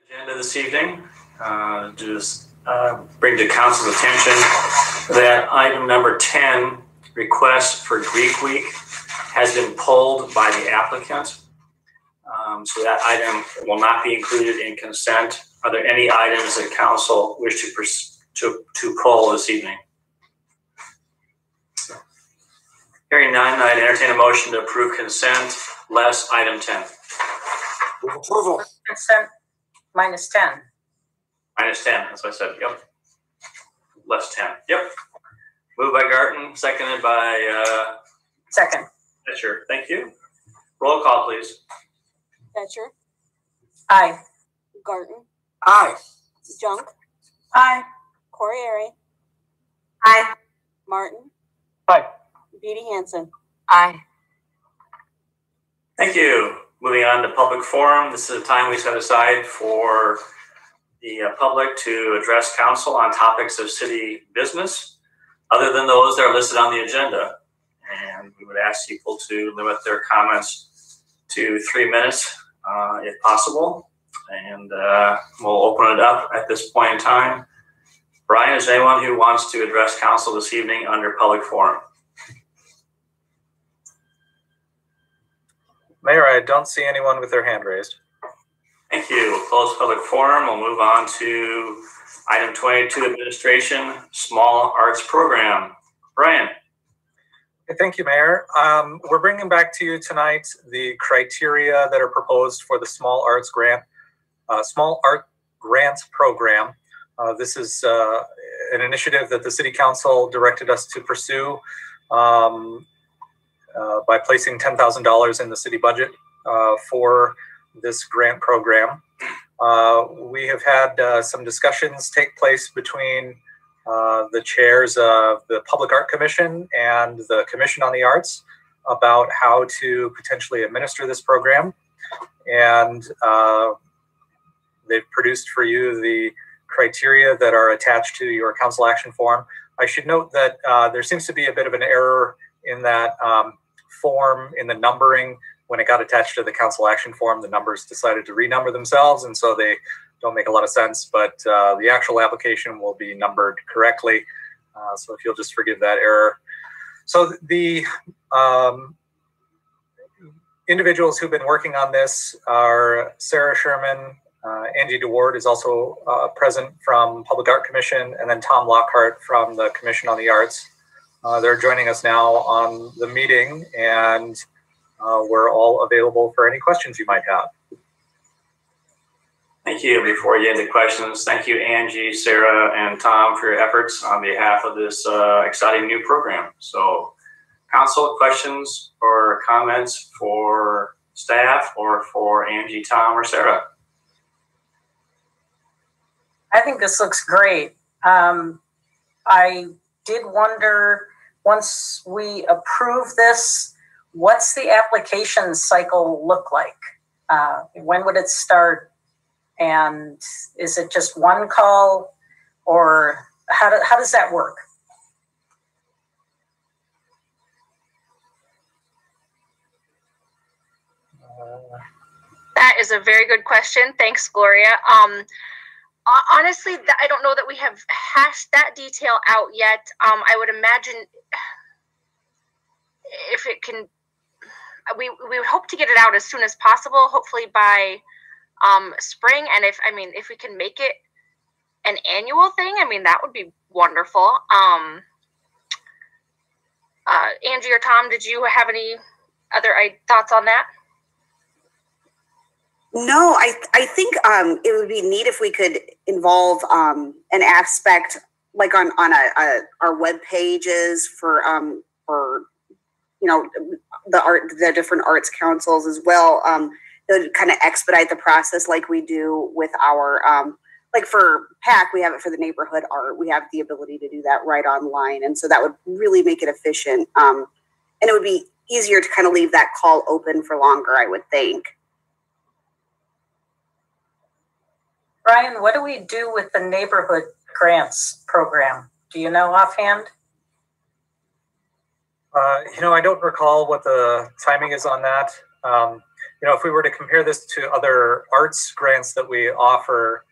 Agenda this evening, bring to council's attention that item number 10, request for Greek Week, has been pulled by the applicant. So that item will not be included in consent. Are there any items that council wish to pull this evening? Hearing none, I'd entertain a motion to approve consent less item 10. Move approval. Consent minus 10. Minus 10, that's what I said, yep. Less 10, yep. Moved by Garten, seconded by... Second. Fetcher, thank you. Roll call, please. Fetcher. Aye. Garten. Aye. Junk. Aye. Corriere. Aye. Martin. Aye. Beauty Hansen. Aye. Thank you. Moving on to public forum. This is a time we set aside for the public to address council on topics of city business, other than those that are listed on the agenda. And we would ask people to limit their comments to 3 minutes, if possible. And we'll open it up at this point in time. Brian, is there anyone who wants to address council this evening under public forum? Mayor, I don't see anyone with their hand raised. Thank you. We'll close public forum. We'll move on to item 22, administration, small arts program. Brian. Thank you, Mayor. We're bringing back to you tonight the criteria that are proposed for the small art grants program. This is an initiative that the City Council directed us to pursue by placing $10,000 in the city budget for this grant program. We have had some discussions take place between the chairs of the Public Art Commission and the Commission on the Arts about how to potentially administer this program. And they've produced for you the criteria that are attached to your council action form. I should note that there seems to be a bit of an error in that form in the numbering. When it got attached to the council action form, the numbers decided to renumber themselves, and so they don't make a lot of sense, but the actual application will be numbered correctly. So if you'll just forgive that error. So the individuals who've been working on this are Sarah Sherman, Angie DeWard is also present from Public Art Commission, and then Tom Lockhart from the Commission on the Arts. They're joining us now on the meeting, and we're all available for any questions you might have. Thank you. Before you get into questions, thank you, Angie, Sarah, and Tom for your efforts on behalf of this exciting new program. So, council, questions or comments for staff or for Angie, Tom, or Sarah? I think this looks great. I did wonder, once we approve this, what's the application cycle look like? When would it start? And is it just one call, or how does that work? That is a very good question. Thanks, Gloria. Honestly, I don't know that we have hashed that detail out yet. I would imagine if it can, we would hope to get it out as soon as possible, hopefully by spring. And if we can make it an annual thing, that would be wonderful. Angie or Tom, did you have any other thoughts on that? No, I think it would be neat if we could involve an aspect like on our web pages for the different arts councils as well. To kind of expedite the process like we do with our like for PAC, we have it for the neighborhood art. We have the ability to do that right online, and so that would really make it efficient. And it would be easier to kind of leave that call open for longer, I would think. Brian, what do we do with the neighborhood grants program? Do you know offhand? I don't recall what the timing is on that. if we were to compare this to other arts grants that we offer,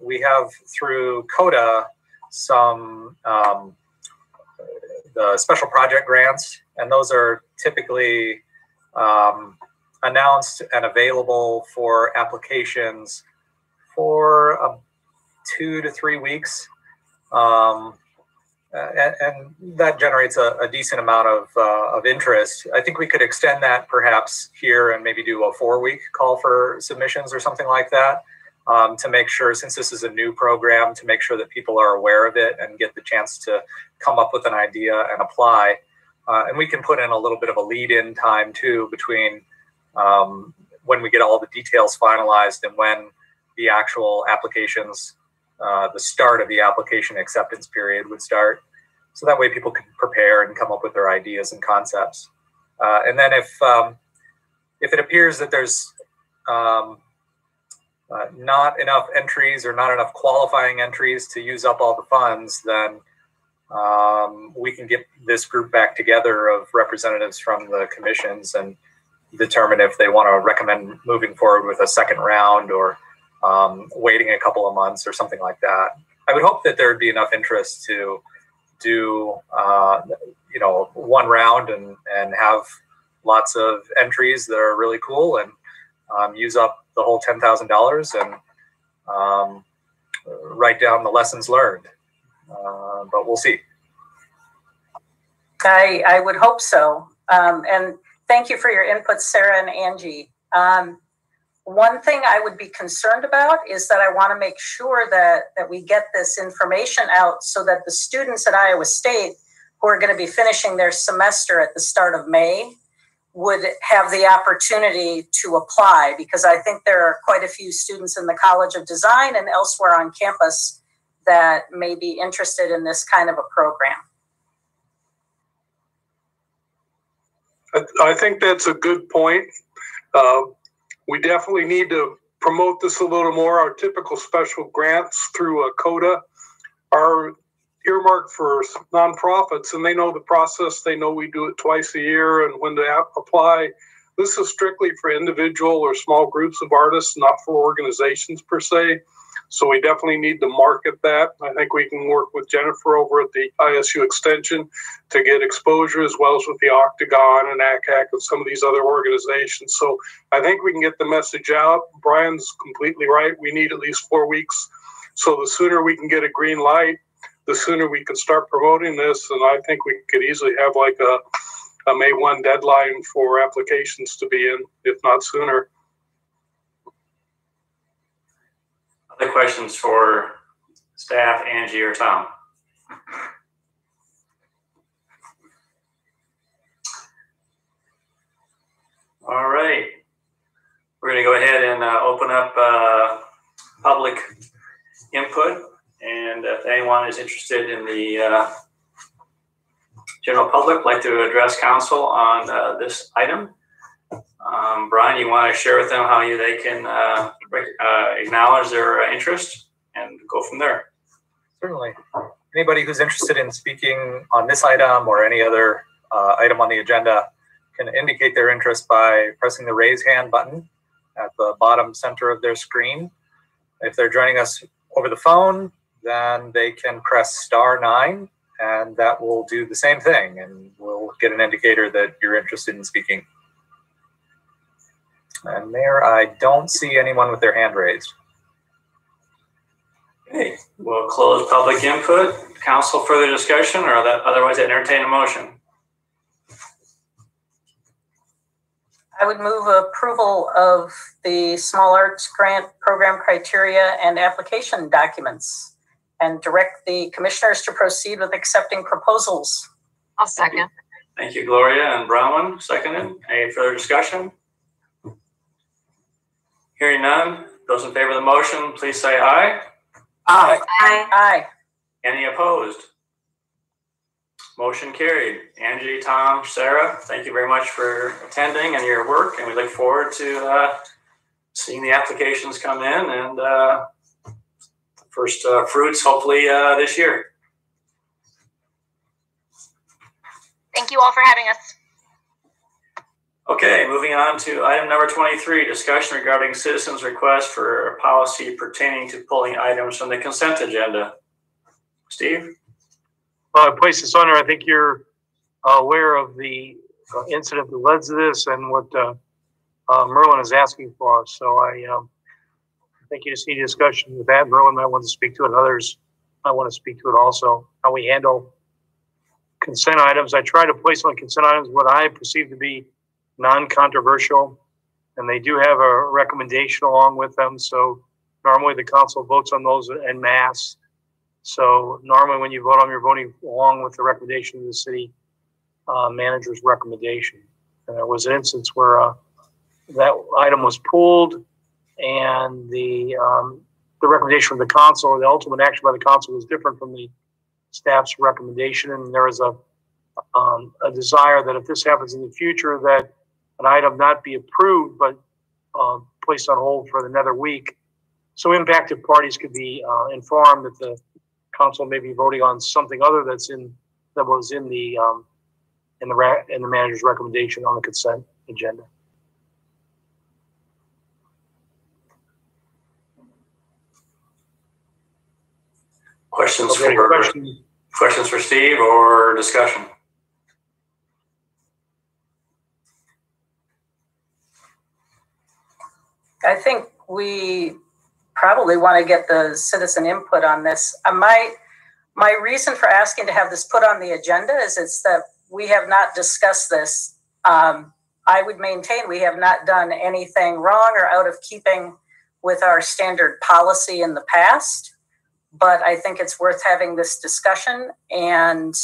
we have through CODA some the special project grants, and those are typically announced and available for applications for 2 to 3 weeks. And that generates a decent amount of interest. I think we could extend that perhaps here and maybe do a 4-week call for submissions or something like that, to make sure, since this is a new program, to make sure that people are aware of it and get the chance to come up with an idea and apply. And we can put in a little bit of a lead-in time too between when we get all the details finalized and when the actual applications, the start of the application acceptance period would start. So that way people can prepare and come up with their ideas and concepts. And then if it appears that there's not enough entries or not enough qualifying entries to use up all the funds, then we can get this group back together of representatives from the commissions and determine if they want to recommend moving forward with a second round or waiting a couple of months or something like that. I would hope that there would be enough interest to do one round and have lots of entries that are really cool and use up the whole $10,000 and write down the lessons learned. But we'll see. I would hope so. And thank you for your input, Sarah and Angie. One thing I would be concerned about is that I want to make sure that we get this information out so that the students at Iowa State who are going to be finishing their semester at the start of May would have the opportunity to apply, because I think there are quite a few students in the College of Design and elsewhere on campus that may be interested in this kind of a program. I think that's a good point. We definitely need to promote this a little more. Our typical special grants through CODA are earmarked for nonprofits, and they know the process. They know we do it twice a year and when to apply. This is strictly for individual or small groups of artists, not for organizations per se. So we definitely need to market that. I think we can work with Jennifer over at the ISU Extension to get exposure, as well as with the Octagon and ACAC and some of these other organizations. So I think we can get the message out. Brian's completely right. We need at least 4 weeks. So the sooner we can get a green light, the sooner we can start promoting this. And I think we could easily have like a May 1 deadline for applications to be in, if not sooner. Other questions for staff, Angie or Tom? All right. We're going to go ahead and open up public input. And if anyone is interested in the general public, like to address council on this item, Brian, you want to share with them how they can acknowledge their interest and go from there? Certainly. Anybody who's interested in speaking on this item or any other item on the agenda can indicate their interest by pressing the raise hand button at the bottom center of their screen. If they're joining us over the phone, then they can press *9, and that will do the same thing, and we'll get an indicator that you're interested in speaking. And there, I don't see anyone with their hand raised. Okay, we'll close public input. Council, further discussion, or otherwise entertain a motion? I would move approval of the Small Arts Grant Program criteria and application documents and direct the commissioners to proceed with accepting proposals. I'll second. Thank you, Gloria and Bronwyn. Seconded. Any further discussion? Hearing none, those in favor of the motion, please say aye. Aye. Aye. Aye. Any opposed? Motion carried. Angie, Tom, Sarah, thank you very much for attending and your work, and we look forward to seeing the applications come in and first fruits hopefully this year. Thank you all for having us. Okay, moving on to item number 23, discussion regarding citizens' request for a policy pertaining to pulling items from the consent agenda. Steve? I place this on there. I think you're aware of the incident that led to this and what Merlin is asking for. So I think you just need a discussion with that. Merlin might want to speak to it, and others might want to speak to it also. How we handle consent items. I try to place on consent items what I perceive to be non-controversial, and they do have a recommendation along with them. So normally the council votes on those en masse. So normally when you vote on, you're voting along with the recommendation of the city manager's recommendation. And there was an instance where that item was pulled, and the recommendation from the council, or the ultimate action by the council, was different from the staff's recommendation. And there was a desire that if this happens in the future, that an item not be approved, but placed on hold for another week. So impacted parties could be informed that the council may be voting on something other that was in the manager's recommendation on the consent agenda. Questions for Steve or discussion? I think we probably want to get the citizen input on this. My reason for asking to have this put on the agenda is it's that we have not discussed this. I would maintain we have not done anything wrong or out of keeping with our standard policy in the past, but I think it's worth having this discussion, and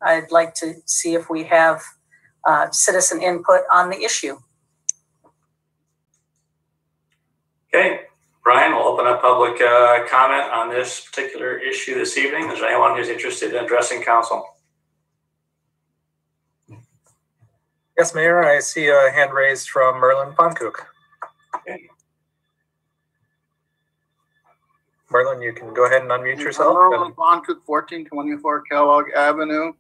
I'd like to see if we have citizen input on the issue. Okay, Brian, we'll open up public comment on this particular issue this evening. Is there anyone who's interested in addressing council? Yes, Mayor, I see a hand raised from Merlin Poncook. Okay. Merlin, you can go ahead and unmute yourself. Merlin Poncook, 1424 Kellogg Avenue.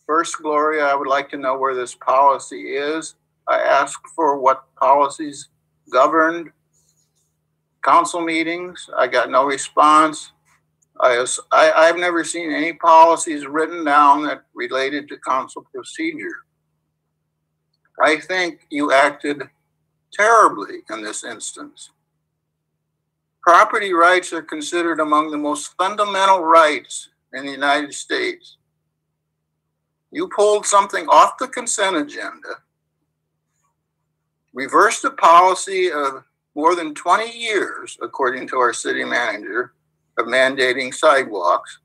First, Gloria, I would like to know where this policy is. I asked for what policies governed council meetings. I got no response. I've never seen any policies written down that related to council procedure. I think you acted terribly in this instance. Property rights are considered among the most fundamental rights in the United States. You pulled something off the consent agenda, reversed a policy of more than 20 years, according to our city manager, of mandating sidewalks.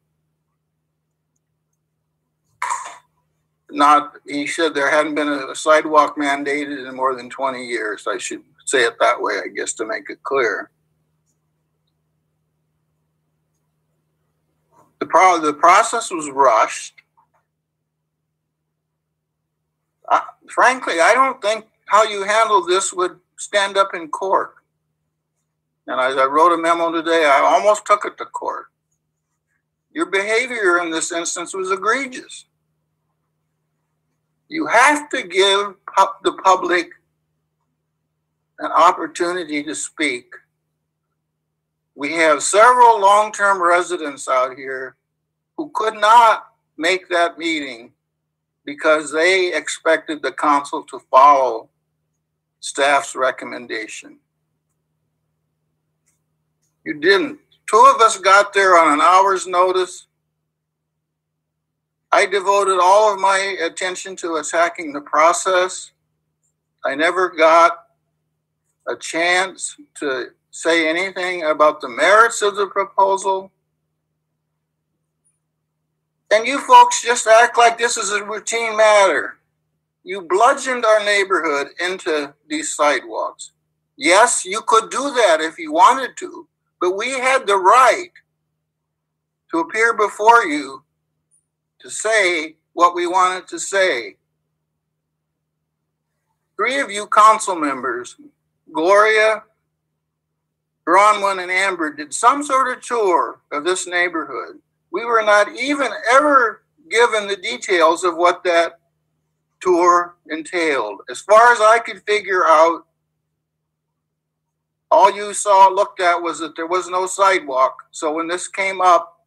He said there hadn't been a sidewalk mandated in more than 20 years. I should say it that way, I guess, to make it clear. The process was rushed. Frankly, I don't think how you handled this would stand up in court. And as I wrote a memo today, I almost took it to court. Your behavior in this instance was egregious. You have to give the public an opportunity to speak. We have several long-term residents out here who could not make that meeting because they expected the council to follow staff's recommendation. You didn't. Two of us got there on an hour's notice. I devoted all of my attention to attacking the process. I never got a chance to say anything about the merits of the proposal. And you folks just act like this is a routine matter. You bludgeoned our neighborhood into these sidewalks. Yes, you could do that if you wanted to, but we had the right to appear before you to say what we wanted to say. Three of you council members, Gloria, Bronwyn, and Amber, did some sort of tour of this neighborhood. We were not even ever given the details of what that tour entailed. As far as I could figure out, all you looked at was that there was no sidewalk. So when this came up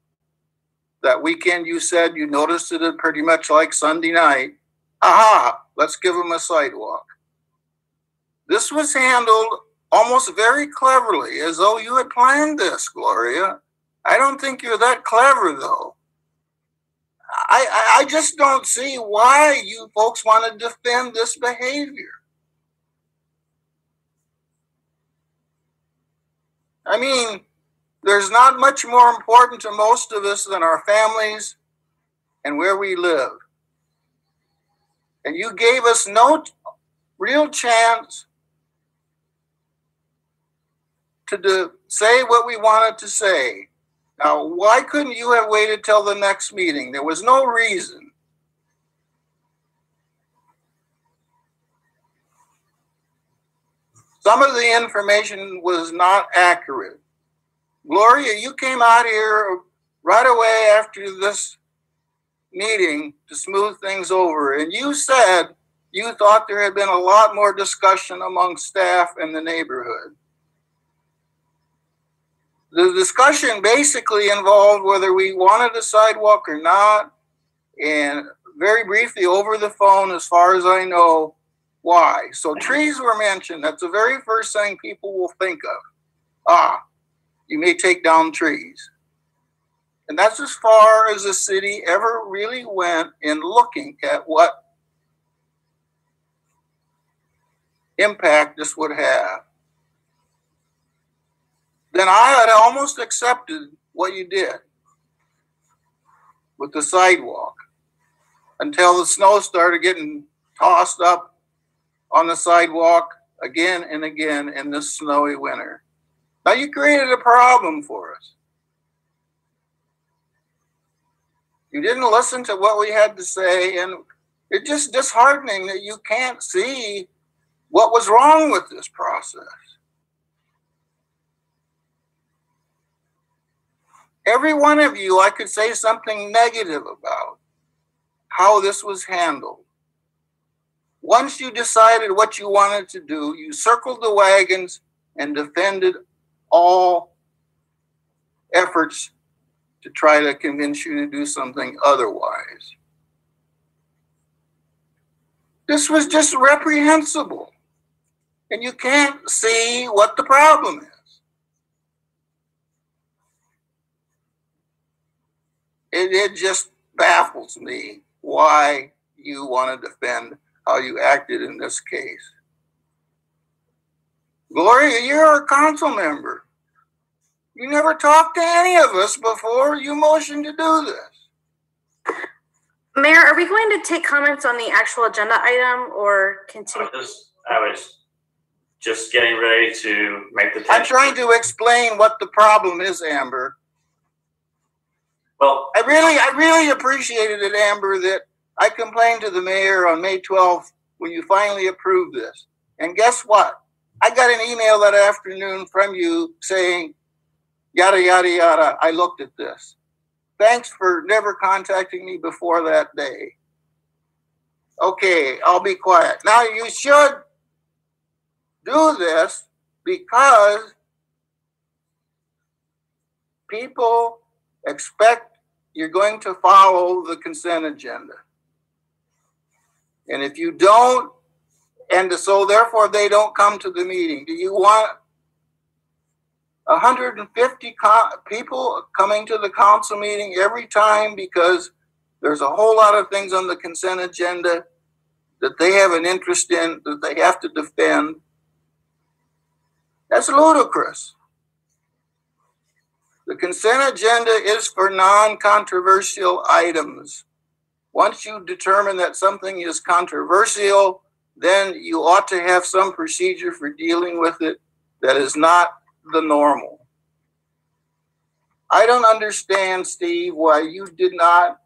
that weekend, you said you noticed it pretty much like Sunday night. Aha, let's give them a sidewalk. This was handled almost very cleverly, as though you had planned this, Gloria. I don't think you're that clever, though. I just don't see why you folks want to defend this behavior. I mean, there's not much more important to most of us than our families and where we live. And you gave us no real chance to say what we wanted to say. Now, why couldn't you have waited till the next meeting? There was no reason. Some of the information was not accurate. Gloria, you came out here right away after this meeting to smooth things over, and you said you thought there had been a lot more discussion among staff and the neighborhood. The discussion basically involved whether we wanted a sidewalk or not, and very briefly over the phone, as far as I know, why. So trees were mentioned. That's the very first thing people will think of. You may take down trees. And that's as far as the city ever really went in looking at what impact this would have. Then I had almost accepted what you did with the sidewalk until the snow started getting tossed up on the sidewalk again and again in this snowy winter. Now you created a problem for us. You didn't listen to what we had to say, and it's just disheartening that you can't see what was wrong with this process. Every one of you, I could say something negative about how this was handled. Once you decided what you wanted to do, you circled the wagons and defended all efforts to try to convince you to do something otherwise. This was just reprehensible. And you can't see what the problem is. It just baffles me why you want to defend how you acted in this case. Gloria, you're a council member. You never talked to any of us before you motioned to do this. Mayor, are we going to take comments on the actual agenda item or continue? I was just getting ready to make the. I'm trying to explain what the problem is, Amber. Well, I really appreciated it, Amber, that I complained to the mayor on May 12th when you finally approved this. And guess what? I got an email that afternoon from you saying, yada, yada, yada, I looked at this. Thanks for never contacting me before that day. Okay, I'll be quiet. Now you should do this because people expect you're going to follow the consent agenda. And if you don't, and so therefore they don't come to the meeting, do you want 150 people coming to the council meeting every time because there's a whole lot of things on the consent agenda that they have an interest in, that they have to defend? That's ludicrous. The consent agenda is for non-controversial items. Once you determine that something is controversial, then you ought to have some procedure for dealing with it that is not the normal. I don't understand, Steve, why you did not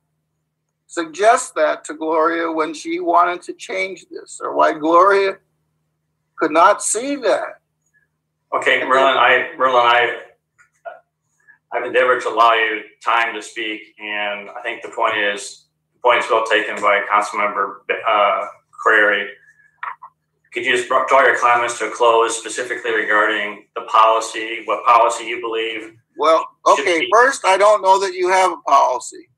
suggest that to Gloria when she wanted to change this, or why Gloria could not see that. Okay, Merlin, I've endeavored to allow you time to speak, and I think the point is well taken by Councilmember Query. Could you just draw your comments to a close, specifically regarding the policy, what policy you believe? Well, okay, first, I don't know that you have a policy,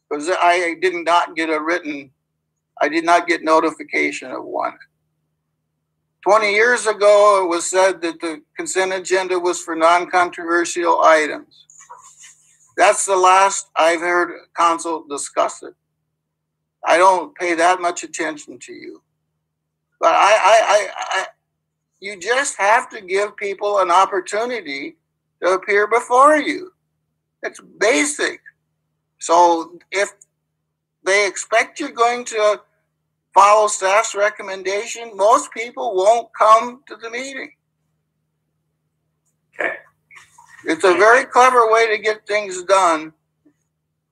because I did not get notification of one. 20 years ago, it was said that the consent agenda was for non-controversial items. That's the last I've heard council discuss it. I don't pay that much attention to you. But you just have to give people an opportunity to appear before you. It's basic. So if they expect you're going to follow staff's recommendation, most people won't come to the meeting. Okay. It's a very clever way to get things done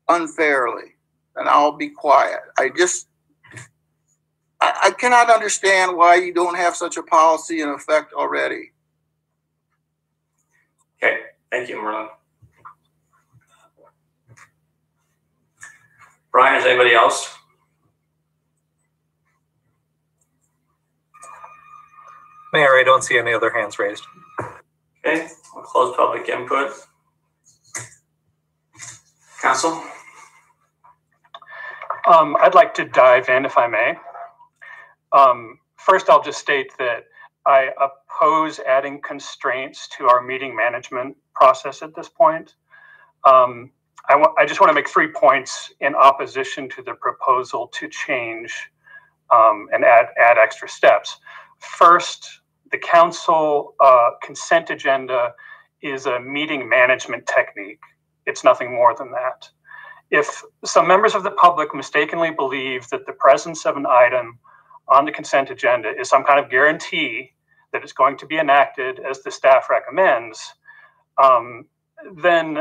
unfairly. And I'll be quiet. I cannot understand why you don't have such a policy in effect already. Okay, thank you, Merlin. Brian, is anybody else? Mayor, I don't see any other hands raised. Okay, we'll close public input. Council? I'd like to dive in, if I may. First, I'll just state that I oppose adding constraints to our meeting management process at this point. I just want to make 3 points in opposition to the proposal to change and add extra steps. First, the council consent agenda is a meeting management technique. It's nothing more than that. If some members of the public mistakenly believe that the presence of an item on the consent agenda is some kind of guarantee that it's going to be enacted as the staff recommends, then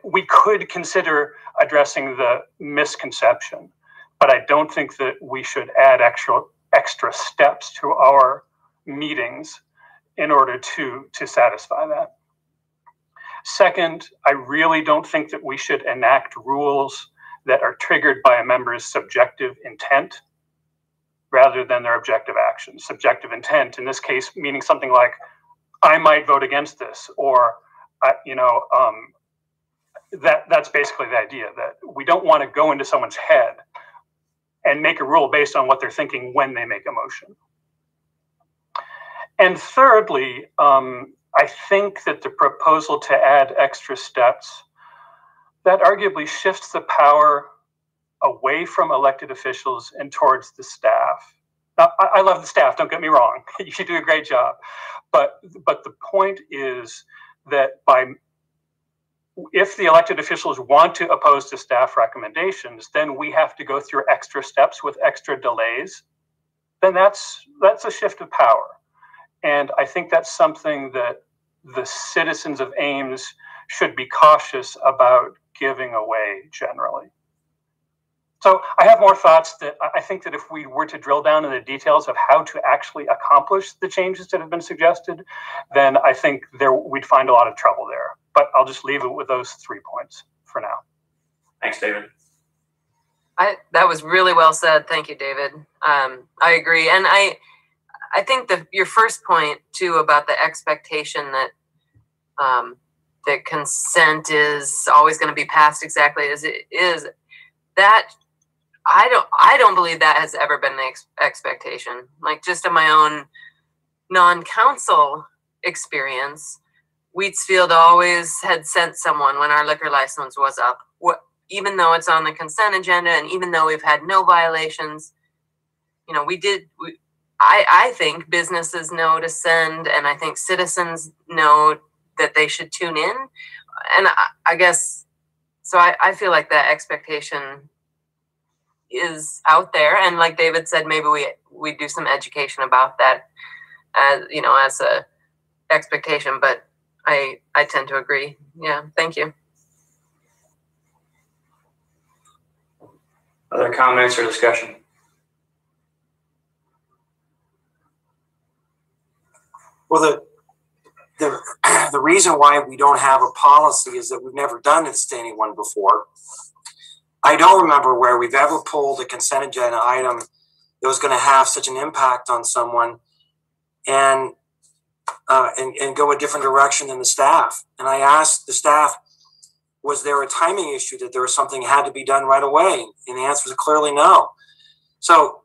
we could consider addressing the misconception. But I don't think that we should add extra steps to our meetings in order to satisfy that. Second, I really don't think that we should enact rules that are triggered by a member's subjective intent rather than their objective actions. Subjective intent, in this case, meaning something like, I might vote against this, or, that's basically the idea, that we don't want to go into someone's head and make a rule based on what they're thinking when they make a motion. And thirdly, I think that the proposal to add extra steps, that arguably shifts the power away from elected officials and towards the staff. Now, I love the staff, don't get me wrong. You do a great job. But the point is that if the elected officials want to oppose to staff recommendations, then we have to go through extra steps with extra delays. Then that's a shift of power. And I think that's something that the citizens of Ames should be cautious about giving away generally. So I have more thoughts that I think that if we were to drill down in the details of how to actually accomplish the changes that have been suggested, then I think we'd find a lot of trouble there. But I'll just leave it with those 3 points for now. Thanks, David. That was really well said. Thank you, David. I agree. And I think your first point too about the expectation that the consent is always going to be passed exactly as it is, that I don't believe that has ever been the expectation. Like, just in my own non-council experience, Wheatsfield always had sent someone when our liquor license was up, even though it's on the consent agenda and even though we've had no violations. I think businesses know to send, and I think citizens know that they should tune in. And I guess, so I feel like that expectation is out there. And like David said, maybe we do some education about that as a expectation, but I tend to agree. Yeah, thank you. Other comments or discussion? Well, the reason why we don't have a policy is that we've never done this to anyone before. I don't remember where we've ever pulled a consent agenda item it was going to have such an impact on someone and go a different direction than the staff. And I asked the staff, was there a timing issue, that there was something that had to be done right away? And the answer was clearly no. So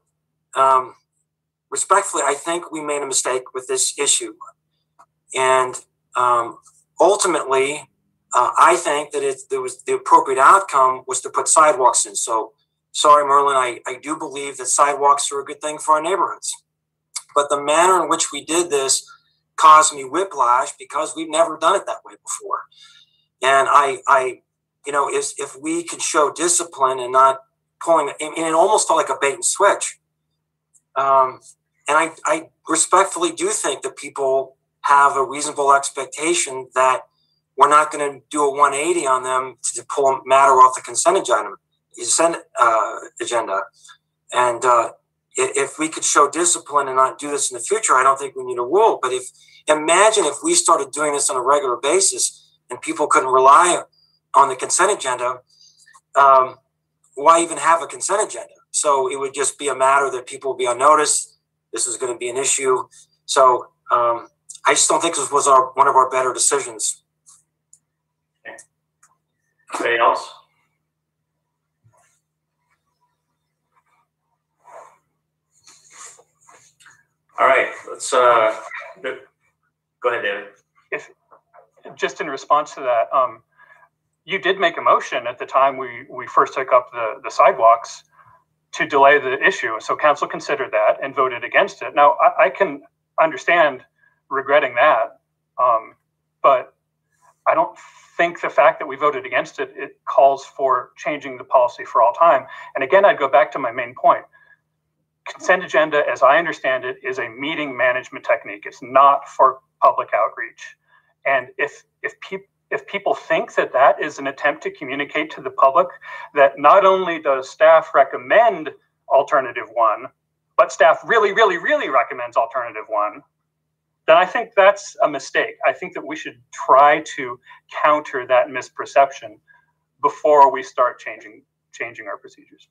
respectfully, I think we made a mistake with this issue. And ultimately, I think that there was the appropriate outcome was to put sidewalks in. So sorry, Merlin, I do believe that sidewalks are a good thing for our neighborhoods. But the manner in which we did this caused me whiplash because we've never done it that way before. And if we could show discipline and not pulling, and it almost felt like a bait and switch. And I respectfully do think that people have a reasonable expectation that we're not going to do a 180 on them to pull a matter off the consent agenda. And if we could show discipline and not do this in the future, I don't think we need a rule. But imagine if we started doing this on a regular basis and people couldn't rely on the consent agenda, why even have a consent agenda? So it would just be a matter that people would be on notice. This is going to be an issue. So I just don't think this was one of our better decisions. Okay. Anybody else? All right, let's go ahead, David. If just in response to that, you did make a motion at the time we first took up the sidewalks to delay the issue. So council considered that and voted against it. Now I can understand regretting that, but I don't think the fact that we voted against it calls for changing the policy for all time. And again, I'd go back to my main point. Consent agenda, as I understand it, is a meeting management technique. It's not for public outreach. And if people think that is an attempt to communicate to the public that not only does staff recommend alternative one, but staff really, really, really recommends alternative one, then I think that's a mistake. I think that we should try to counter that misperception before we start changing our procedures.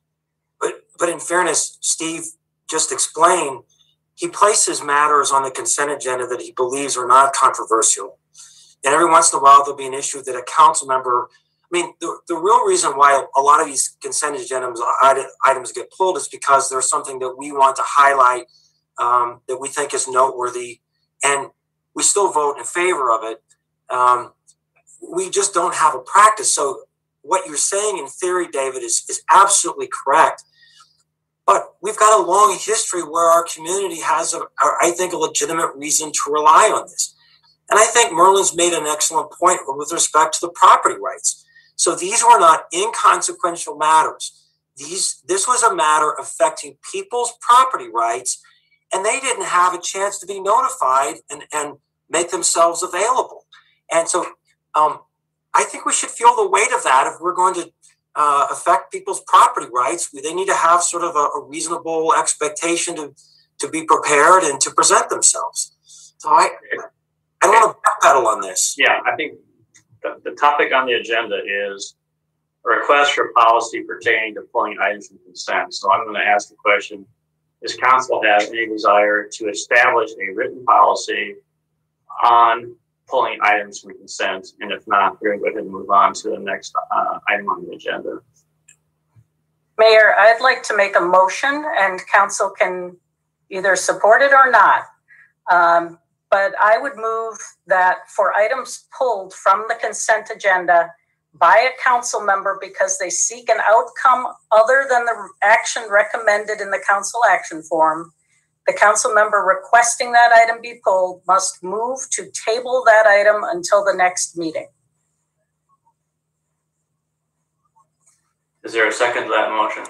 But in fairness, Steve just explained, he places matters on the consent agenda that he believes are not controversial. And every once in a while, there'll be an issue that a council member, the real reason why a lot of these consent agenda items get pulled is because there's something that we want to highlight that we think is noteworthy, and we still vote in favor of it. We just don't have a practice. So what you're saying in theory, David, is absolutely correct. But we've got a long history where our community has, I think, a legitimate reason to rely on this. And I think Merlin's made an excellent point with respect to the property rights. So these were not inconsequential matters. This was a matter affecting people's property rights, and they didn't have a chance to be notified and make themselves available. And so I think we should feel the weight of that if we're going to affect people's property rights. They need to have sort of a reasonable expectation to be prepared and to present themselves. So I don't want to backpedal on this. Yeah, I think the topic on the agenda is a request for policy pertaining to pulling items from consent. So I'm going to ask the question, does council have any desire to establish a written policy on pulling items from consent? And if not, we're going to go ahead and move on to the next item on the agenda. Mayor, I'd like to make a motion, and council can either support it or not. But I would move that for items pulled from the consent agenda by a council member because they seek an outcome other than the action recommended in the council action form, the council member requesting that item be pulled must move to table that item until the next meeting. Is there a second to that motion?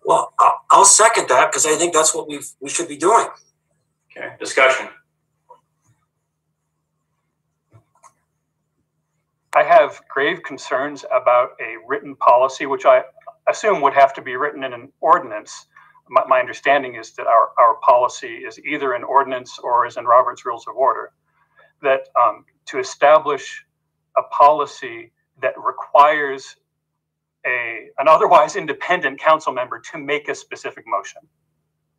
Well, I'll second that because I think that's what we should be doing. Okay, discussion. I have grave concerns about a written policy, which I assume would have to be written in an ordinance. My understanding is that our policy is either an ordinance or is in Robert's Rules of Order. That to establish a policy that requires an otherwise independent council member to make a specific motion.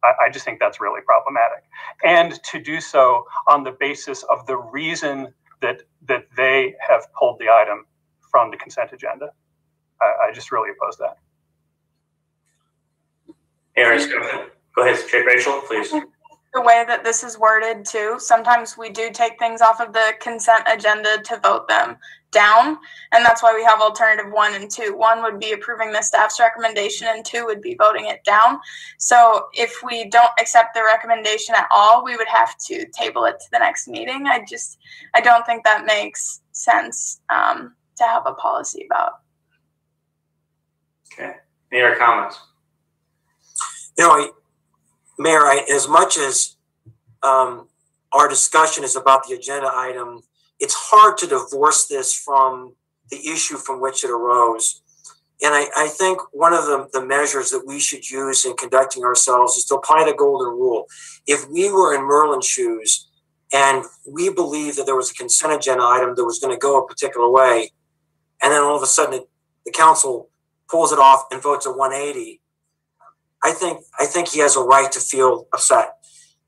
I just think that's really problematic. And to do so on the basis of the reason that they have pulled the item from the consent agenda. I just really oppose that. Aaron, go ahead, Rachel, please. The way that this is worded too, sometimes we do take things off of the consent agenda to vote them down, and that's why we have alternative 1 and 2. 1 would be approving the staff's recommendation, and 2 would be voting it down. So if we don't accept the recommendation at all, we would have to table it to the next meeting. I don't think that makes sense to have a policy about. Okay. Any other comments? Mayor, as much as our discussion is about the agenda item, it's hard to divorce this from the issue from which it arose. And I think one of the measures that we should use in conducting ourselves is to apply the golden rule. If we were in Merlin's shoes and we believed that there was a consent agenda item that was going to go a particular way, and then all of a sudden the council pulls it off and votes a 180, I think he has a right to feel upset.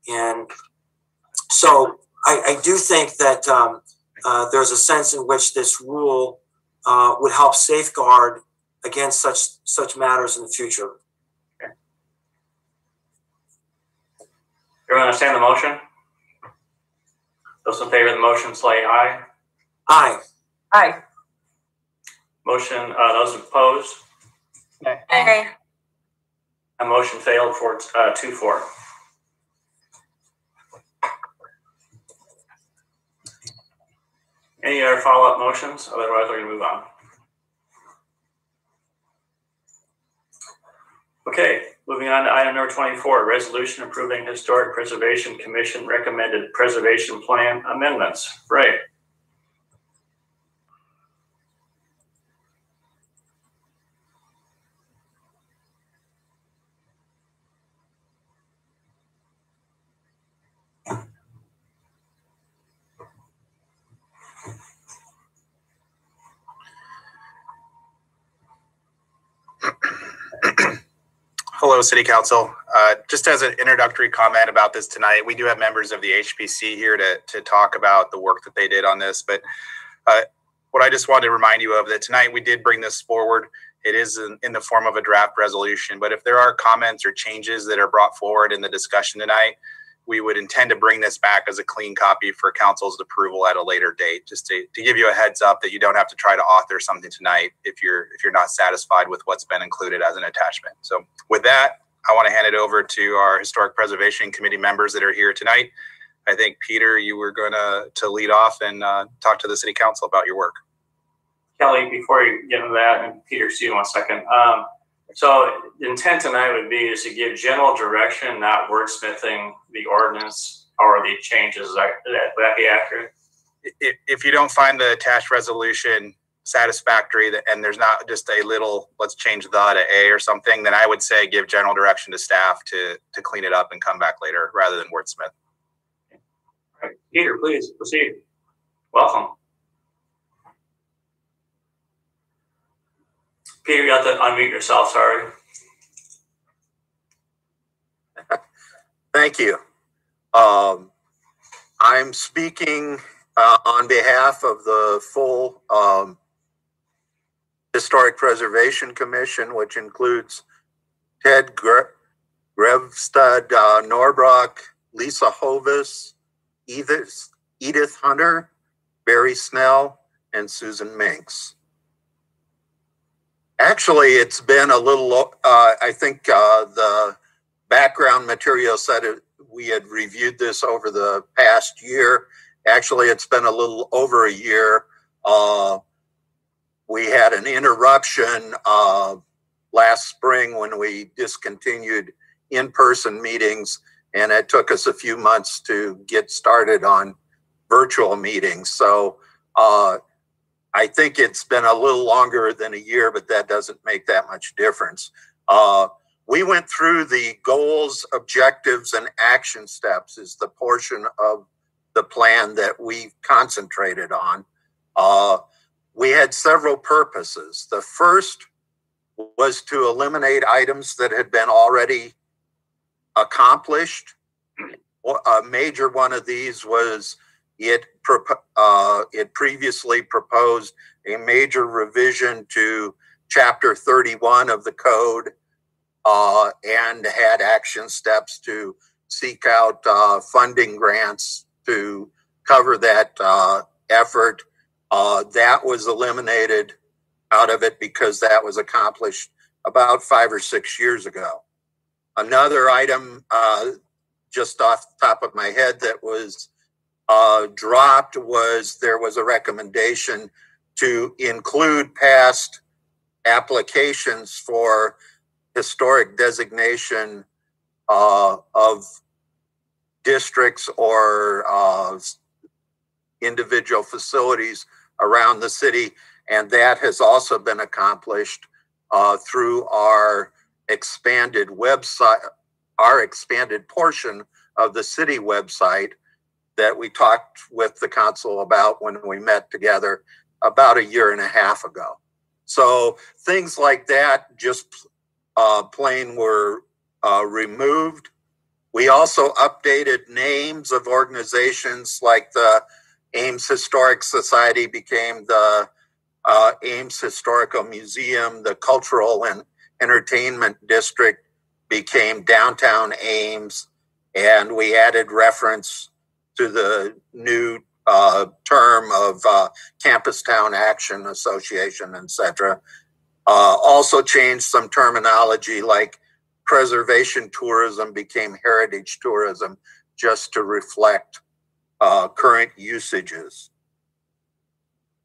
And so I do think that there's a sense in which this rule would help safeguard against such matters in the future. Okay. Everyone understand the motion? Those in favor of the motion say aye. Aye. Aye. Motion, those opposed? Nay. Okay. A motion failed for 2-4. Any other follow-up motions? Otherwise, we're going to move on. Okay, moving on to item number 24, resolution approving Historic Preservation Commission recommended preservation plan amendments. Ray. Hello, City Council. Just as an introductory comment about this tonight, we do have members of the HPC here to talk about the work that they did on this. But what I just wanted to remind you of that tonight we did bring this forward. It is in the form of a draft resolution. But if there are comments or changes that are brought forward in the discussion tonight, we would intend to bring this back as a clean copy for council's approval at a later date, just to give you a heads up that you don't have to try to author something tonight if you're not satisfied with what's been included as an attachment. So with that, I want to hand it over to our Historic Preservation Committee members that are here tonight. I think, Peter, you were going to lead off and talk to the City Council about your work. Kelly, before you get into that, and Peter, see you in 1 second. So the intent tonight would be is to give general direction, not wordsmithing the ordinance or the changes. Would that be accurate? If you don't find the attached resolution satisfactory and there's not just a little, let's change the to A or something, then I would say give general direction to staff to clean it up and come back later rather than wordsmith. All right. Peter, please proceed. Welcome. Peter, you have to unmute yourself, sorry. Thank you. I'm speaking on behalf of the full Historic Preservation Commission, which includes Ted Grevstad Norbrock, Lisa Hovis, Edith Hunter, Barry Snell, and Susan Minks. Actually, it's been a little, I think the background material said we had reviewed this over the past year. Actually, it's been a little over a year. We had an interruption last spring when we discontinued in-person meetings, and it took us a few months to get started on virtual meetings. So I think it's been a little longer than a year, but that doesn't make that much difference. We went through the goals, objectives, and action steps is the portion of the plan that we concentrated on. We had several purposes. The first was to eliminate items that had been already accomplished. A major one of these was it previously proposed a major revision to Chapter 31 of the code and had action steps to seek out funding grants to cover that effort. That was eliminated out of it because that was accomplished about 5 or 6 years ago. Another item, just off the top of my head, that was dropped was there was a recommendation to include past applications for historic designation of districts or individual facilities around the city, and that has also been accomplished through our expanded website, our expanded portion of the city website that we talked with the council about when we met together about 1.5 years ago. So things like that just plain were removed. We also updated names of organizations, like the Ames Historic Society became the Ames Historical Museum. The Cultural and Entertainment District became Downtown Ames, and we added reference to the new term of Campus Town Action Association, etc. Also changed some terminology, like preservation tourism became heritage tourism, just to reflect current usages.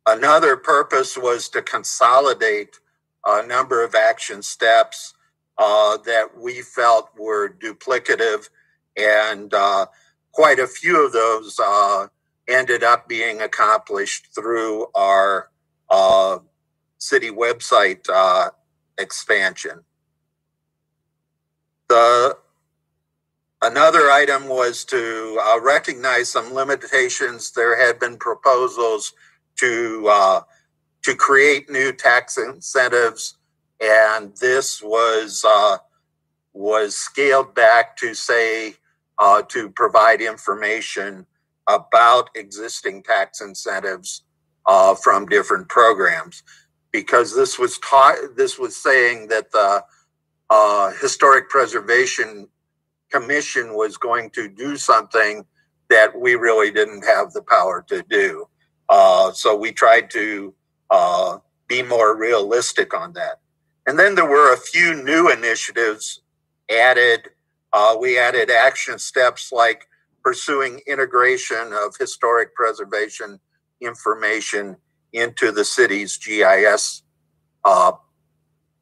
Another purpose was to consolidate a number of action steps that we felt were duplicative, and quite a few of those ended up being accomplished through our city website expansion. Another item was to recognize some limitations. There had been proposals to create new tax incentives, and this was scaled back to say to provide information about existing tax incentives from different programs, because this was saying that the Historic Preservation Commission was going to do something that we really didn't have the power to do. So we tried to be more realistic on that. And then there were a few new initiatives added. We added action steps like pursuing integration of historic preservation information into the city's GIS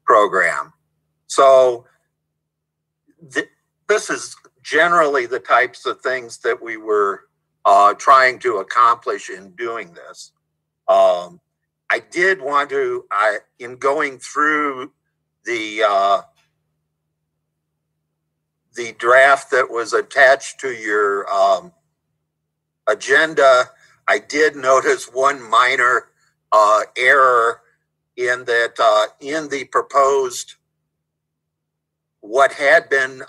program. So this is generally the types of things that we were trying to accomplish in doing this. I did want to, in going through the draft that was attached to your agenda, I did notice one minor error in that in the proposed, what had been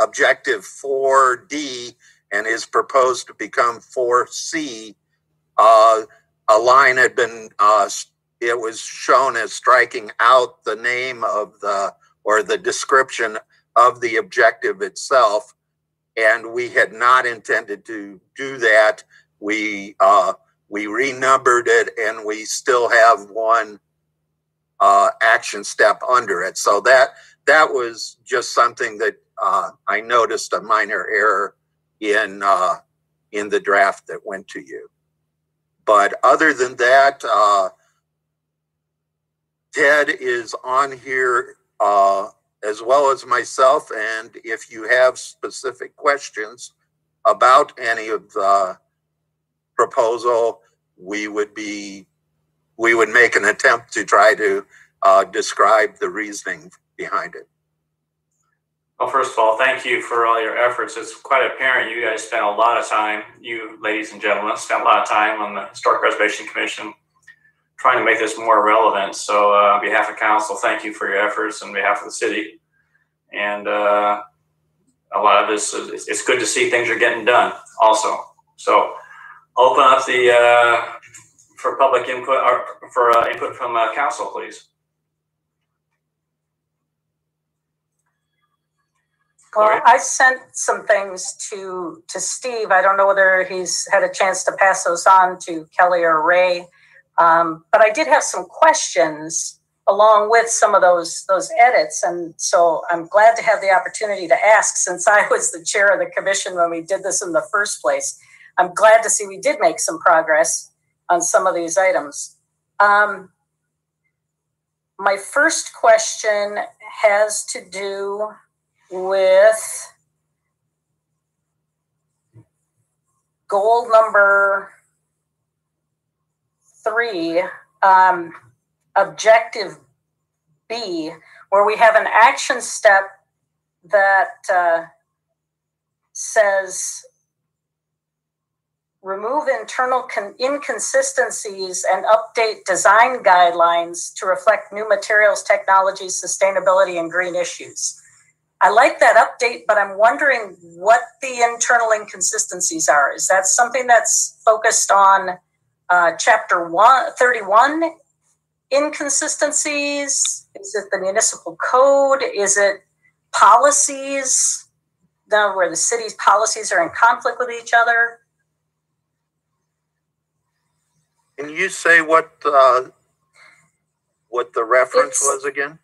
objective 4D and is proposed to become 4C, a line had been, it was shown as striking out the name of the description of the objective itself, and we had not intended to do that. We renumbered it, and we still have one action step under it. So that was just something that I noticed, a minor error in the draft that went to you. But other than that, Ted is on here as well as myself, and if you have specific questions about any of the proposal, we would make an attempt to try to describe the reasoning behind it. Well, first of all, thank you for all your efforts. It's quite apparent you guys spent a lot of time, you ladies and gentlemen, spent a lot of time on the Historic Preservation Commission trying to make this more relevant. So on behalf of council, thank you for your efforts on behalf of the city. And a lot of this, it's good to see things are getting done also. So open up the, for public input, or for input from council, please. Well, I sent some things to Steve. I don't know whether he's had a chance to pass those on to Kelly or Ray. But I did have some questions along with some of those edits. And so I'm glad to have the opportunity to ask, since I was the chair of the commission when we did this in the first place. I'm glad to see we did make some progress on some of these items. My first question has to do with goal number 3, objective B, where we have an action step that says remove internal inconsistencies and update design guidelines to reflect new materials, technologies, sustainability, and green issues. I like that update, but I'm wondering what the internal inconsistencies are. Is that something that's focused on chapter 31 inconsistencies? Is it the municipal code? Is it policies where the city's policies are in conflict with each other? Can you say what the reference was again?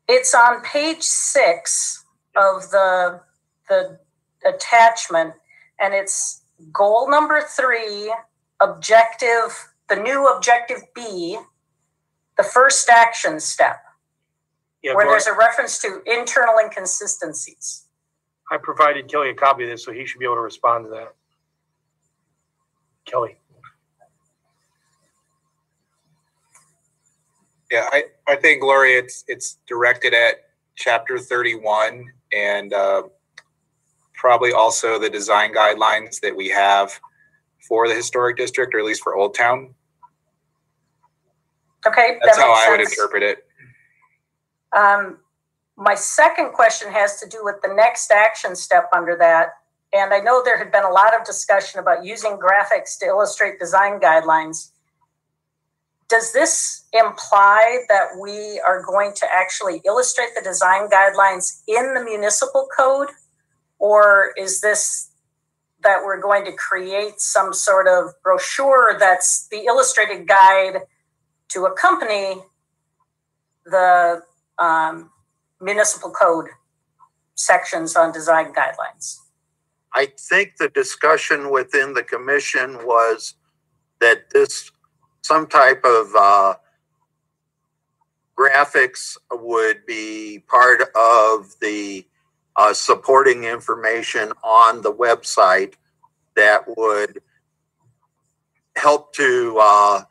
It's on page 6 of the attachment, and it's goal number 3, objective, the new objective B, the first action step, where there's a reference to internal inconsistencies. I provided Kelly a copy of this, so he should be able to respond to that. Kelly. Yeah, I think, Lori, it's directed at chapter 31 and probably also the design guidelines that we have for the historic district, or at least for Old Town. Okay, that's how I would interpret it. My second question has to do with the next action step under that. And I know there had been a lot of discussion about using graphics to illustrate design guidelines. Does this imply that we are going to actually illustrate the design guidelines in the municipal code? Or is this that we're going to create some sort of brochure that's the illustrated guide to accompany the municipal code sections on design guidelines? I think the discussion within the commission was that some type of graphics would be part of the supporting information on the website that would help to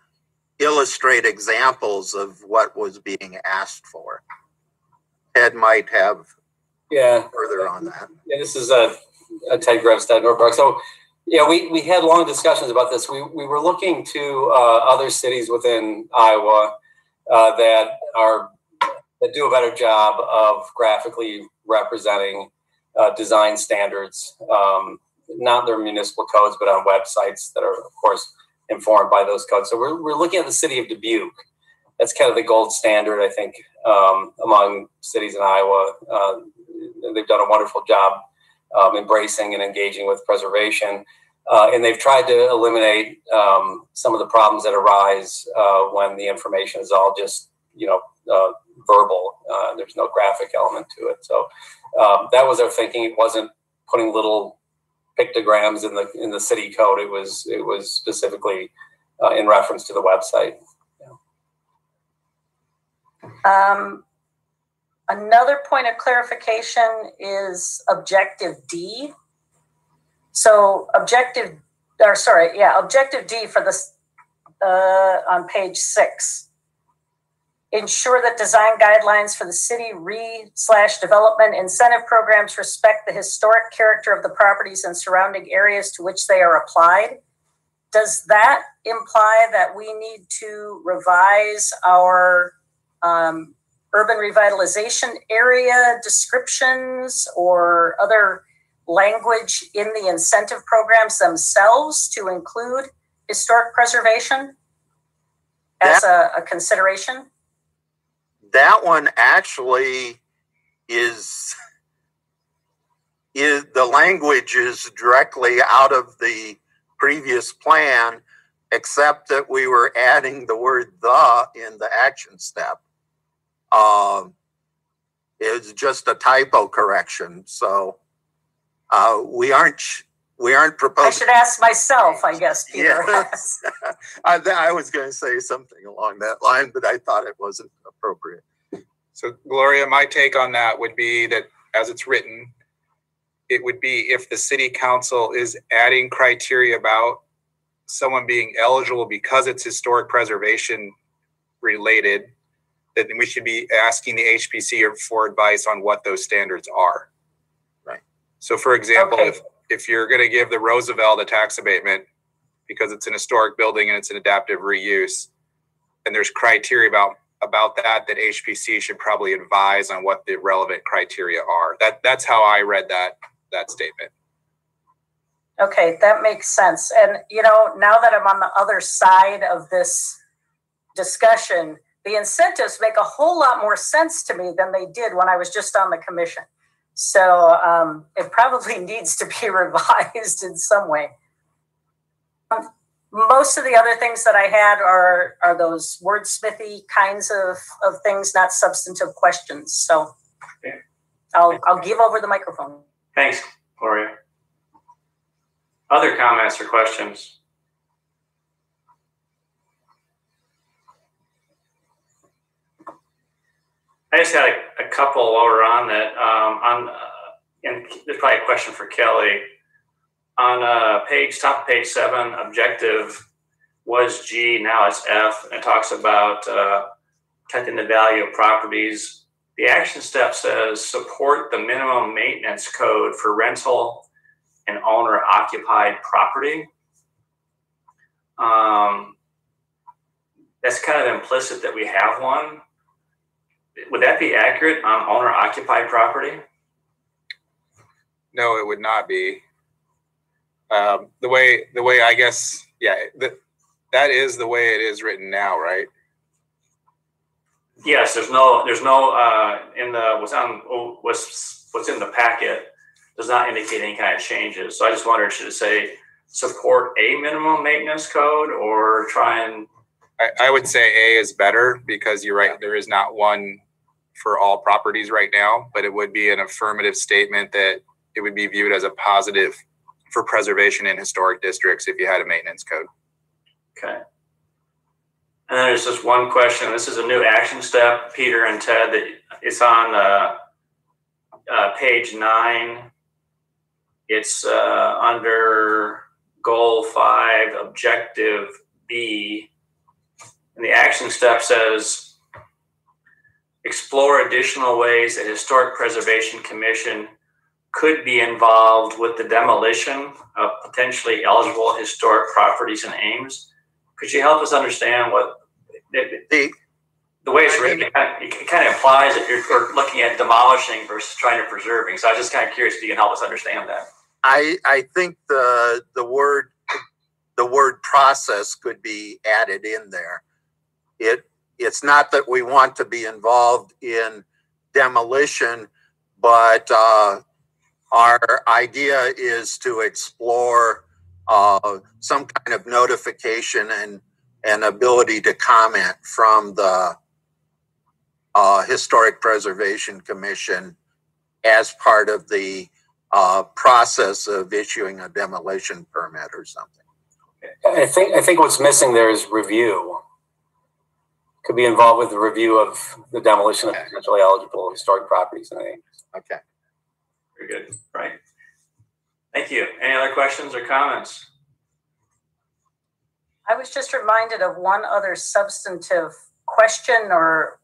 illustrate examples of what was being asked for. Ted might have further on that. Yeah, this is Ted Grevstad, Northbrook. So, yeah, we had long discussions about this. We were looking to other cities within Iowa that do a better job of graphically representing design standards, not their municipal codes, but on websites that are, of course, informed by those codes. So we're looking at the city of Dubuque. That's kind of the gold standard, I think, among cities in Iowa. They've done a wonderful job embracing and engaging with preservation. And they've tried to eliminate some of the problems that arise when the information is all just, verbal. There's no graphic element to it. So that was our thinking. It wasn't putting little pictograms in the city code. It was specifically in reference to the website. Another point of clarification is objective D. So objective D for this on page 6. Ensure that design guidelines for the city /development incentive programs respect the historic character of the properties and surrounding areas to which they are applied. does that imply that we need to revise our urban revitalization area descriptions or other language in the incentive programs themselves to include historic preservation as a consideration? That one actually is the language is directly out of the previous plan, except that we were adding the word "the" in the action step. It's just a typo correction, so we aren't proposing. I should ask myself, I guess, Peter. Yes. I was going to say something along that line, but I thought it wasn't appropriate. So, Gloria, my take on that would be that as it's written, it would be if the city council is adding criteria about someone being eligible because it's historic preservation related, then we should be asking the HPC for advice on what those standards are. Right. So, for example, if you're going to give the Roosevelt a tax abatement because it's an historic building and it's an adaptive reuse, and there's criteria about that HPC should probably advise on what the relevant criteria are. That's how I read that statement. Okay, that makes sense. And, now that I'm on the other side of this discussion, the incentives make a whole lot more sense to me than they did when I was just on the commission. So it probably needs to be revised in some way. Most of the other things that I had are those wordsmithy kinds of things, not substantive questions. So okay. I'll give over the microphone. Thanks, Gloria. Other comments or questions? I just had a couple while we're on that. And there's probably a question for Kelly. On top of page 7, objective was G, now it's F, and it talks about protecting the value of properties. The action step says support the minimum maintenance code for rental and owner-occupied property. That's kind of implicit that we have one. Would that be accurate on owner-occupied property? No, it would not be. The way I guess, yeah, that is the way it is written now, right? Yes, there's no in the what's in the packet does not indicate any kind of changes. So I just wondered, should it say support a minimum maintenance code or try and? I would say A is better because you're right. There is not one for all properties right now, but it would be an affirmative statement that it would be viewed as a positive for preservation in historic districts if you had a maintenance code. Okay. And then there's just one question. This is a new action step, Peter and Ted, that it's on page 9. It's under goal 5, objective B. And the action step says, explore additional ways that Historic Preservation Commission could be involved with the demolition of potentially eligible historic properties in Ames. Could you help us understand what the way it's written? It kind of implies that you're looking at demolishing versus trying to preserving. So I was just kind of curious if you can help us understand that. I think the word process could be added in there. It's not that we want to be involved in demolition, but our idea is to explore some kind of notification and ability to comment from the Historic Preservation Commission as part of the process of issuing a demolition permit or something. I think what's missing there is review. Could be involved with the review of the demolition of potentially eligible historic properties in Ames. Okay. Very good. Right. Thank you. Any other questions or comments? I was just reminded of one other substantive question or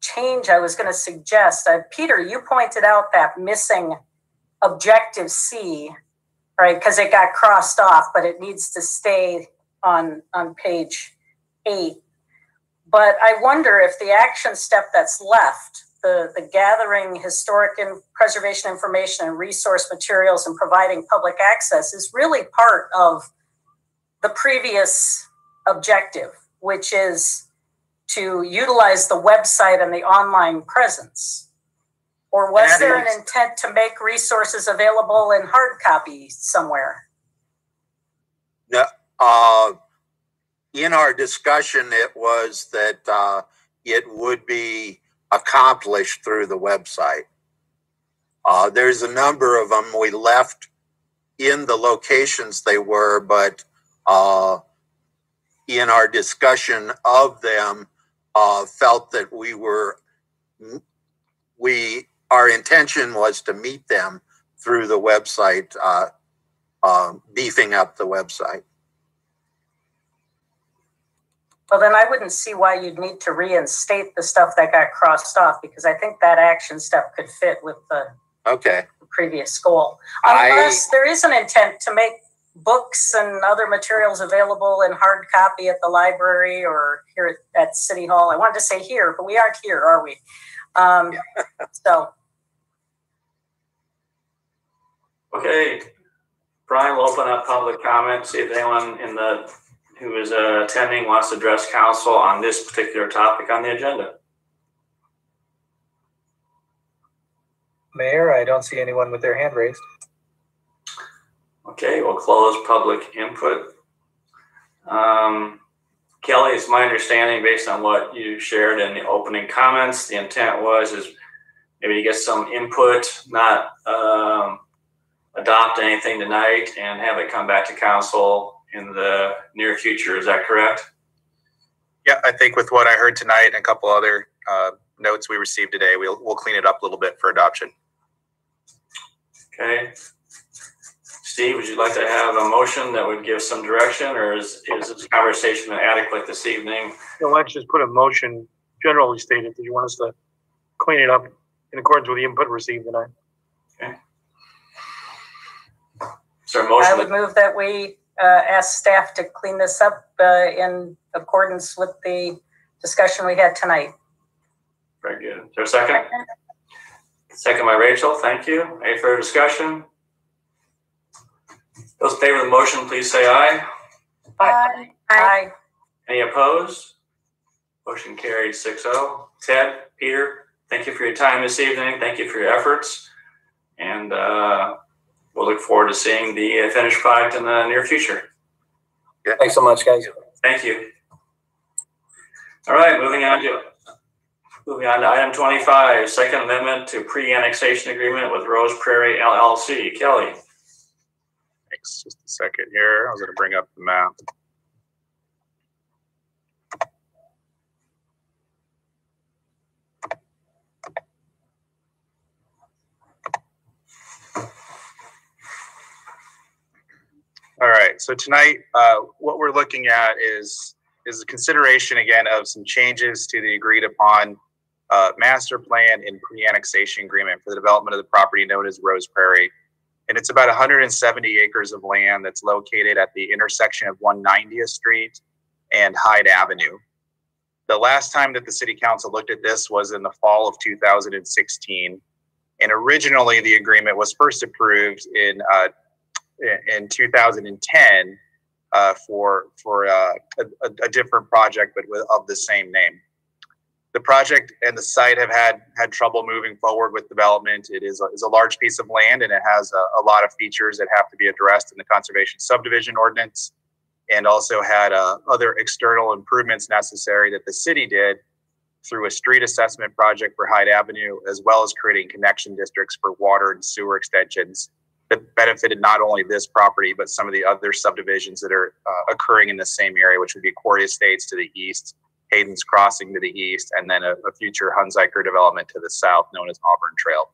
change I was going to suggest. Peter, you pointed out that missing objective C right? Because it got crossed off, but it needs to stay on page 8. But I wonder if the action step that's left, the gathering historic and preservation information and resource materials and providing public access, is really part of the previous objective, which is to utilize the website and the online presence. Or was there an intent to make resources available in hard copy somewhere? No, in our discussion, it was that it would be accomplished through the website. There's a number of them we left in the locations they were, but in our discussion of them, felt that our intention was to meet them through the website, beefing up the website. Well, then I wouldn't see why you'd need to reinstate the stuff that got crossed off, because I think that action step could fit with the previous goal. Unless there is an intent to make books and other materials available in hard copy at the library or here at City Hall. I wanted to say here, but we aren't here, are we? So. Okay, Brian, we'll open up public comment, see if anyone who is attending wants to address council on this particular topic on the agenda. Mayor, I don't see anyone with their hand raised. Okay, we'll close public input. Kelly, it's my understanding, based on what you shared in the opening comments, the intent is maybe to get some input, not adopt anything tonight, and have it come back to council in the near future. Is that correct? Yeah, I think with what I heard tonight and a couple other notes we received today, we'll clean it up a little bit for adoption. Okay. Steve, would you like to have a motion that would give some direction, or is this conversation adequate this evening? No, let's just put a motion generally stated that you want us to clean it up in accordance with the input received tonight. Okay. Is there a motion? I would move that we ask staff to clean this up in accordance with the discussion we had tonight. Very good. Is there a second? Second by Rachel. Thank you. Any further discussion? Those in favor of the motion, please say aye. Aye. Aye. Any opposed? Motion carried 6-0. Ted, Peter, thank you for your time this evening. Thank you for your efforts. And we'll look forward to seeing the finished product in the near future. Yeah. Thanks so much, guys. Thank you. All right, moving on to item 25, second amendment to pre-annexation agreement with Rose Prairie LLC. Kelly. Thanks. Just a second here. I was going to bring up the map. All right. So tonight, what we're looking at is a consideration again of some changes to the agreed upon master plan and pre-annexation agreement for the development of the property known as Rose Prairie. And it's about 170 acres of land that's located at the intersection of 190th Street and Hyde Avenue. The last time that the city council looked at this was in the fall of 2016. And originally the agreement was first approved in 2010 for a different project, but of the same name. The project and the site have had trouble moving forward with development. It is a large piece of land, and it has a lot of features that have to be addressed in the conservation subdivision ordinance, and also had other external improvements necessary that the city did through a street assessment project for Hyde Avenue, as well as creating connection districts for water and sewer extensions that benefited not only this property, but some of the other subdivisions that are occurring in the same area, which would be Quarry Estates to the east, Hayden's Crossing to the east, and then a future Hunziker development to the south known as Auburn Trail.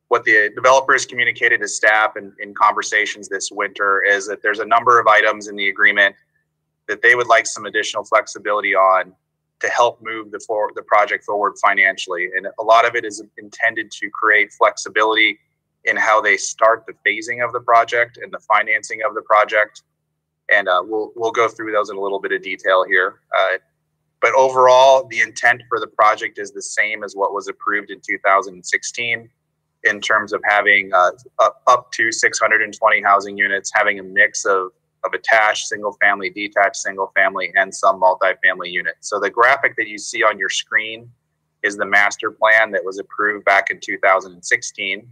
What the developers communicated to staff in conversations this winter is that there's a number of items in the agreement that they would like some additional flexibility on to help move the project forward financially. And a lot of it is intended to create flexibility in how they start the phasing of the project and the financing of the project. And we'll go through those in a little bit of detail here. But overall, the intent for the project is the same as what was approved in 2016 in terms of having up to 620 housing units, having a mix of attached, single family, detached, single family, and some multifamily units. So the graphic that you see on your screen is the master plan that was approved back in 2016.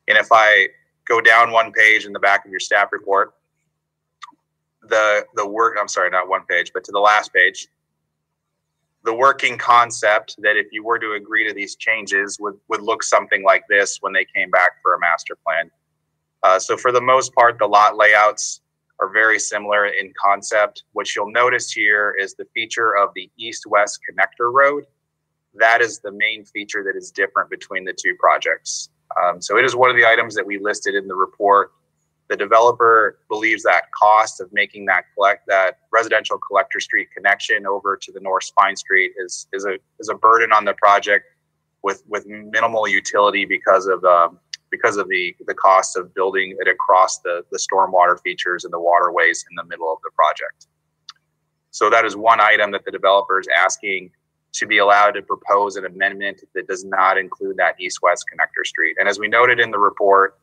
And if I go down one page in the back of your staff report, I'm sorry, not one page, but to the last page, the working concept that if you were to agree to these changes would look something like this when they came back for a master plan. So for the most part, the lot layouts are very similar in concept. What you'll notice here is the feature of the east-west connector road. That is the main feature that is different between the two projects. So it is one of the items that we listed in the report. The developer believes that cost of making that residential collector street connection over to the North Spine Street is a burden on the project with minimal utility because of the cost of building it across the stormwater features and the waterways in the middle of the project. So that is one item that the developer is asking to be allowed to propose an amendment that does not include that east-west connector street. And as we noted in the report,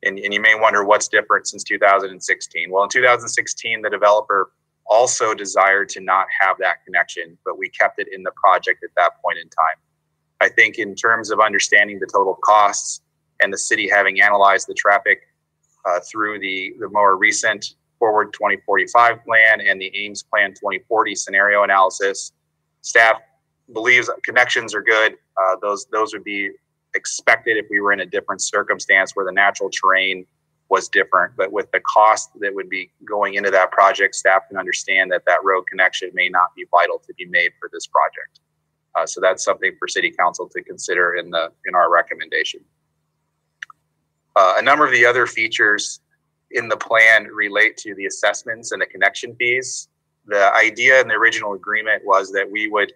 and you may wonder what's different since 2016. Well, in 2016, the developer also desired to not have that connection, but we kept it in the project at that point in time. I think in terms of understanding the total costs and the city having analyzed the traffic through the more recent Forward 2045 plan and the Ames Plan 2040 scenario analysis, staff believes connections are good. Those would be expected if we were in a different circumstance where the natural terrain was different. But with the cost that would be going into that project, staff can understand that road connection may not be vital to be made for this project. So that's something for City Council to consider in our recommendation. A number of the other features in the plan relate to the assessments and the connection fees. The idea in the original agreement was that we would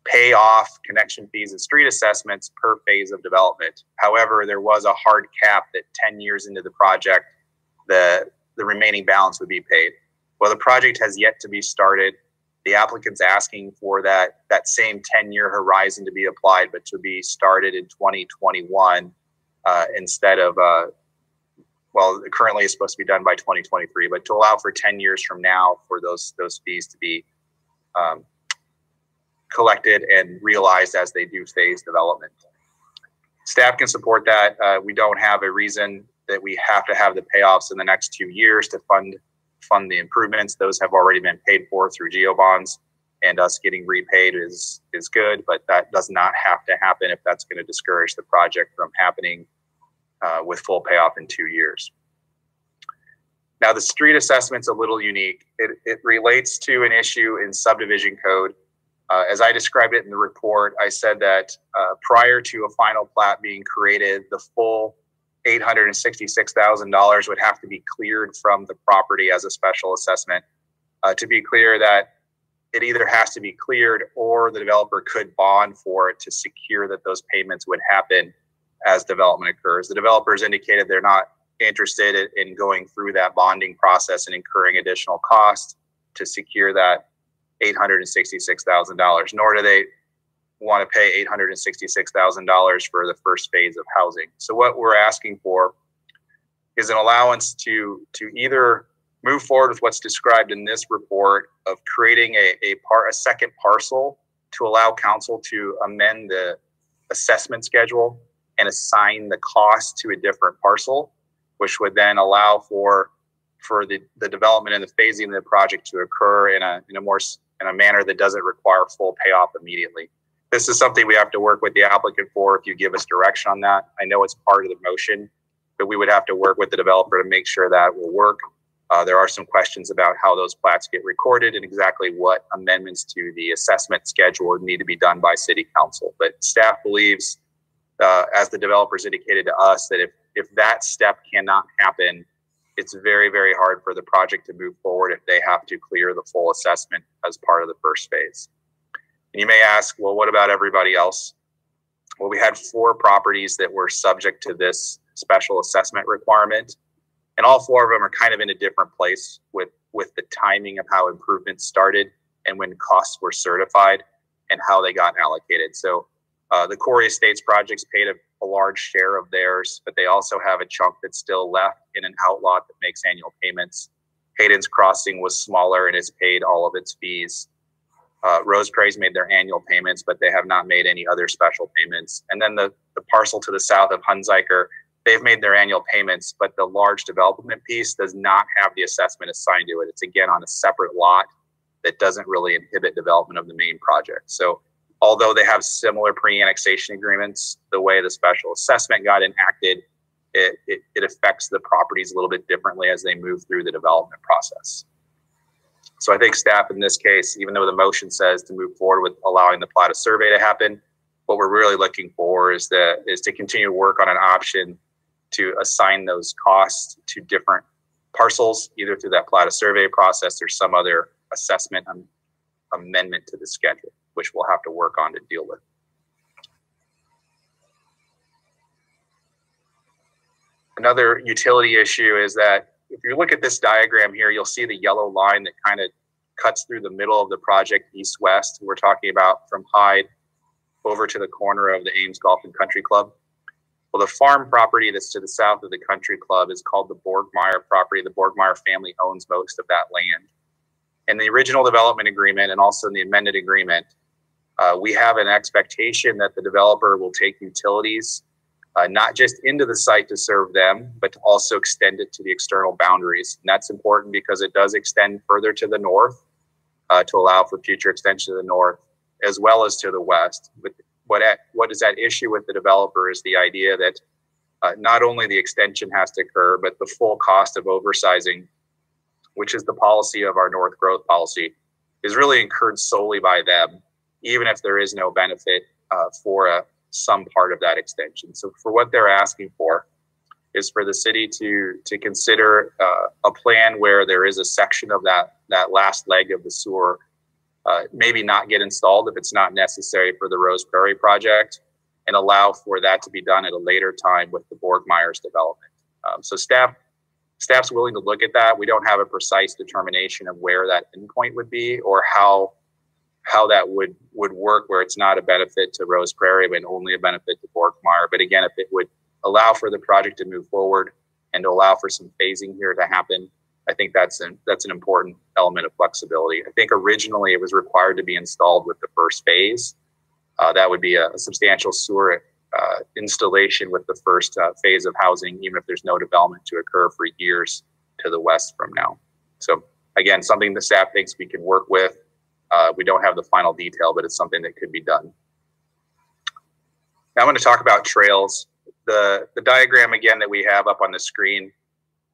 pay off connection fees and street assessments per phase of development. However, there was a hard cap that 10 years into the project, the remaining balance would be paid. Well, the project has yet to be started. The applicant's asking for that same 10-year horizon to be applied, but to be started in 2021 instead of, currently it's supposed to be done by 2023, but to allow for 10 years from now for those fees to be collected and realized as they do phase development. Staff can support that. We don't have a reason that we have to have the payoffs in the next 2 years to fund the improvements. Those have already been paid for through GEO bonds, and us getting repaid is good, but that does not have to happen if that's going to discourage the project from happening with full payoff in 2 years. Now, the street assessment's a little unique. It relates to an issue in subdivision code. As I described it in the report, I said that prior to a final plat being created, the full $866,000 would have to be cleared from the property as a special assessment. To be clear, that it either has to be cleared or the developer could bond for it to secure that those payments would happen as development occurs. The developers indicated they're not interested in going through that bonding process and incurring additional costs to secure that $866,000, nor do they want to pay $866,000 for the first phase of housing. So what we're asking for is an allowance to either move forward with what's described in this report of creating a second parcel to allow council to amend the assessment schedule and assign the cost to a different parcel, which would then allow for the development and the phasing of the project to occur in a manner that doesn't require full payoff immediately. This is something we have to work with the applicant for if you give us direction on that. I know it's part of the motion, but we would have to work with the developer to make sure that will work. There are some questions about how those plats get recorded and exactly what amendments to the assessment schedule would need to be done by City Council. But staff believes, as the developers indicated to us, that if that step cannot happen, it's very, very hard for the project to move forward if they have to clear the full assessment as part of the first phase. And you may ask, well, what about everybody else? Well, we had 4 properties that were subject to this special assessment requirement. And all four of them are kind of in a different place with the timing of how improvements started and when costs were certified and how they got allocated. So the Corey Estates projects paid a large share of theirs, but they also have a chunk that's still left in an outlot that makes annual payments. Hayden's Crossing was smaller and has paid all of its fees. Rose Prairie's made their annual payments, but they have not made any other special payments. And then the parcel to the south of Hunziker, they've made their annual payments, but the large development piece does not have the assessment assigned to it. It's again on a separate lot that doesn't really inhibit development of the main project. So although they have similar pre-annexation agreements, the way the special assessment got enacted, it affects the properties a little bit differently as they move through the development process. So I think staff in this case, even though the motion says to move forward with allowing the plat of survey to happen, what we're really looking for is to continue to work on an option to assign those costs to different parcels, either through that plat of survey process or some other assessment amendment to the schedule, which we'll have to work on to deal with. Another utility issue is that if you look at this diagram here, you'll see the yellow line that kind of cuts through the middle of the project east-west. We're talking about from Hyde over to the corner of the Ames Golf and Country Club. Well, the farm property that's to the south of the country club is called the Borgmeyer property. The Borgmeyer family owns most of that land. In the original development agreement and also in the amended agreement, we have an expectation that the developer will take utilities not just into the site to serve them, but to also extend it to the external boundaries. And that's important because it does extend further to the north to allow for future extension to the north, as well as to the west. But what is at issue with the developer is the idea that not only the extension has to occur, but the full cost of oversizing, which is the policy of our north growth policy, is really incurred solely by them, even if there is no benefit for some part of that extension. So for what they're asking for is for the city to consider a plan where there is a section of that last leg of the sewer maybe not get installed if it's not necessary for the Rose Prairie project, and allow for that to be done at a later time with the Borgmeyer's development. So staff's willing to look at that. We don't have a precise determination of where that endpoint would be or how that would work, where it's not a benefit to Rose Prairie but only a benefit to Borgmeyer. But again, if it would allow for the project to move forward and to allow for some phasing here to happen, I think that's an important element of flexibility. I think originally it was required to be installed with the first phase. That would be a substantial sewer installation with the first phase of housing, even if there's no development to occur for years to the west from now. So again, something the staff thinks we can work with. We don't have the final detail, but it's something that could be done. Now I'm going to talk about trails. The diagram again that we have up on the screen,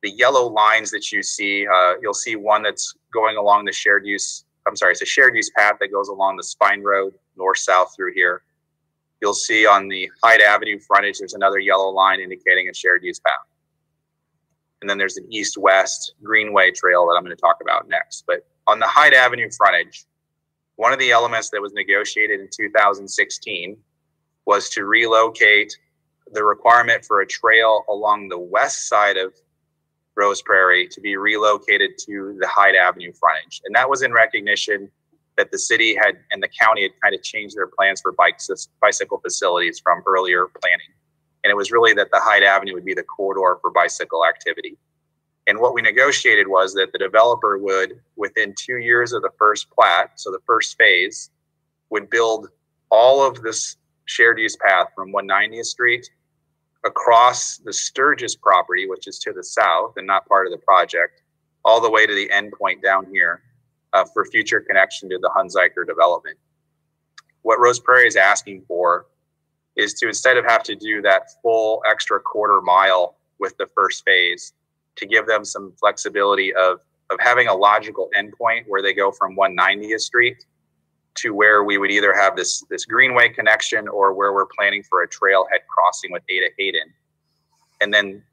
the yellow lines that you see, you'll see one that's going along the shared use, it's a shared use path that goes along the Spine Road, north-south through here. You'll see on the Hyde Avenue frontage, there's another yellow line indicating a shared use path. And then there's an east-west greenway trail that I'm going to talk about next. But on the Hyde Avenue frontage, one of the elements that was negotiated in 2016 was to relocate the requirement for a trail along the west side of Rose Prairie to be relocated to the Hyde Avenue frontage. And that was in recognition that the city had and the county had kind of changed their plans for bicycle facilities from earlier planning. And it was really that the Hyde Avenue would be the corridor for bicycle activity. And what we negotiated was that the developer would, within 2 years of the first plat, so the first phase, would build all of this shared use path from 190th Street across the Sturgis property, which is to the south and not part of the project, all the way to the end point down here for future connection to the Hunziker development. What Rose Prairie is asking for is to, instead of have to do that full extra quarter mile with the first phase, to give them some flexibility of having a logical endpoint where they go from 190th Street to where we would either have this greenway connection or where we're planning for a trailhead crossing with Ada Hayden, and then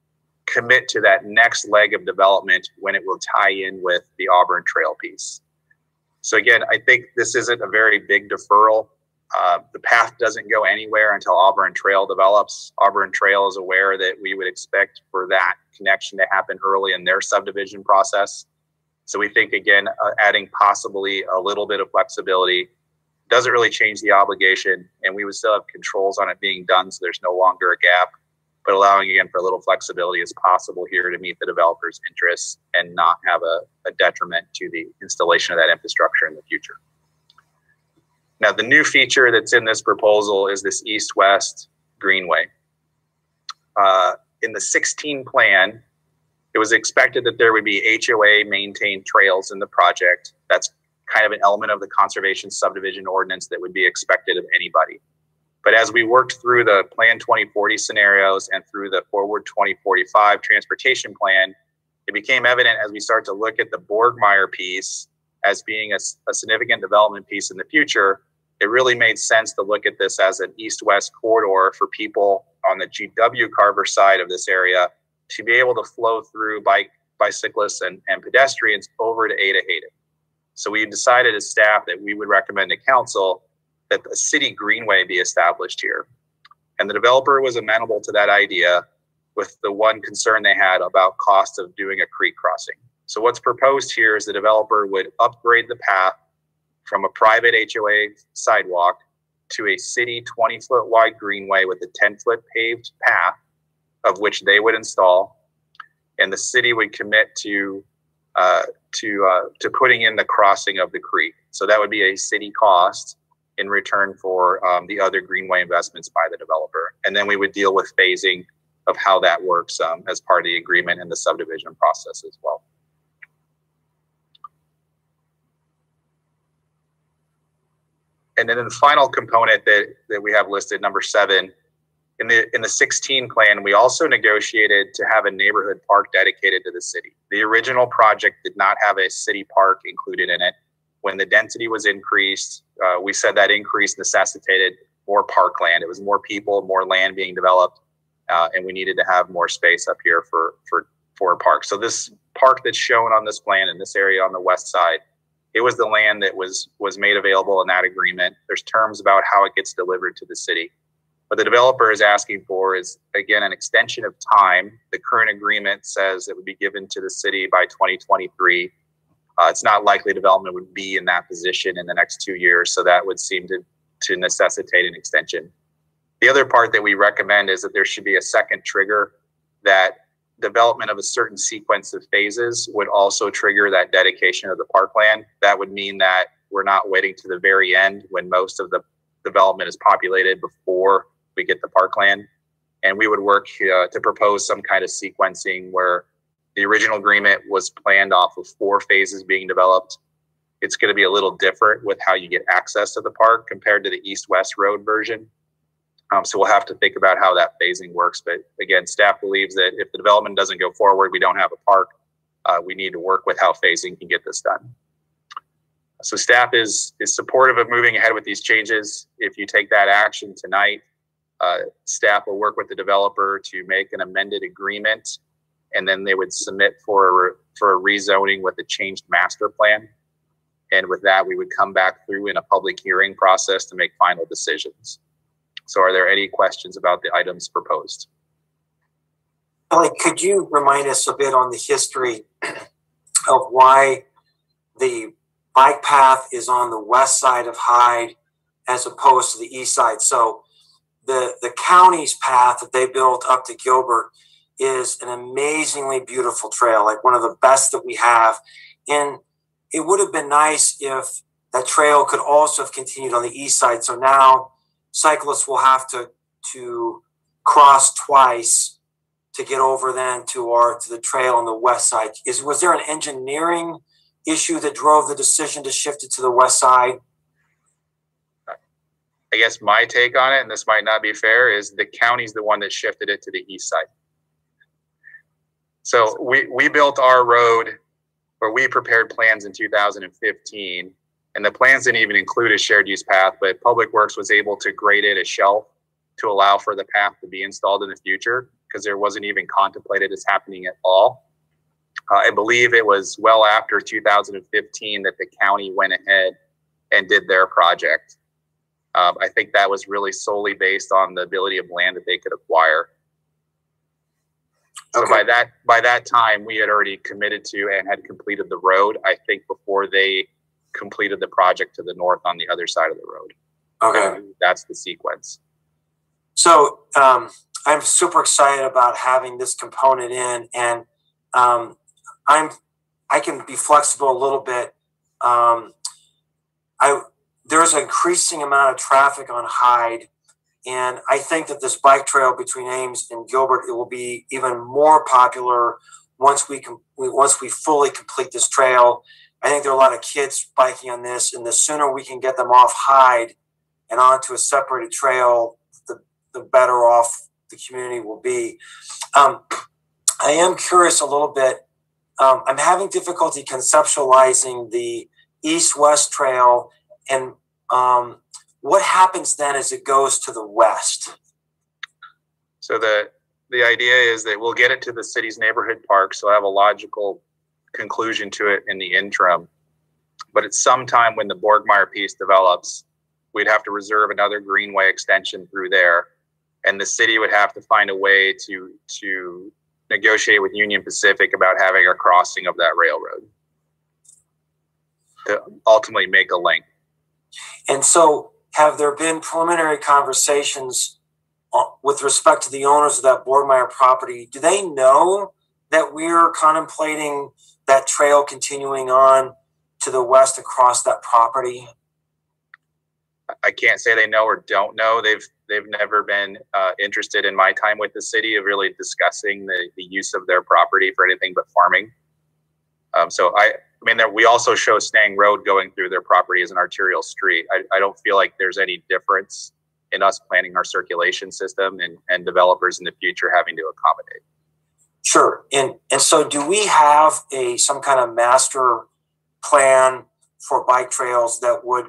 commit to that next leg of development when it will tie in with the Auburn Trail piece. So again, I think this isn't a very big deferral. The path doesn't go anywhere until Auburn Trail develops. Auburn Trail is aware that we would expect for that connection to happen early in their subdivision process. So we think, again, adding possibly a little bit of flexibility doesn't really change the obligation, and we would still have controls on it being done, so there's no longer a gap, but allowing, again, for a little flexibility is possible here to meet the developer's interests and not have a detriment to the installation of that infrastructure in the future. Now, the new feature that's in this proposal is this east-west greenway. In the 16 plan, it was expected that there would be HOA-maintained trails in the project. That's kind of an element of the conservation subdivision ordinance that would be expected of anybody. But as we worked through the Plan 2040 scenarios and through the Forward 2045 transportation plan, it became evident as we start to look at the Borgmeyer piece as being a significant development piece in the future. It really made sense to look at this as an east-west corridor for people on the GW Carver side of this area to be able to flow through bicyclists and pedestrians over to Ada Hayden. So we decided as staff that we would recommend to council that a city greenway be established here. And the developer was amenable to that idea, with the one concern they had about cost of doing a creek crossing. So what's proposed here is the developer would upgrade the path from a private HOA sidewalk to a city 20-foot wide greenway with a 10-foot paved path, of which they would install, and the city would commit to putting in the crossing of the creek. So that would be a city cost in return for the other greenway investments by the developer. And then we would deal with phasing of how that works as part of the agreement and the subdivision process as well. And then the final component that we have listed, number 7, in the 16 plan, we also negotiated to have a neighborhood park dedicated to the city. The original project did not have a city park included in it. When the density was increased, we said that increase necessitated more parkland. It was more people, more land being developed, and we needed to have more space up here for a park. So this park that's shown on this plan in this area on the west side, it was the land that was made available in that agreement. There's terms about how it gets delivered to the city. What the developer is asking for is, again, an extension of time. The current agreement says it would be given to the city by 2023. It's not likely development would be in that position in the next 2 years, so that would seem to necessitate an extension. The other part that we recommend is that there should be a second trigger, that development of a certain sequence of phases would also trigger that dedication of the parkland. That would mean that we're not waiting to the very end when most of the development is populated before we get the parkland. And we would work to propose some kind of sequencing where the original agreement was planned off of 4 phases being developed. It's going to be a little different with how you get access to the park compared to the east-west road version. So we'll have to think about how that phasing works. But again, staff believes that if the development doesn't go forward, we don't have a park. We need to work with how phasing can get this done. So staff is supportive of moving ahead with these changes. If you take that action tonight, staff will work with the developer to make an amended agreement, and then they would submit for a rezoning with a changed master plan. And with that, we would come back through in a public hearing process to make final decisions. So are there any questions about the items proposed? Ellie, could you remind us a bit on the history of why the bike path is on the west side of Hyde as opposed to the east side? So the county's path that they built up to Gilbert is an amazingly beautiful trail, like one of the best that we have. And it would have been nice if that trail could also have continued on the east side. So now cyclists will have to cross twice to get over then to the trail on the west side. Was there an engineering issue that drove the decision to shift it to the west side? I guess my take on it, and this might not be fair, is the county's the one that shifted it to the east side. So we built our road, where we prepared plans in 2015, and the plans didn't even include a shared use path, but Public Works was able to grade it a shelf to allow for the path to be installed in the future, because there wasn't even contemplated as happening at all. I believe it was well after 2015 that the county went ahead and did their project. I think that was really solely based on the ability of land that they could acquire. So by that time, we had already committed to and had completed the road, I think, before they completed the project to the north on the other side of the road. Okay. That's the sequence. So I'm super excited about having this component in, and I can be flexible a little bit. There's an increasing amount of traffic on Hyde, and I think that this bike trail between Ames and Gilbert, it will be even more popular once we fully complete this trail. I think there are a lot of kids biking on this, and the sooner we can get them off Hyde and onto a separated trail, the better off the community will be. I am curious a little bit. I'm having difficulty conceptualizing the east-west trail, and what happens then as it goes to the west? So the idea is that we'll get it to the city's neighborhood park, so I have a logical conclusion to it in the interim. But at some time when the Borgmeyer piece develops, we'd have to reserve another greenway extension through there, and the city would have to find a way to negotiate with Union Pacific about having a crossing of that railroad to ultimately make a link. And so have there been preliminary conversations with respect to the owners of that Borgmeyer property? Do they know that we're contemplating that trail continuing on to the west across that property? I can't say they know or don't know. They've never been interested in my time with the city of really discussing the use of their property for anything but farming. We also show Stang Road going through their property as an arterial street. I don't feel like there's any difference in us planning our circulation system and developers in the future having to accommodate. Sure. And so do we have some kind of master plan for bike trails that would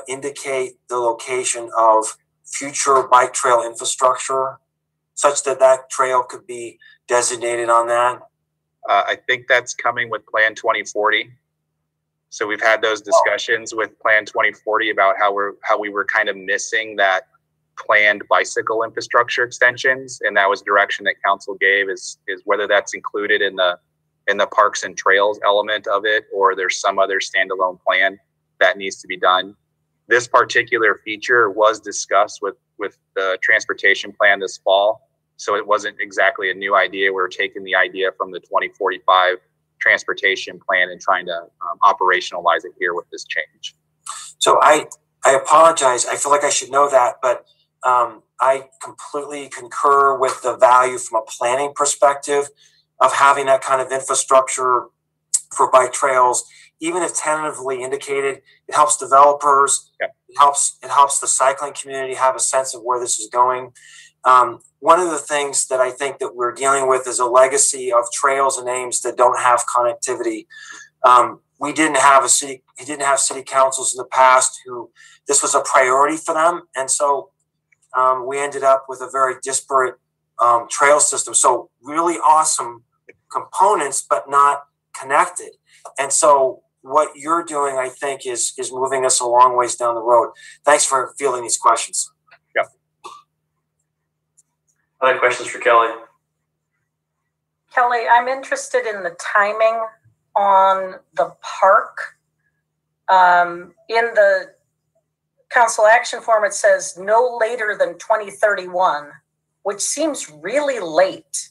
indicate the location of future bike trail infrastructure such that that trail could be designated on that? I think that's coming with Plan 2040. So we've had those discussions with Plan 2040 about how we were kind of missing that planned bicycle infrastructure extensions, and that was direction that council gave is whether that's included in the parks and trails element of it, or there's some other standalone plan that needs to be done. This particular feature was discussed with the transportation plan this fall. So it wasn't exactly a new idea. We're taking the idea from the 2045 transportation plan and trying to operationalize it here with this change. So I apologize. I feel like I should know that, but I completely concur with the value from a planning perspective of having that kind of infrastructure for bike trails. Even if tentatively indicated, it helps developers. Yep. It helps the cycling community have a sense of where this is going. One of the things that I think that we're dealing with is a legacy of trails and Ames that don't have connectivity. We didn't have city councils in the past who this was a priority for them, and so we ended up with a very disparate trail system. So really awesome components, but not connected. And so what you're doing, I think, is moving us a long ways down the road. Thanks for fielding these questions. Yeah. Other questions for Kelly? Kelly, I'm interested in the timing on the park. In the council action form, it says no later than 2031, which seems really late.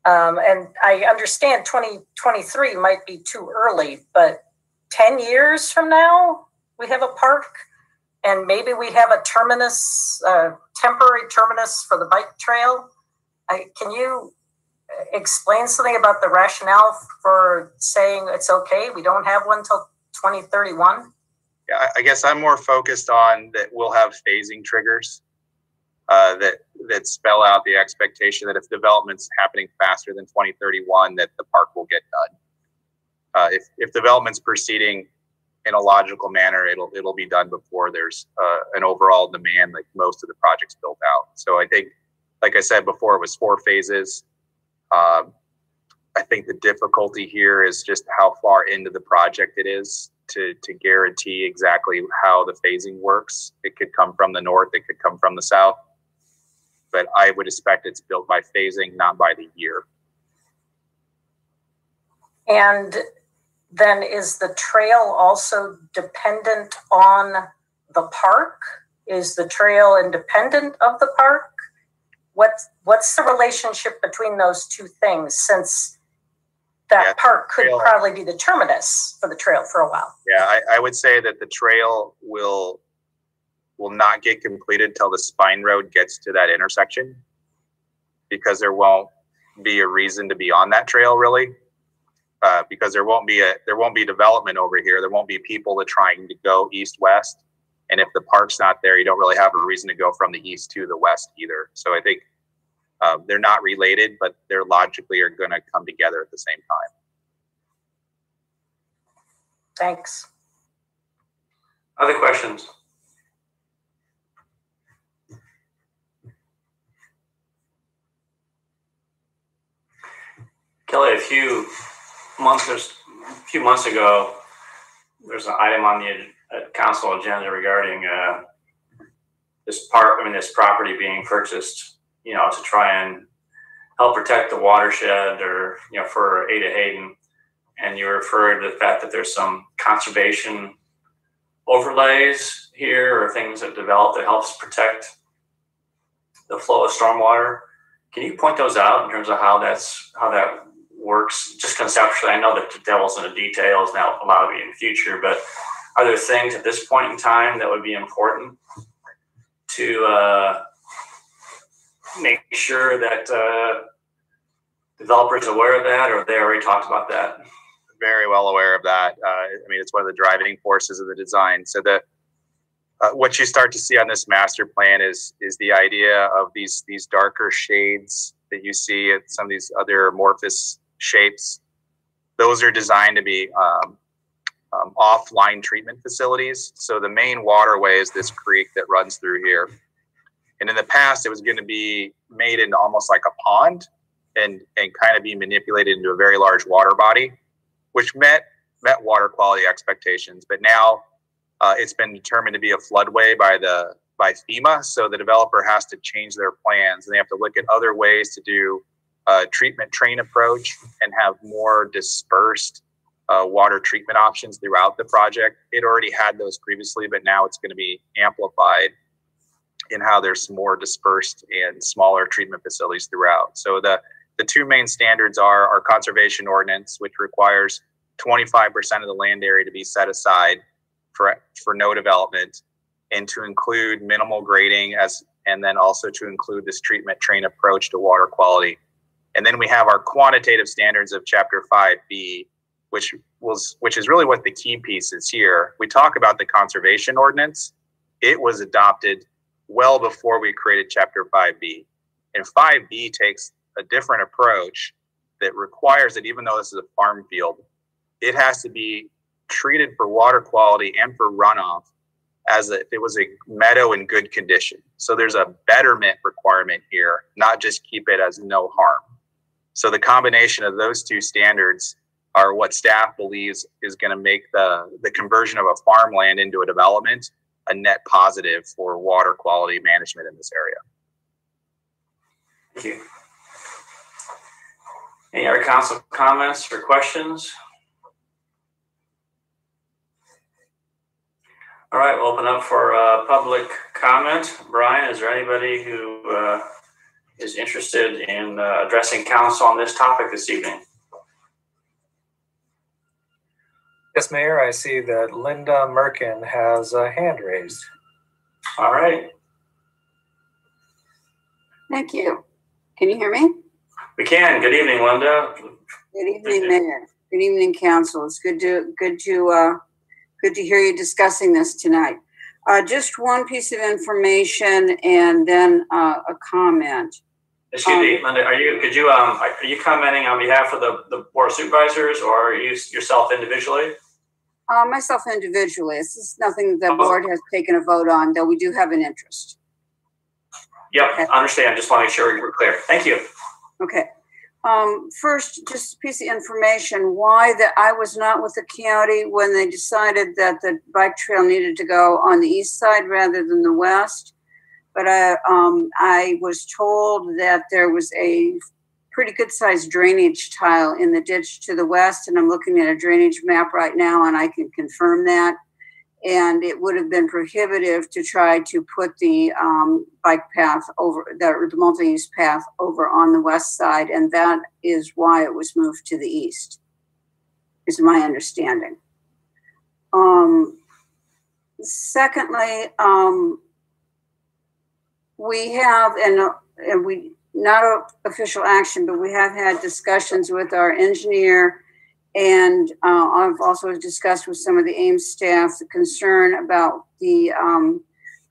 And I understand 2023 might be too early, but 10 years from now, we have a park and maybe we have a terminus, temporary terminus for the bike trail. Can you explain something about the rationale for saying it's okay? We don't have one till 2031? Yeah, I guess I'm more focused on that we'll have phasing triggers that spell out the expectation that if development's happening faster than 2031, that the park will get done. If development's proceeding in a logical manner, it'll be done before there's an overall demand like most of the projects built out. So I think, like I said before, it was 4 phases. I think the difficulty here is just how far into the project it is. to guarantee exactly how the phasing works. It could come from the north, it could come from the south, but I would expect it's built by phasing, not by the year. And then is the trail also dependent on the park? Is the trail independent of the park? What's the relationship between those two things, since that park could probably be the terminus for the trail for a while? Yeah, I would say that the trail will not get completed till the spine road gets to that intersection, because there won't be a reason to be on that trail really, because there won't be development over here. There won't be people that trying to go east-west, and if the park's not there, you don't really have a reason to go from the east to the west either. So I think they're not related, but they're logically are going to come together at the same time. Thanks. Other questions? Kelly, a few months ago, there's an item on the council agenda regarding this property being purchased, to try and help protect the watershed, or for Ada Hayden. And you referred to the fact that there's some conservation overlays here, or things that develop that helps protect the flow of stormwater. Can you point those out in terms of how that works, just conceptually? I know that the devil's in the details, now a lot of it in the future, but are there things at this point in time that would be important to make sure that developers are aware of that, or they already talked about that? Very well aware of that. It's one of the driving forces of the design. So what you start to see on this master plan is the idea of these darker shades that you see at some of these other amorphous shapes. Those are designed to be offline treatment facilities. So the main waterway is this creek that runs through here. And in the past, it was going to be made into almost like a pond and kind of be manipulated into a very large water body, which met water quality expectations. But now it's been determined to be a floodway by FEMA. So the developer has to change their plans, and they have to look at other ways to do a treatment train approach and have more dispersed water treatment options throughout the project. It already had those previously, but now it's going to be amplified in how there's more dispersed and smaller treatment facilities throughout. So the two main standards are our conservation ordinance, which requires 25% of the land area to be set aside for no development, and to include minimal grading, and then also to include this treatment train approach to water quality. And then we have our quantitative standards of Chapter 5B, which is really what the key piece is here. We talk about the conservation ordinance. It was adopted well before we created Chapter 5B. And 5B takes a different approach that requires that even though this is a farm field, it has to be treated for water quality and for runoff as if it was a meadow in good condition. So there's a betterment requirement here, not just keep it as no harm. So the combination of those two standards are what staff believes is going to make the conversion of a farmland into a development a net positive for water quality management in this area. Thank you. Any other council comments or questions? All right, we'll open up for public comment. Brian, is there anybody who is interested in addressing council on this topic this evening? Yes, Mayor, I see that Linda Merkin has a hand raised. All right. Thank you. Can you hear me? We can. Good evening, Linda. Good evening, Mayor. Good evening, Council. It's good to hear you discussing this tonight. Just one piece of information and then a comment. Excuse me, Linda. Are you commenting on behalf of the board of supervisors, or are you yourself individually? Myself individually. This is nothing the board has taken a vote on, though we do have an interest. Yep, okay. I understand. Just want to make sure we're clear. Thank you. Okay. First, just a piece of information, why that I was not with the county when they decided that the bike trail needed to go on the east side rather than the west. But I was told that there was a pretty good sized drainage tile in the ditch to the west, and I'm looking at a drainage map right now and I can confirm that. And it would have been prohibitive to try to put the bike path over, the multi-use path over on the west side. And that is why it was moved to the east, is my understanding. Secondly, we have, and we, not an official action, but we have had discussions with our engineer. And I've also discussed with some of the Ames staff the concern about the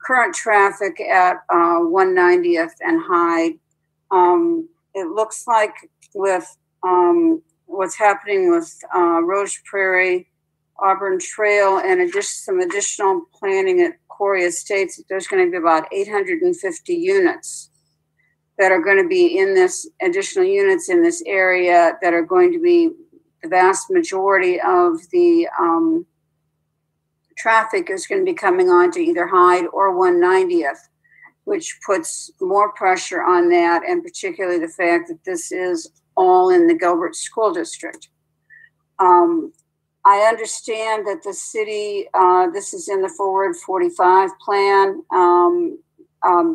current traffic at 190th and Hyde. It looks like with what's happening with Rose Prairie, Auburn Trail, and some additional planning at Quarry Estates, there's going to be about 850 units that are going to be in this, additional units in this area that are going to be the vast majority of the traffic is going to be coming on to either Hyde or 190th, which puts more pressure on that, and particularly the fact that this is all in the Gilbert School District. I understand that the city, this is in the Forward 45 plan,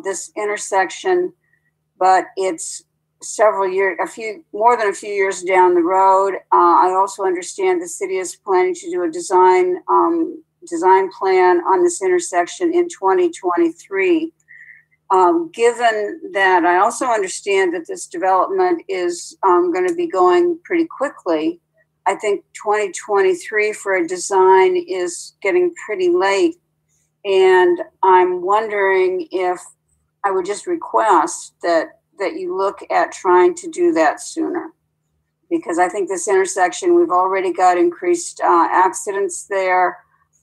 this intersection, but it's several years, more than a few years down the road. I also understand the city is planning to do a design plan on this intersection in 2023. Given that, I also understand that this development is going to be going pretty quickly. I think 2023 for a design is getting pretty late. And I'm wondering if I would just request that you look at trying to do that sooner. Because I think this intersection, we've already got increased accidents there.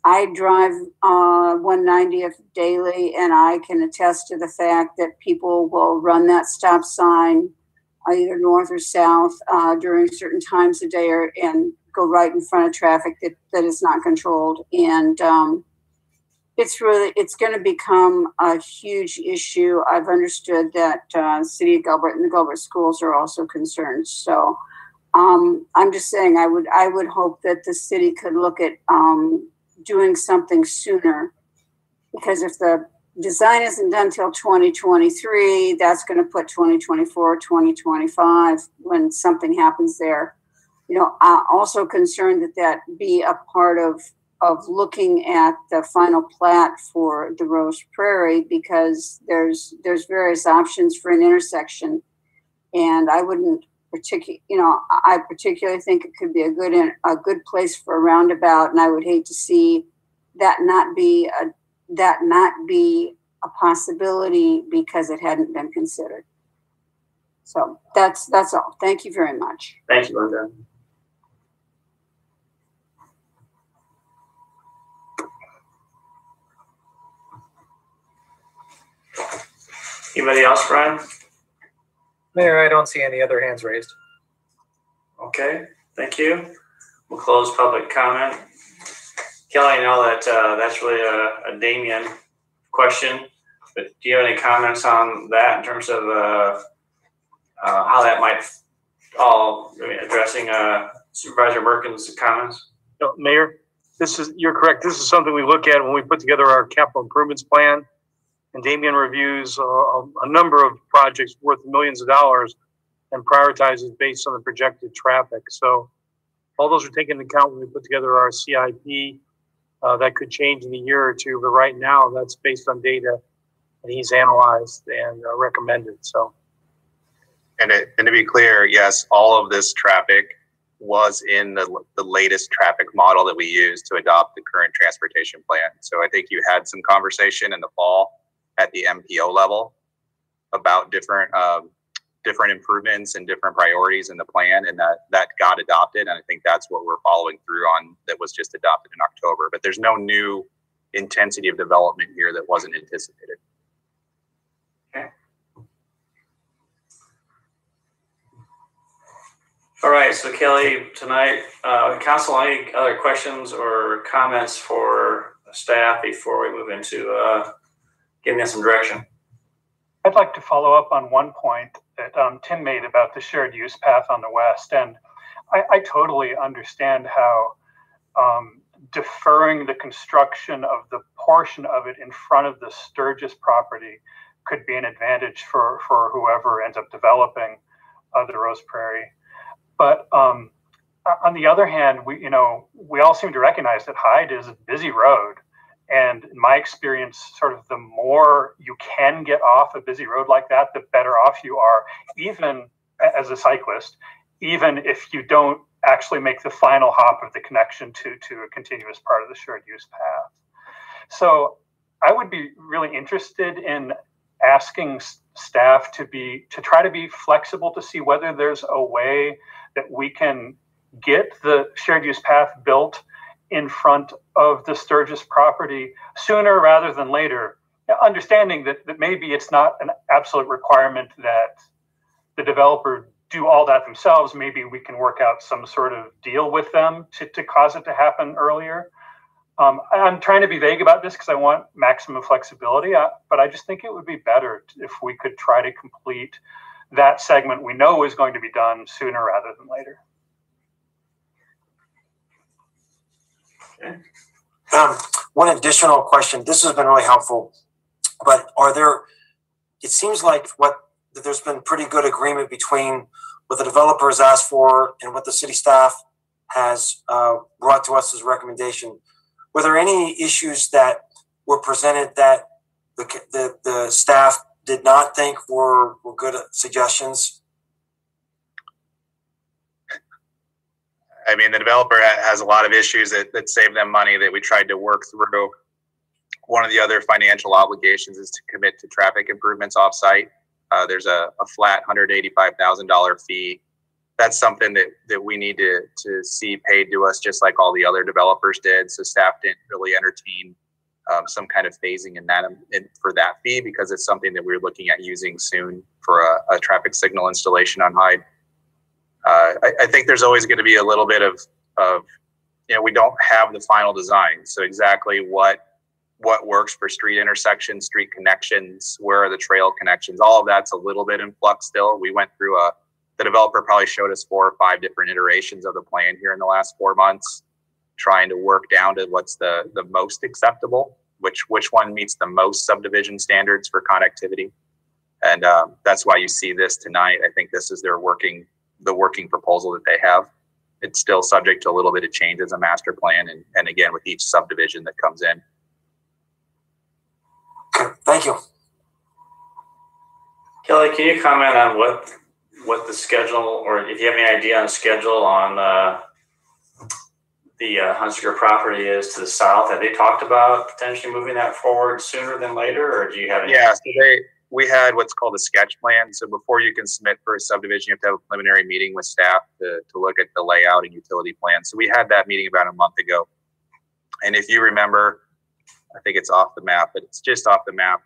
I drive 190th daily, and I can attest to the fact that people will run that stop sign either north or south during certain times of day, and go right in front of traffic that is not controlled. And it's going to become a huge issue. I've understood that City of Gilbert and the Gilbert schools are also concerned. So I'm just saying I would hope that the city could look at doing something sooner, because if the design isn't done till 2023, that's going to put 2024, 2025 when something happens there. You know, I'm also concerned that be a part of looking at the final plat for the Rose Prairie, because there's various options for an intersection, and I wouldn't I particularly think it could be a good place for a roundabout, and I would hate to see that not be a possibility because it hadn't been considered. So that's all. Thank you very much. Thank you, Linda. Anybody else, Brian? Mayor, I don't see any other hands raised. Okay, thank you. We'll close public comment. Kelly, I know that that's really a Damien question, but do you have any comments on that in terms of how that might all addressing Supervisor Merkin's comments? No, Mayor, you're correct. This is something we look at when we put together our capital improvements plan. And Damien reviews a number of projects worth millions of dollars and prioritizes based on the projected traffic. So all those are taken into account when we put together our CIP. That could change in a year or two, but right now that's based on data that he's analyzed and recommended. So, and to be clear, yes, all of this traffic was in the latest traffic model that we used to adopt the current transportation plan. So I think you had some conversation in the fall at the MPO level about different improvements and different priorities in the plan, and that got adopted. And I think that's what we're following through on, that was just adopted in October. But there's no new intensity of development here that wasn't anticipated. Okay. All right, so Kelly, tonight, council, any other questions or comments for staff before we move into giving us some direction? I'd like to follow up on one point that Tim made about the shared use path on the west. And I totally understand how deferring the construction of the portion of it in front of the Sturgis property could be an advantage for whoever ends up developing the Rose Prairie. But on the other hand, we all seem to recognize that Hyde is a busy road. And in my experience, sort of the more you can get off a busy road like that, the better off you are, even as a cyclist, even if you don't actually make the final hop of the connection to a continuous part of the shared use path. So I would be really interested in asking staff to try to be flexible to see whether there's a way that we can get the shared use path built in front of the Sturgis property sooner rather than later, understanding that maybe it's not an absolute requirement that the developer do all that themselves. Maybe we can work out some sort of deal with them to cause it to happen earlier. I'm trying to be vague about this because I want maximum flexibility, but I just think it would be better if we could try to complete that segment we know is going to be done sooner rather than later. One additional question. This has been really helpful, but it seems like that there's been pretty good agreement between what the developer has asked for and what the city staff has brought to us as a recommendation. Were there any issues that were presented that the staff did not think were good suggestions? I mean, the developer has a lot of issues that save them money that we tried to work through. One of the other financial obligations is to commit to traffic improvements offsite. There's a flat $185,000 fee. That's something that we need to see paid to us, just like all the other developers did. So staff didn't really entertain some kind of phasing in that for that fee, because it's something that we're looking at using soon for a traffic signal installation on Hyde. I think there's always going to be a little bit of we don't have the final design. So exactly what works for street intersections, street connections, where are the trail connections, all of that's a little bit in flux still. We went through the developer probably showed us 4 or 5 different iterations of the plan here in the last 4 months, trying to work down to what's the most acceptable, which one meets the most subdivision standards for connectivity. And that's why you see this tonight. I think this is the working proposal that they have. It's still subject to a little bit of change as a master plan, and again with each subdivision that comes in. Thank you. Kelly, can you comment on what the schedule, or if you have any idea on the schedule on the Hunsaker property is to the south? Have they talked about potentially moving that forward sooner than later, or do you have any? Yeah, so we had what's called a sketch plan. So before you can submit for a subdivision, you have to have a preliminary meeting with staff to look at the layout and utility plan. So we had that meeting about a month ago. And if you remember, I think it's off the map, but it's just off the map.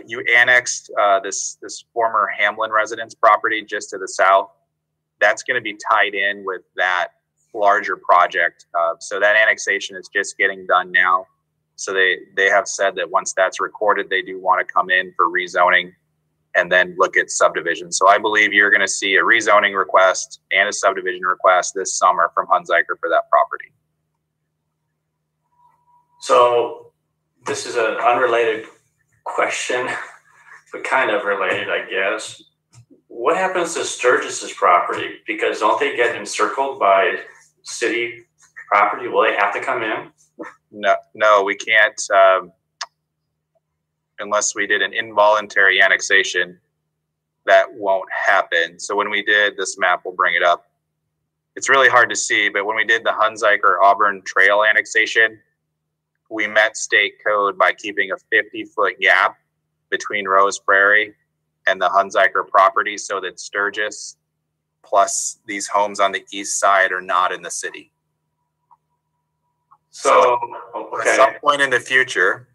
You annexed this former Hamlin residence property just to the south. That's going to be tied in with that larger project. So that annexation is just getting done now. So they have said that once that's recorded, they do want to come in for rezoning and then look at subdivision. So I believe you're going to see a rezoning request and a subdivision request this summer from Hunsaker for that property. So this is an unrelated question, but kind of related, I guess. What happens to Sturgis's property? Because don't they get encircled by city property? Will they have to come in? No, we can't, unless we did an involuntary annexation. That won't happen. So when we did this map, we'll bring it up. It's really hard to see, but when we did the Hunsaker Auburn Trail annexation, we met state code by keeping a 50-foot gap between Rose Prairie and the Hunsaker property, so that Sturgis plus these homes on the east side are not in the city. So at some point in the future,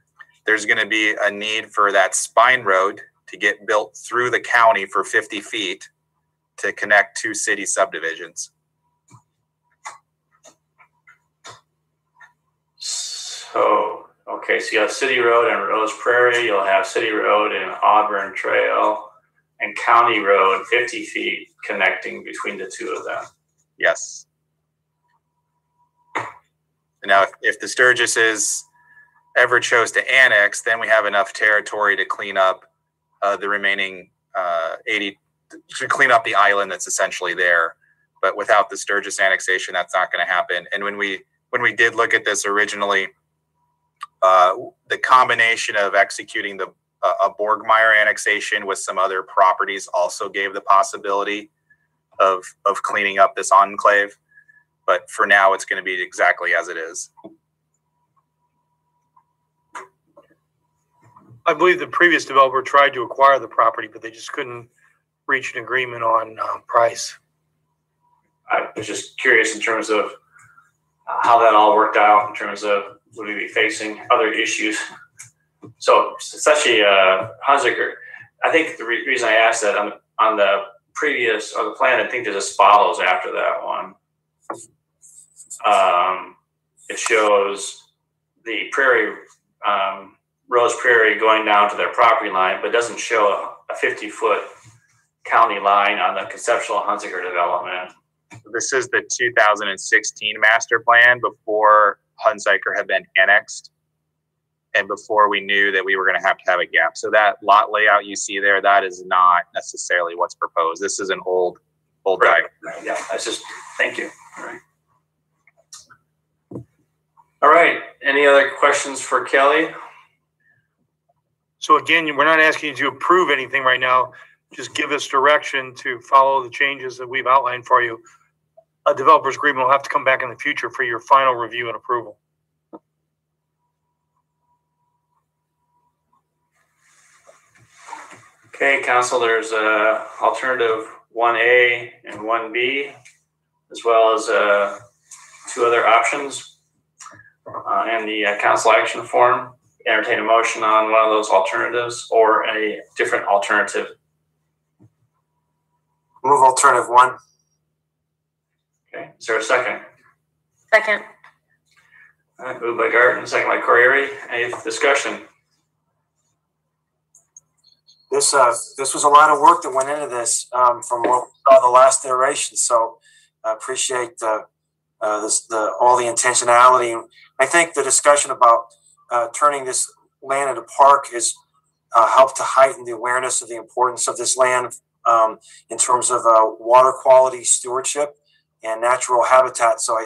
there's going to be a need for that spine road to get built through the county for 50 feet to connect two city subdivisions. So, okay, so you have City Road and Rose Prairie, you'll have City Road and Auburn Trail, and County Road, 50 feet connecting between the two of them. Yes. Now, if the Sturgises ever chose to annex, then we have enough territory to clean up the remaining 80, to clean up the island that's essentially there. But without the Sturgis annexation, that's not going to happen. And when we did look at this originally, the combination of executing a Borgmeyer annexation with some other properties also gave the possibility of cleaning up this enclave. But for now, it's going to be exactly as it is. I believe the previous developer tried to acquire the property, but they just couldn't reach an agreement on price. I was just curious in terms of how that all worked out in terms of would we be facing other issues. So it's actually Hunziker. I think the reason I asked that on the previous or the plan, I think there's a Spalos after that one. It shows the Prairie, Rose Prairie going down to their property line, but doesn't show a 50-foot county line on the conceptual Hunziker development. This is the 2016 master plan before Hunziker had been annexed and before we knew that we were going to have a gap. So that lot layout you see there, that is not necessarily what's proposed. This is an old diagram. Yeah, that's just, thank you. All right. All right. Any other questions for Kelly? So again, we're not asking you to approve anything right now. Just give us direction to follow the changes that we've outlined for you. A developer's agreement will have to come back in the future for your final review and approval. Okay, council, there's alternative 1A and 1B, as well as two other options in the council action form. Entertain a motion on one of those alternatives or a different alternative. Move alternative 1. Okay, is there a second? Second. All right, moved by Garten, second by Corriere. Any discussion? This was a lot of work that went into this from what we saw the last iteration. So I appreciate all the intentionality. I think the discussion about turning this land into park has helped to heighten the awareness of the importance of this land in terms of water quality stewardship and natural habitat. So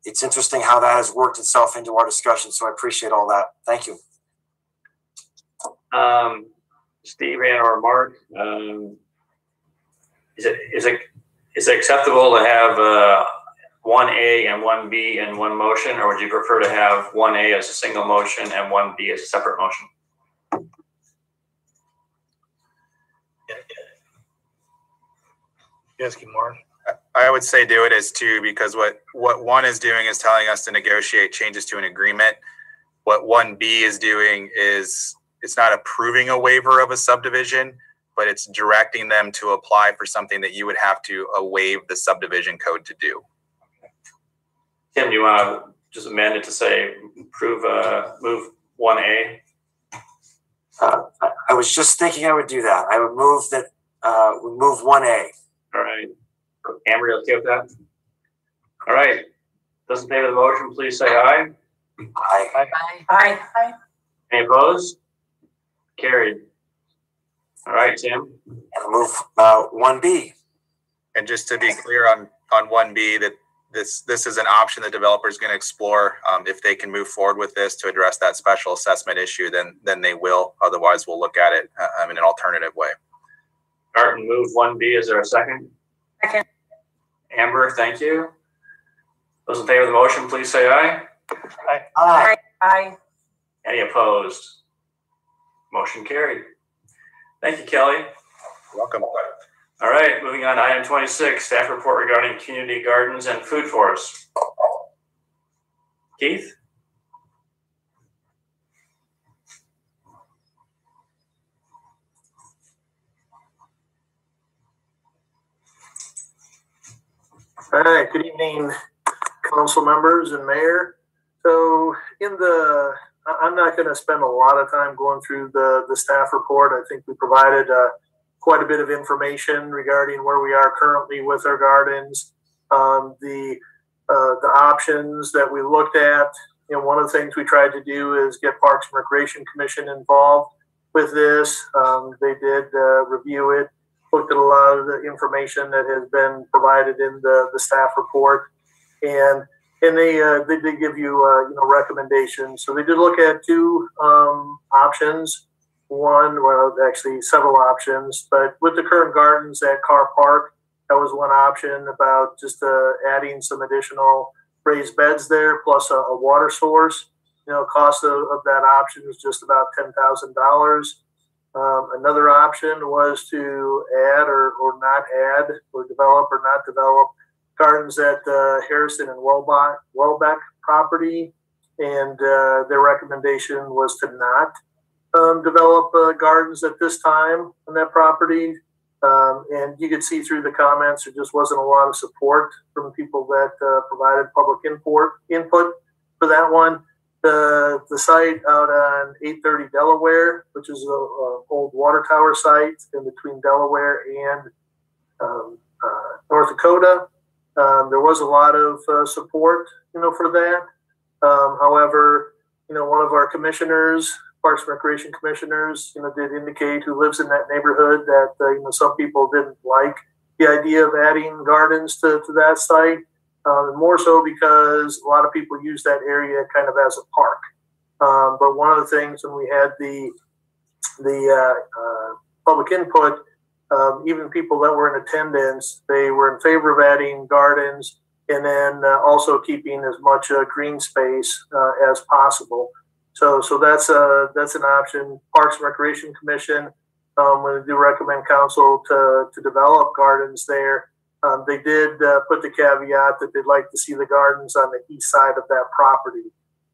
it's interesting how that has worked itself into our discussion. So I appreciate all that. Thank you. Steve and or Mark, is it acceptable to have 1A and 1B in one motion, or would you prefer to have 1A as a single motion and 1B as a separate motion? Yes, Mark. I would say do it as 2 because what 1 is doing is telling us to negotiate changes to an agreement. What 1B is doing is it's not approving a waiver of a subdivision, but it's directing them to apply for something that you would have to waive the subdivision code to do. Tim, do you want to just amend it to say move 1A? I was just thinking I would do that. I would move that we move 1A. All right. Amber, you okay with that? All right. Those in favor of the motion, please say aye. Aye. Aye. Aye. Aye. Any opposed? Carried. All right, Tim. And move 1B. And just to be clear on 1B, that this is an option the developer is going to explore. If they can move forward with this to address that special assessment issue, then they will. Otherwise, we'll look at it in an alternative way. Garten moved 1B. Is there a second? Second. Amber, thank you. Those in favor of the motion, please say aye. Aye. Aye. Aye. Any opposed? Motion carried. Thank you, Kelly. Welcome. All right, moving on to item 26, staff report regarding community gardens and food forests. Keith? All right, good evening, council members and mayor. So I'm not going to spend a lot of time going through the staff report. I think we provided quite a bit of information regarding where we are currently with our gardens, the options that we looked at. You know, one of the things we tried to do is get Parks and Recreation Commission involved with this. They did review it, looked at a lot of the information that has been provided in the staff report, and they did give you recommendations. So they did look at two options. Actually several options, but with the current gardens at Carr Park, that was one option about just adding some additional raised beds there, plus a water source. You know, cost of that option is just about $10,000. Another option was to add or not add, or develop or not develop gardens at Harrison and Welbeck property, and their recommendation was to not develop gardens at this time on that property. And you could see through the comments, there just wasn't a lot of support from people that provided public input for that one. The site out on 830 Delaware, which is an old water tower site in between Delaware and North Dakota, there was a lot of support, for that. However, one of our commissioners, Parks and Recreation commissioners, did indicate, who lives in that neighborhood, that some people didn't like the idea of adding gardens to that site. More so because a lot of people use that area kind of as a park. But one of the things when we had the public input, even people that were in attendance, they were in favor of adding gardens, and then also keeping as much green space as possible. So that's an option. Parks and Recreation Commission, when they do recommend council to develop gardens there, they did put the caveat that they'd like to see the gardens on the east side of that property.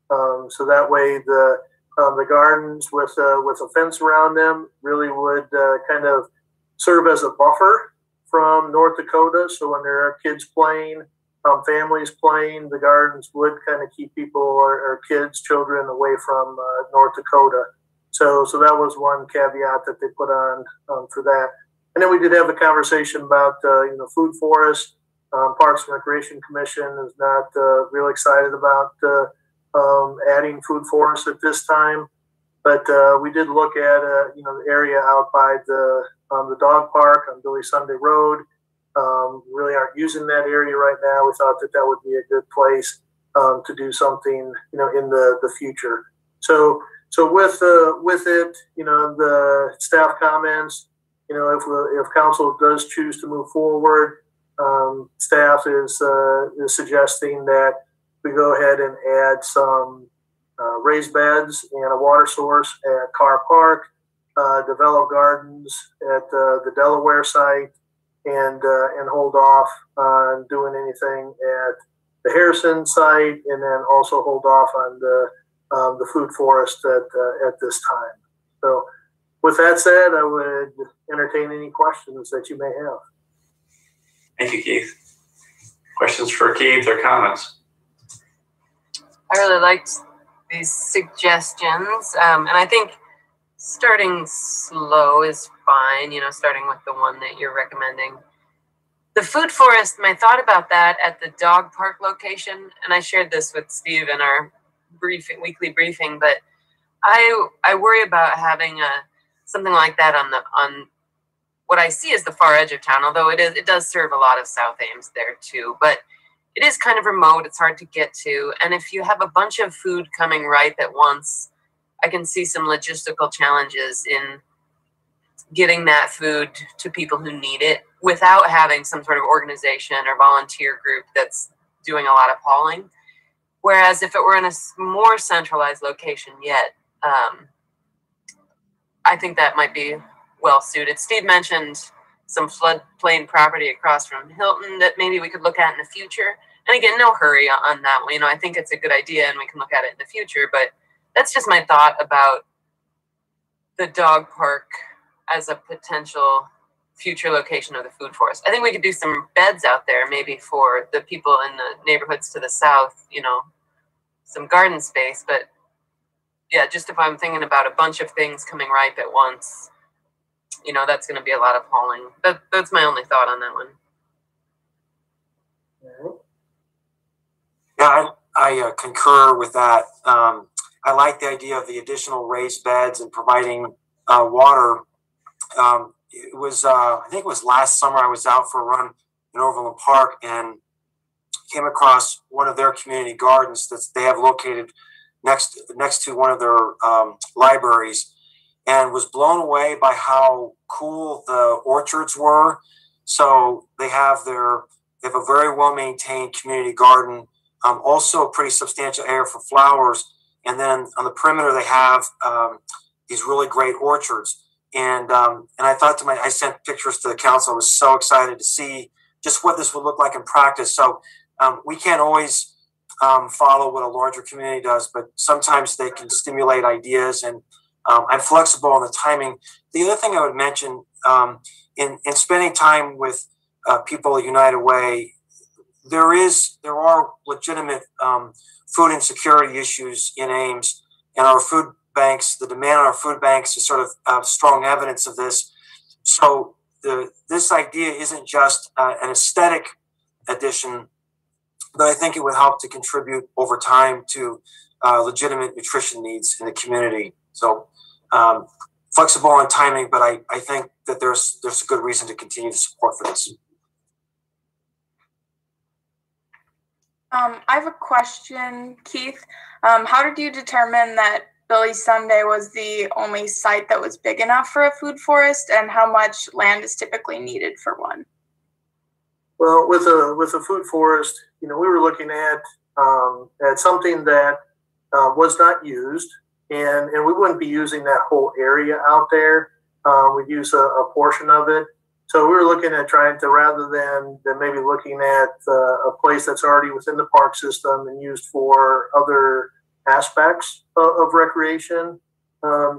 So that way the gardens with a fence around them really would kind of serve as a buffer from North Dakota. So when there are kids playing, families playing, the gardens would kind of keep people or kids, children away from North Dakota. So that was one caveat that they put on for that. And then we did have a conversation about food forests. Parks and Recreation Commission is not real excited about adding food forests at this time, but we did look at the area out by the dog park on Billy Sunday Road. Really aren't using that area right now. We thought that would be a good place to do something in the future. So with it, the staff comments, if council does choose to move forward, staff is suggesting that we go ahead and add some raised beds and a water source at Carr Park, develop gardens at the Delaware site, and hold off on doing anything at the Harrison site, and then also hold off on the food forest at this time. So with that said, I would entertain any questions that you may have. Thank you, Keith. Questions for Keith or comments? I really liked these suggestions, and I think starting slow is fine, starting with the one that you're recommending. The food forest, my thought about that at the dog park location, and I shared this with Steve in our weekly briefing, but I worry about having something like that on what I see as the far edge of town, although it does serve a lot of South Ames there too, but it is kind of remote, it's hard to get to, and if you have a bunch of food coming right at once, I can see some logistical challenges in getting that food to people who need it without having some sort of organization or volunteer group that's doing a lot of hauling. Whereas if it were in a more centralized location yet, I think that might be well suited. Steve mentioned some floodplain property across from Hilton that maybe we could look at in the future. And again, no hurry on that one. I think it's a good idea and we can look at it in the future, but that's just my thought about the dog park as a potential future location of the food forest. I think we could do some beds out there, maybe for the people in the neighborhoods to the south, you know, some garden space. But yeah, just if I'm thinking about a bunch of things coming ripe at once, you know, that's going to be a lot of hauling. That's my only thought on that one. Yeah, I concur with that. I like the idea of the additional raised beds and providing water. It was, I think it was last summer, I was out for a run in Overland Park and came across one of their community gardens that they have located next to one of their libraries, and was blown away by how cool the orchards were. So they have a very well maintained community garden, also a pretty substantial area for flowers, and then on the perimeter they have these really great orchards. And I thought I sent pictures to the council. I was so excited to see just what this would look like in practice. So we can't always follow what a larger community does, but sometimes they can stimulate ideas, and I'm flexible on the timing. The other thing I would mention, in spending time with people at United Way, there are legitimate food insecurity issues in Ames, and our food banks, the demand on our food banks is sort of strong evidence of this. So this idea isn't just an aesthetic addition, but I think it would help to contribute over time to legitimate nutrition needs in the community. So flexible on timing, but I think that there's a good reason to continue to support for this. I have a question, Keith. How did you determine that Billy's Sunday was the only site that was big enough for a food forest, and how much land is typically needed for one? Well, with a food forest, we were looking at something that was not used, and we wouldn't be using that whole area out there. We'd use a portion of it. So we were looking at trying to, rather than maybe looking at a place that's already within the park system and used for other aspects of recreation.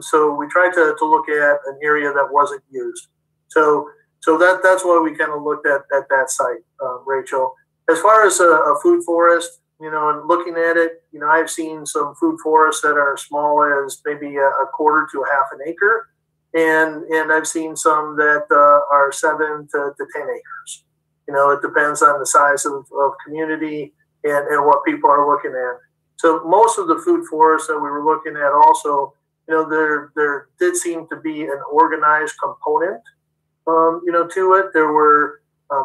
So we tried to look at an area that wasn't used. So that's why we kind of looked at that site, Rachel. As far as a food forest, and looking at it, I've seen some food forests that are small as maybe a quarter to a half an acre. And I've seen some that are 7 to 10 acres. It depends on the size of community and what people are looking at. So most of the food forests that we were looking at also, there did seem to be an organized component, to it. There were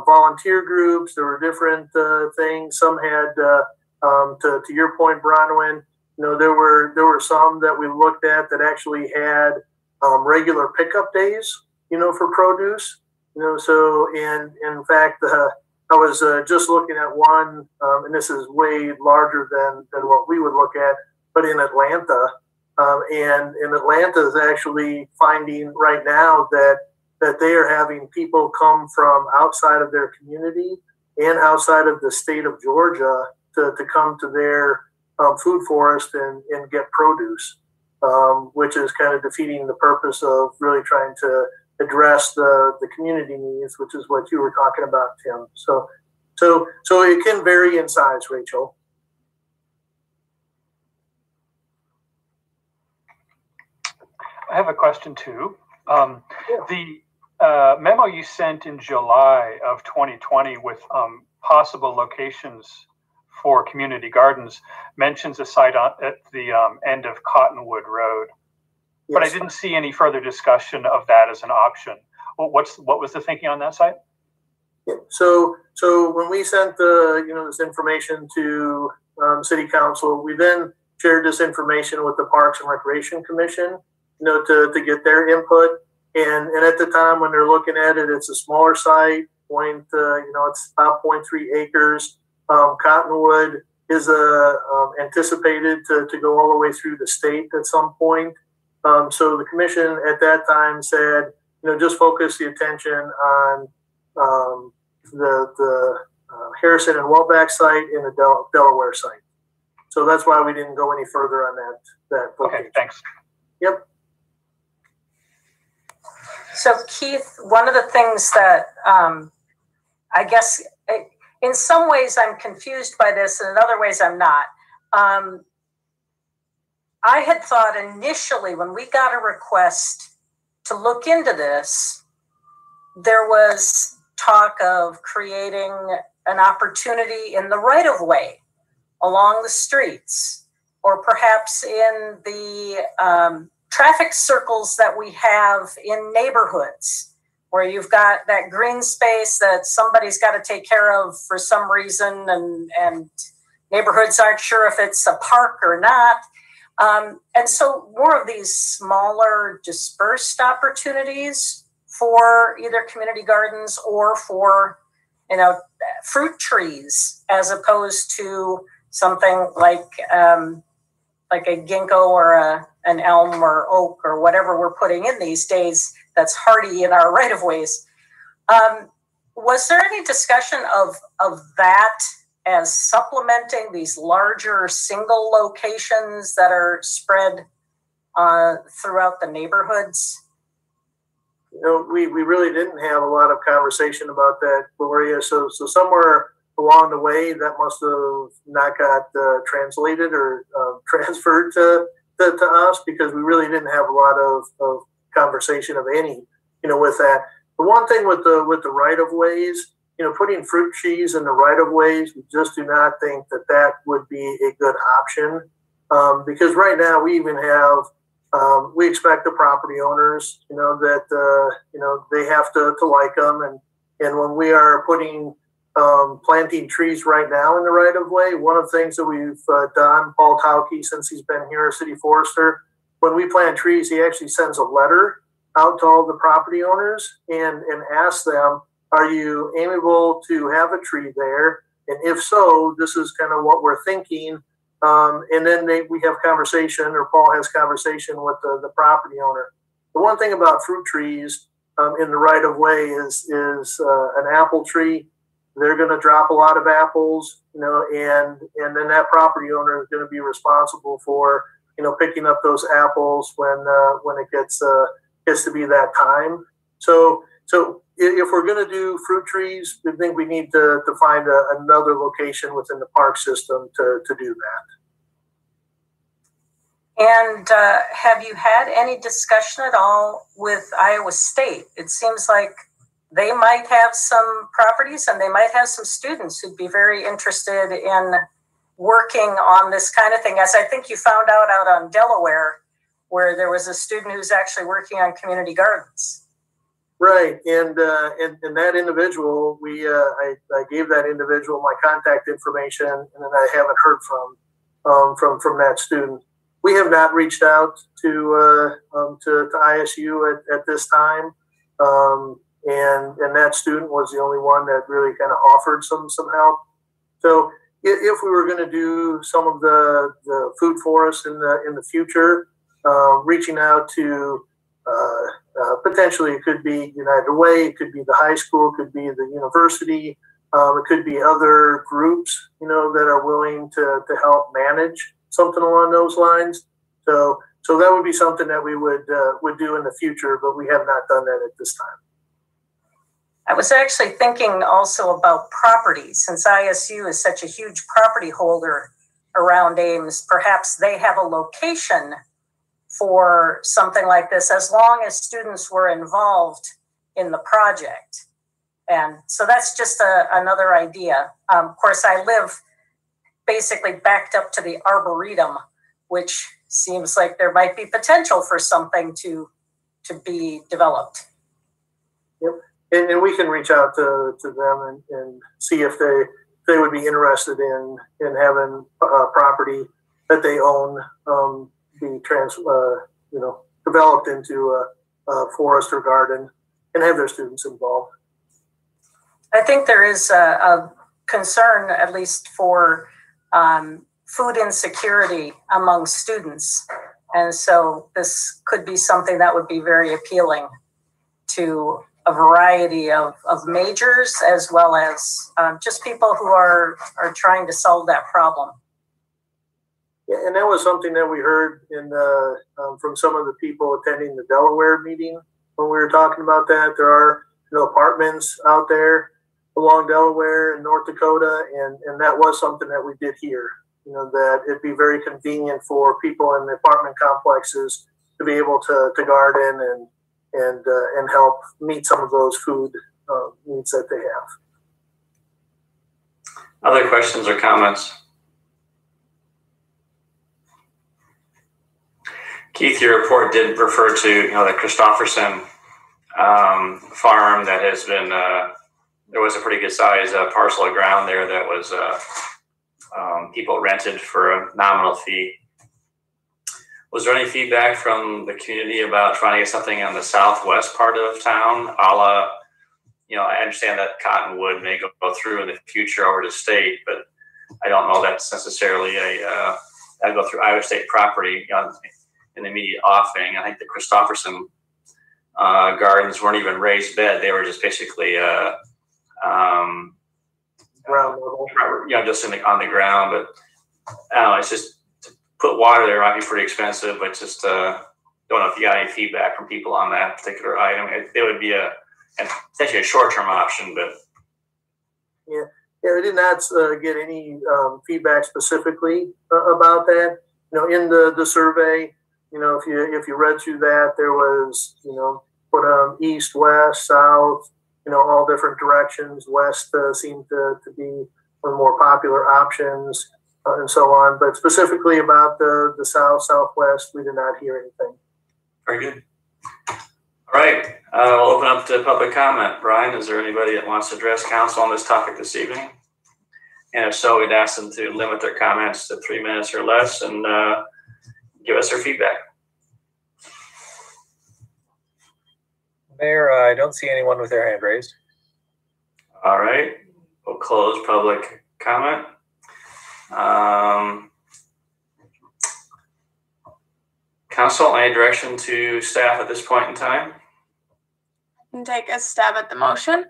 volunteer groups. There were different things. Some had, to your point, Bronwyn, there were some that we looked at that actually had regular pickup days, for produce, so in fact, I was just looking at one, and this is way larger than what we would look at, but in Atlanta, and in Atlanta is actually finding right now that they are having people come from outside of their community and outside of the state of Georgia to come to their food forest and get produce. Which is kind of defeating the purpose of really trying to address the community needs, which is what you were talking about, Tim. So it can vary in size, Rachel. I have a question too. The memo you sent in July of 2020 with possible locations for community gardens mentions a site at the end of Cottonwood Road, but I didn't see any further discussion of that as an option. What was the thinking on that site? Yeah. So when we sent this information to City Council, we then shared this information with the Parks and Recreation Commission, to get their input. And at the time when they're looking at it, it's a smaller site. It's about 0.3 acres. Cottonwood is anticipated to go all the way through the state at some point. So the commission at that time said, just focus the attention on the Harrison and Welbeck site and the Delaware site. So that's why we didn't go any further on that. Okay, thanks. Yep. So Keith, one of the things that I guess in some ways I'm confused by this, and in other ways I'm not. I had thought initially when we got a request to look into this, there was talk of creating an opportunity in the right of way along the streets, or perhaps in the traffic circles that we have in neighborhoods, where you've got that green space that somebody's got to take care of for some reason, and neighborhoods aren't sure if it's a park or not. And so more of these smaller dispersed opportunities for either community gardens or for, fruit trees, as opposed to something like a ginkgo or an elm or oak or whatever we're putting in these days that's hardy in our right of ways. Was there any discussion of that as supplementing these larger single locations that are spread throughout the neighborhoods? We really didn't have a lot of conversation about that, Gloria. So somewhere along the way, that must have not got translated or transferred to us, because we really didn't have a lot of conversation of any, with that. The one thing with the right of ways, putting fruit trees in the right of ways, we just do not think that would be a good option, because right now we even have. We expect the property owners, that they have to like them, and when we are planting trees right now in the right of way, one of the things that we've done, Paul Tauke, since he's been here, city forester, when we plant trees, he actually sends a letter out to all the property owners and asks them, are you amenable to have a tree there? And if so, this is kind of what we're thinking. And then we have conversation, or Paul has conversation with the property owner. The one thing about fruit trees in the right of way is an apple tree. They're going to drop a lot of apples, and then that property owner is going to be responsible for, picking up those apples when it gets to be that time. So if we're going to do fruit trees, we think we need to find another location within the park system to do that. And have you had any discussion at all with Iowa State? It seems like they might have some properties and they might have some students who'd be very interested in working on this kind of thing, as I think you found out on Delaware, where there was a student who's actually working on community gardens. Right, and that individual, I gave that individual my contact information, and then I haven't heard from that student. We have not reached out to ISU at this time, and that student was the only one that really kind of offered some help. So if we were going to do some of the food forests in the future, reaching out to potentially it could be United Way, it could be the high school, it could be the university, it could be other groups that are willing to help manage something along those lines. So that would be something that we would do in the future, but we have not done that at this time. I was actually thinking also about property, since ISU is such a huge property holder around Ames. Perhaps they have a location for something like this, as long as students were involved in the project. And so that's just another idea. Of course, I live basically backed up to the Arboretum, which seems like there might be potential for something to be developed. Yep. And we can reach out to them and see if they would be interested in having property that they own be developed into a forest or garden, and have their students involved. I think there is a concern, at least for food insecurity among students, and so this could be something that would be very appealing to a variety of majors, as well as just people who are trying to solve that problem. Yeah, and that was something that we heard from some of the people attending the Delaware meeting. when we were talking about that. There are, apartments out there along Delaware and North Dakota, and that was something that we did hear. That it'd be very convenient for people in the apartment complexes to be able to garden and help meet some of those food needs that they have. Other questions or comments? Keith, your report did refer to the Christofferson farm that has been. There was a pretty good size parcel of ground there that was people rented for a nominal fee. Was there any feedback from the community about trying to get something on the southwest part of town, a la, I understand that Cottonwood may go through in the future over to state, but I don't know that's necessarily that'd go through Iowa State property in the immediate offing. I think the Christofferson gardens weren't even raised bed; they were just basically ground level, just on the ground. But I don't know. It's just to put water there might be pretty expensive, but just don't know if you got any feedback from people on that particular item. It would be essentially a short-term option, but yeah, I did not get any feedback specifically about that. In the survey, if you read through that, there was put east, west, south, all different directions. West seemed to be one of the more popular options, and so on. But specifically about the south, southwest, we did not hear anything. Very good. All right, we'll open up to public comment. Brian, is there anybody that wants to address council on this topic this evening? And if so, we'd ask them to limit their comments to 3 minutes or less and give us their feedback. Mayor, I don't see anyone with their hand raised. All right, we'll close public comment. Council, any direction to staff at this point in time? I can take a stab at the motion.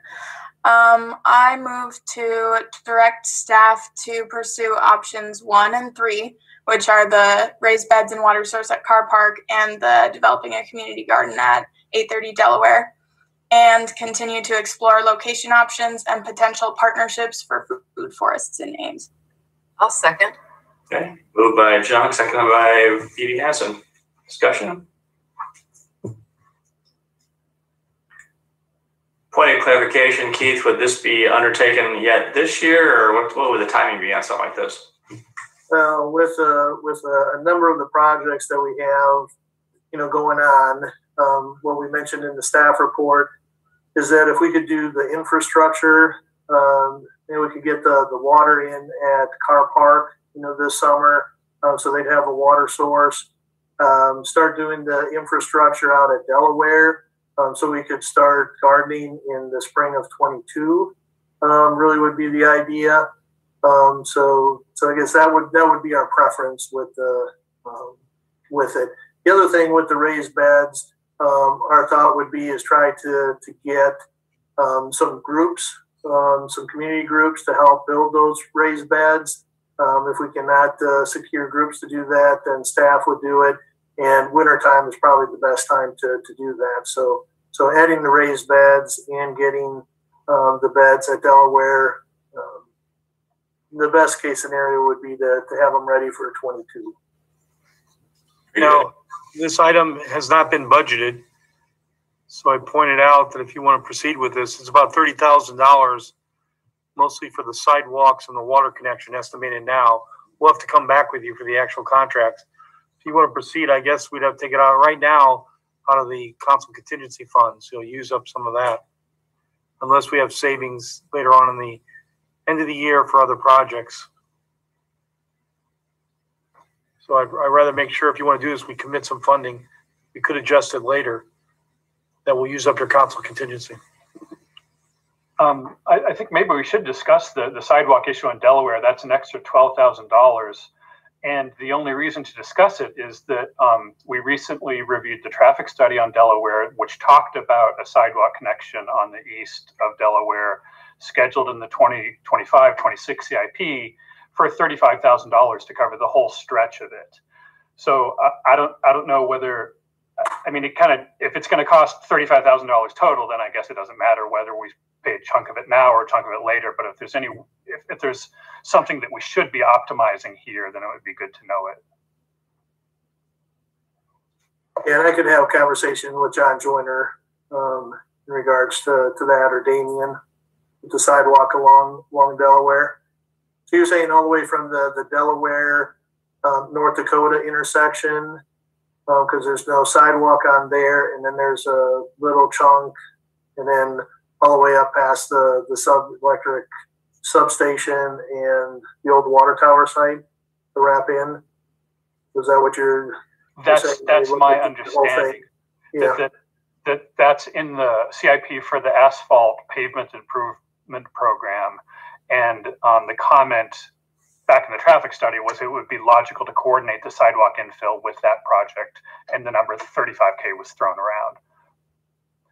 I move to direct staff to pursue options 1 and 3, which are the raised beds and water source at Carr Park and the developing a community garden at 830 Delaware, and continue to explore location options and potential partnerships for food forests in Ames. I'll second. Okay, moved by Junk, seconded by Phoebe Hansen. Discussion. Point of clarification, Keith, would this be undertaken yet this year, or what would the timing be on something like this? With a number of the projects that we have, going on, what we mentioned in the staff report is that if we could do the infrastructure, maybe we could get the water in at Carr Park, this summer, so they'd have a water source. Start doing the infrastructure out at Delaware, so we could start gardening in the spring of 22. Really would be the idea. So I guess that would be our preference with it. The other thing with the raised beds, our thought would be is try to get some groups, some community groups to help build those raised beds. If we cannot secure groups to do that, then staff would do it. And wintertime is probably the best time to do that. So adding the raised beds and getting the beds at Delaware, the best case scenario would be to have them ready for 22. This item has not been budgeted. So I pointed out that if you want to proceed with this, it's about $30,000, mostly for the sidewalks and the water connection estimated now. We'll have to come back with you for the actual contracts. If you want to proceed, I guess we'd have to take it out right now out of the council contingency fund. So you'll use up some of that, unless we have savings later on in the end of the year for other projects. So I'd rather make sure if you want to do this, we commit some funding. We could adjust it later. That will use up your council contingency. I think maybe we should discuss the sidewalk issue in Delaware. That's an extra $12,000. And the only reason to discuss it is that we recently reviewed the traffic study on Delaware, which talked about a sidewalk connection on the east of Delaware scheduled in the 2025-26 CIP for $35,000 to cover the whole stretch of it. So I don't know whether I mean, if it's going to cost $35,000 total, then I guess it doesn't matter whether we pay a chunk of it now or a chunk of it later. But if there's something that we should be optimizing here, then it would be good to know it. Yeah, and I could have a conversation with John Joyner in regards to that, or Damien, with the sidewalk along Delaware. So you're saying all the way from the Delaware, North Dakota intersection, because there's no sidewalk on there, and then there's a little chunk, and then all the way up past the electric substation and the old water tower site to wrap in. Is that what you're That's my understanding. Yeah. That's in the CIP for the asphalt pavement improvement program, and the comment back in the traffic study was it would be logical to coordinate the sidewalk infill with that project, and the number 35K was thrown around.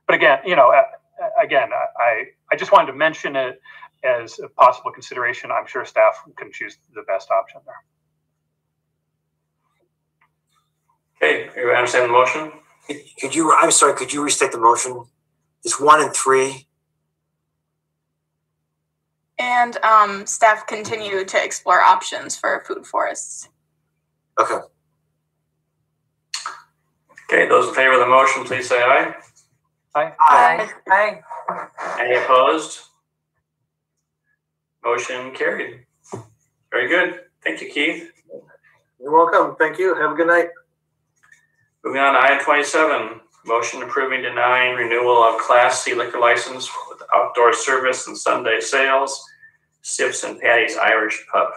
But again, I just wanted to mention it as a possible consideration. I'm sure staff can choose the best option there. Okay, you understand the motion? I'm sorry, could you restate the motion? It's 1 and 3. And staff continue to explore options for food forests. Okay. Okay, those in favor of the motion, please say aye. Aye. Aye. Aye. Any opposed? Motion carried. Very good. Thank you, Keith. You're welcome. Thank you. Have a good night. Moving on to item 27, motion approving denying renewal of Class C liquor license with outdoor service and Sunday sales, Sips and Patty's Irish Pub.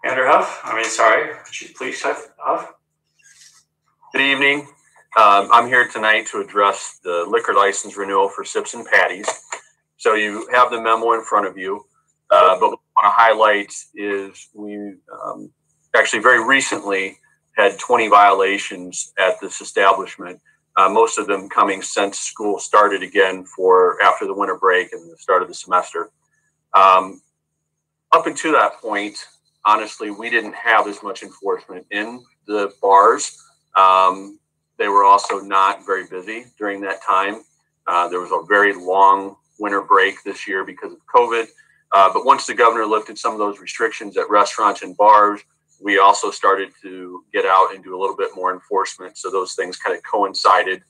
Andrew Huff, Police Huff. Good evening. I'm here tonight to address the liquor license renewal for Sips and Patty's. So you have the memo in front of you, but what I want to highlight is we actually very recently had 20 violations at this establishment, most of them coming since school started again for after the winter break and the start of the semester. Up until that point, honestly, we didn't have as much enforcement in the bars. They were also not very busy during that time. There was a very long winter break this year because of COVID. But once the governor lifted some of those restrictions at restaurants and bars, we also started to get out and do a little bit more enforcement. So those things kind of coincided.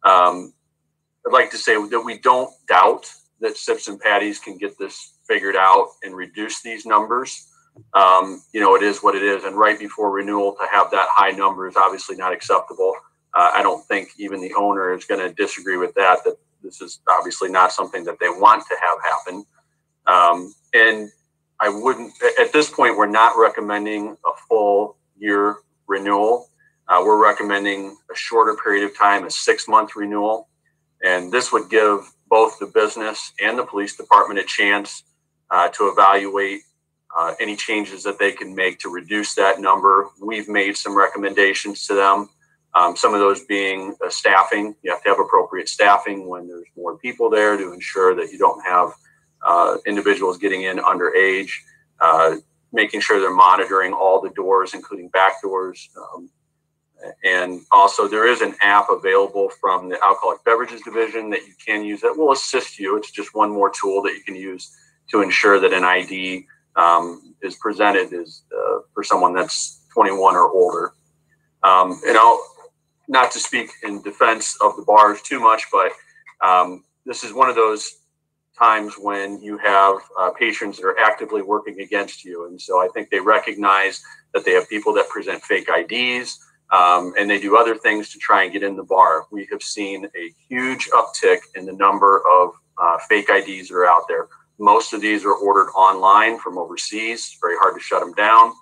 I'd like to say that we don't doubt that Sips and Patties can get this figured out and reduce these numbers. It is what it is. And right before renewal, to have that high number is obviously not acceptable. I don't think even the owner is going to disagree with that this is obviously not something that they want to have happen. And I wouldn't, at this point, we're not recommending a full year renewal. We're recommending a shorter period of time, a 6-month renewal. And this would give both the business and the police department a chance to evaluate any changes that they can make to reduce that number. We've made some recommendations to them. Some of those being staffing. You have to have appropriate staffing when there's more people there to ensure that you don't have individuals getting in underage, making sure they're monitoring all the doors, including back doors. And also there is an app available from the Alcoholic Beverages Division that you can use that will assist you. It's just one more tool that you can use to ensure that an ID is presented for someone that's 21 or older. Not to speak in defense of the bars too much, but this is one of those times when you have patrons that are actively working against you. And so I think they recognize that they have people that present fake IDs and they do other things to try and get in the bar. We have seen a huge uptick in the number of fake IDs that are out there. Most of these are ordered online from overseas. It's very hard to shut them down.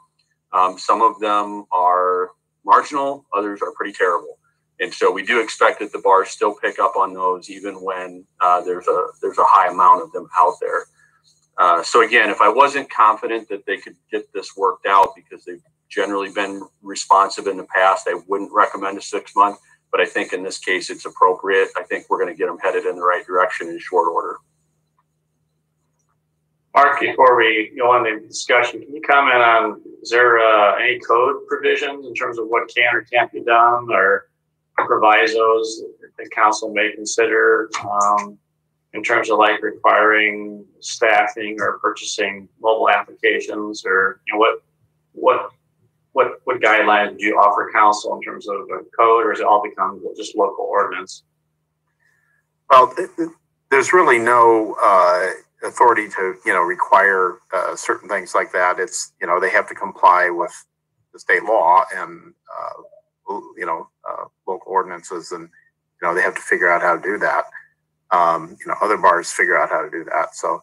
Some of them are marginal, others are pretty terrible. And so we do expect that the bars still pick up on those even when there's a high amount of them out there. So again, if I wasn't confident that they could get this worked out because they've generally been responsive in the past, I wouldn't recommend a 6-month, but I think in this case it's appropriate. I think we're going to get them headed in the right direction in short order. Mark, before we go on the discussion, can you comment on, is there any code provisions in terms of what can or can't be done, or provisos that the council may consider in terms of like requiring staffing or purchasing mobile applications, or what guidelines would you offer council in terms of a code, or has it all become just local ordinance? Well, there's really no authority to require certain things like that. It's they have to comply with the state law and local ordinances, and they have to figure out how to do that. Other bars figure out how to do that. So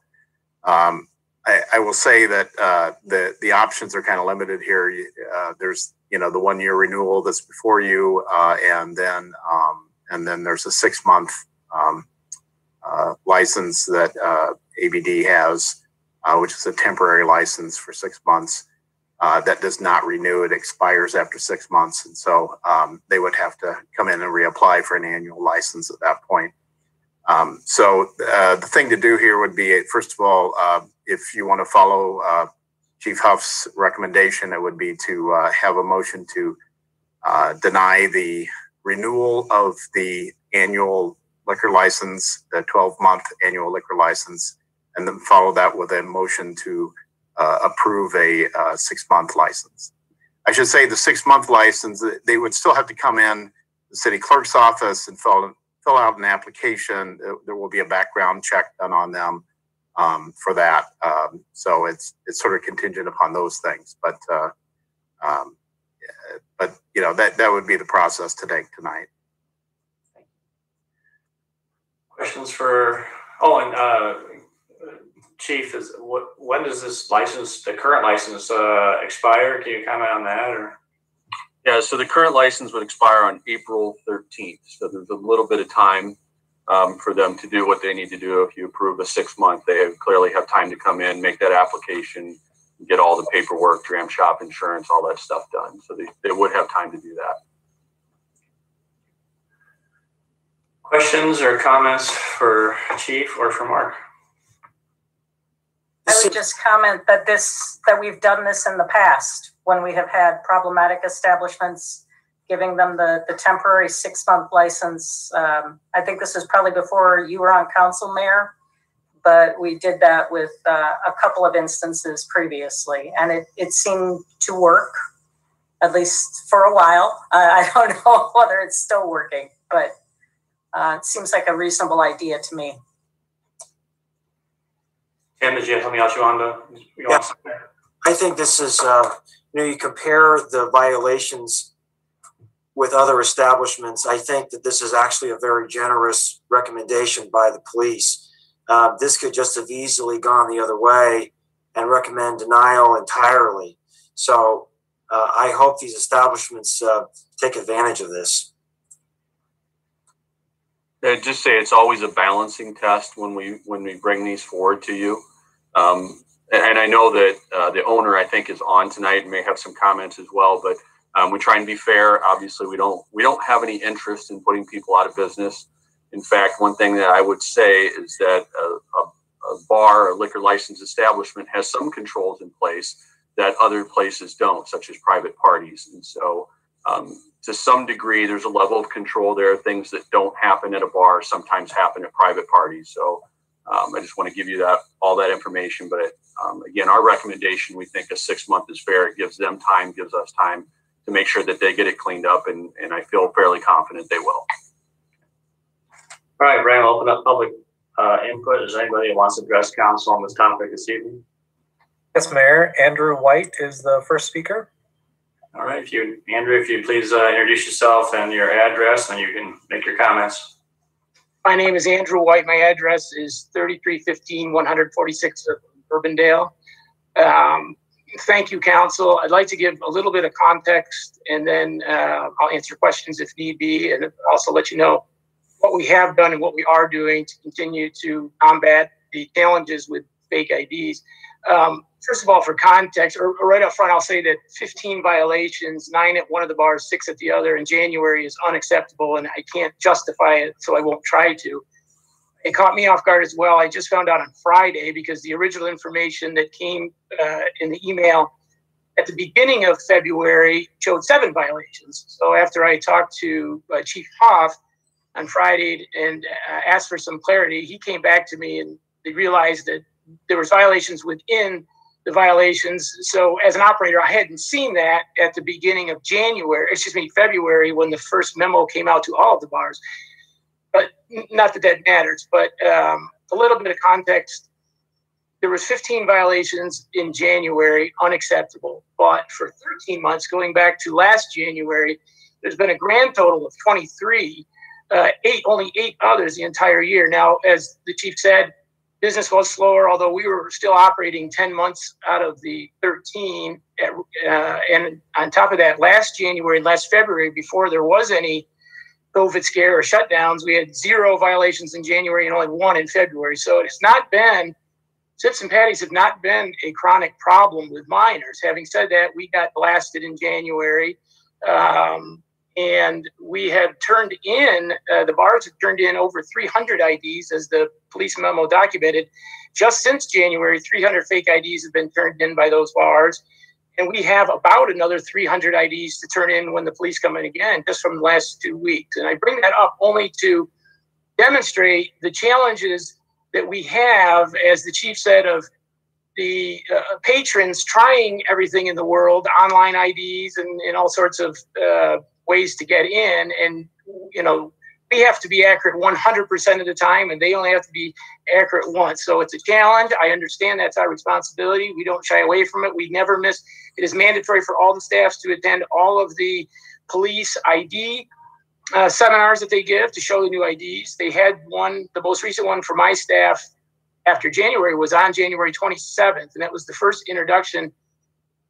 I will say that the options are kind of limited here. There's the 1 year renewal that's before you, and then there's a 6-month license that ABD has, which is a temporary license for 6 months. That does not renew. It expires after 6 months. And so they would have to come in and reapply for an annual license at that point. So the thing to do here would be, first of all, if you want to follow Chief Huff's recommendation, it would be to have a motion to deny the renewal of the annual liquor license, the 12-month annual liquor license, and then follow that with a motion to approve a 6-month license. I should say the 6-month license, they would still have to come in the city clerk's office and fill out an application. There will be a background check done on them for that. So it's sort of contingent upon those things. But that would be the process to take tonight. Questions for Chief, when does this license, the current license, expire? Can you comment on that? Or? Yeah, so the current license would expire on April 13th. So there's a little bit of time for them to do what they need to do. If you approve a 6-month, they clearly have time to come in, make that application, get all the paperwork, dram shop insurance, all that stuff done. So they would have time to do that. Questions or comments for Chief or for Mark? I would just comment that we've done this in the past when we have had problematic establishments, giving them the temporary 6-month license. I think this was probably before you were on council, Mayor, but we did that with a couple of instances previously, and it seemed to work, at least for a while. I don't know whether it's still working, but it seems like a reasonable idea to me. Tim, did you have something else you wanted to say? I think this is, you compare the violations with other establishments. I think that this is actually a very generous recommendation by the police. This could just have easily gone the other way and recommend denial entirely. So I hope these establishments take advantage of this. I'd just say it's always a balancing test when we bring these forward to you. And I know that the owner, I think, is on tonight and may have some comments as well. But we try and be fair. Obviously, we don't have any interest in putting people out of business. In fact, one thing that I would say is that a bar or liquor license establishment has some controls in place that other places don't, such as private parties. And so to some degree, there's a level of control there. Things that don't happen at a bar sometimes happen at private parties. So I just want to give you all that information. But again, our recommendation, we think a 6-month is fair. It gives them time, gives us time to make sure that they get it cleaned up. And I feel fairly confident they will. All right, Brian, we'll open up public input. Is there anybody who wants to address council on this topic this evening? Yes, Mayor. Andrew White is the first speaker. All right, Andrew, if you please introduce yourself and your address, and you can make your comments. My name is Andrew White. My address is 3315 146 Urbandale. Thank you, Council. I'd like to give a little bit of context, and then I'll answer questions if need be, and also let you know what we have done and what we are doing to continue to combat the challenges with fake IDs. First of all, for context, or right up front, I'll say that 15 violations, 9 at one of the bars, 6 at the other in January is unacceptable, and I can't justify it, so I won't try to. it caught me off guard as well. I just found out on Friday because the original information that came in the email at the beginning of February showed 7 violations. So after I talked to Chief Hoff on Friday and asked for some clarity, he came back to me and they realized that there was violations within the violations. So as an operator, I hadn't seen that at the beginning of February, when the first memo came out to all of the bars. But not that that matters, but a little bit of context. There was 15 violations in January, unacceptable. But for 13 months, going back to last January, there's been a grand total of 23, only 8 others the entire year. Now, as the chief said, business was slower, although we were still operating 10 months out of the 13. And on top of that, last January and last February, before there was any COVID scare or shutdowns, we had 0 violations in January and only 1 in February. So it's not been, Sips and Patties have not been a chronic problem with minors. Having said that, we got blasted in January. And we have turned in, the bars have turned in over 300 IDs, as the police memo documented. Just since January, 300 fake IDs have been turned in by those bars. And we have about another 300 IDs to turn in when the police come in again, just from the last 2 weeks. And I bring that up only to demonstrate the challenges that we have, as the chief said, of the patrons trying everything in the world, online IDs and all sorts of ways to get in. And, you know, we have to be accurate 100% of the time, and they only have to be accurate once. So it's a challenge. I understand that's our responsibility. We don't shy away from it. We never miss. It is mandatory for all the staffs to attend all of the police ID seminars that they give to show the new IDs. They had one, the most recent one for my staff after January was on January 27th. And that was the first introduction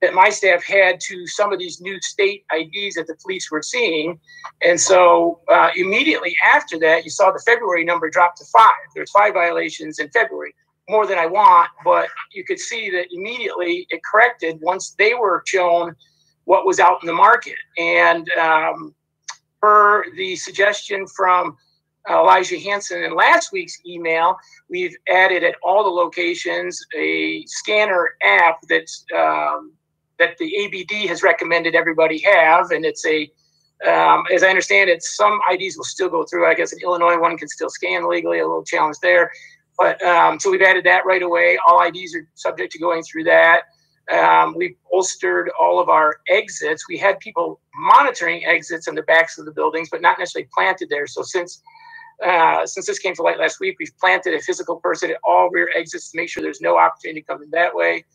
that my staff had to some of these new state IDs that the police were seeing. And so immediately after that, you saw the February number drop to 5. There's 5 violations in February, more than I want, but you could see that immediately it corrected once they were shown what was out in the market. And per the suggestion from Elijah Hansen in last week's email, we've added at all the locations a scanner app that's that the ABD has recommended everybody have. And it's a, as I understand it, some IDs will still go through. I guess an Illinois one can still scan legally, a little challenge there. But so we've added that right away. All IDs are subject to going through that. We've bolstered all of our exits. We had people monitoring exits in the backs of the buildings, but not necessarily planted there. So since this came to light last week, we've planted a physical person at all rear exits to make sure there's no opportunity to come in that way.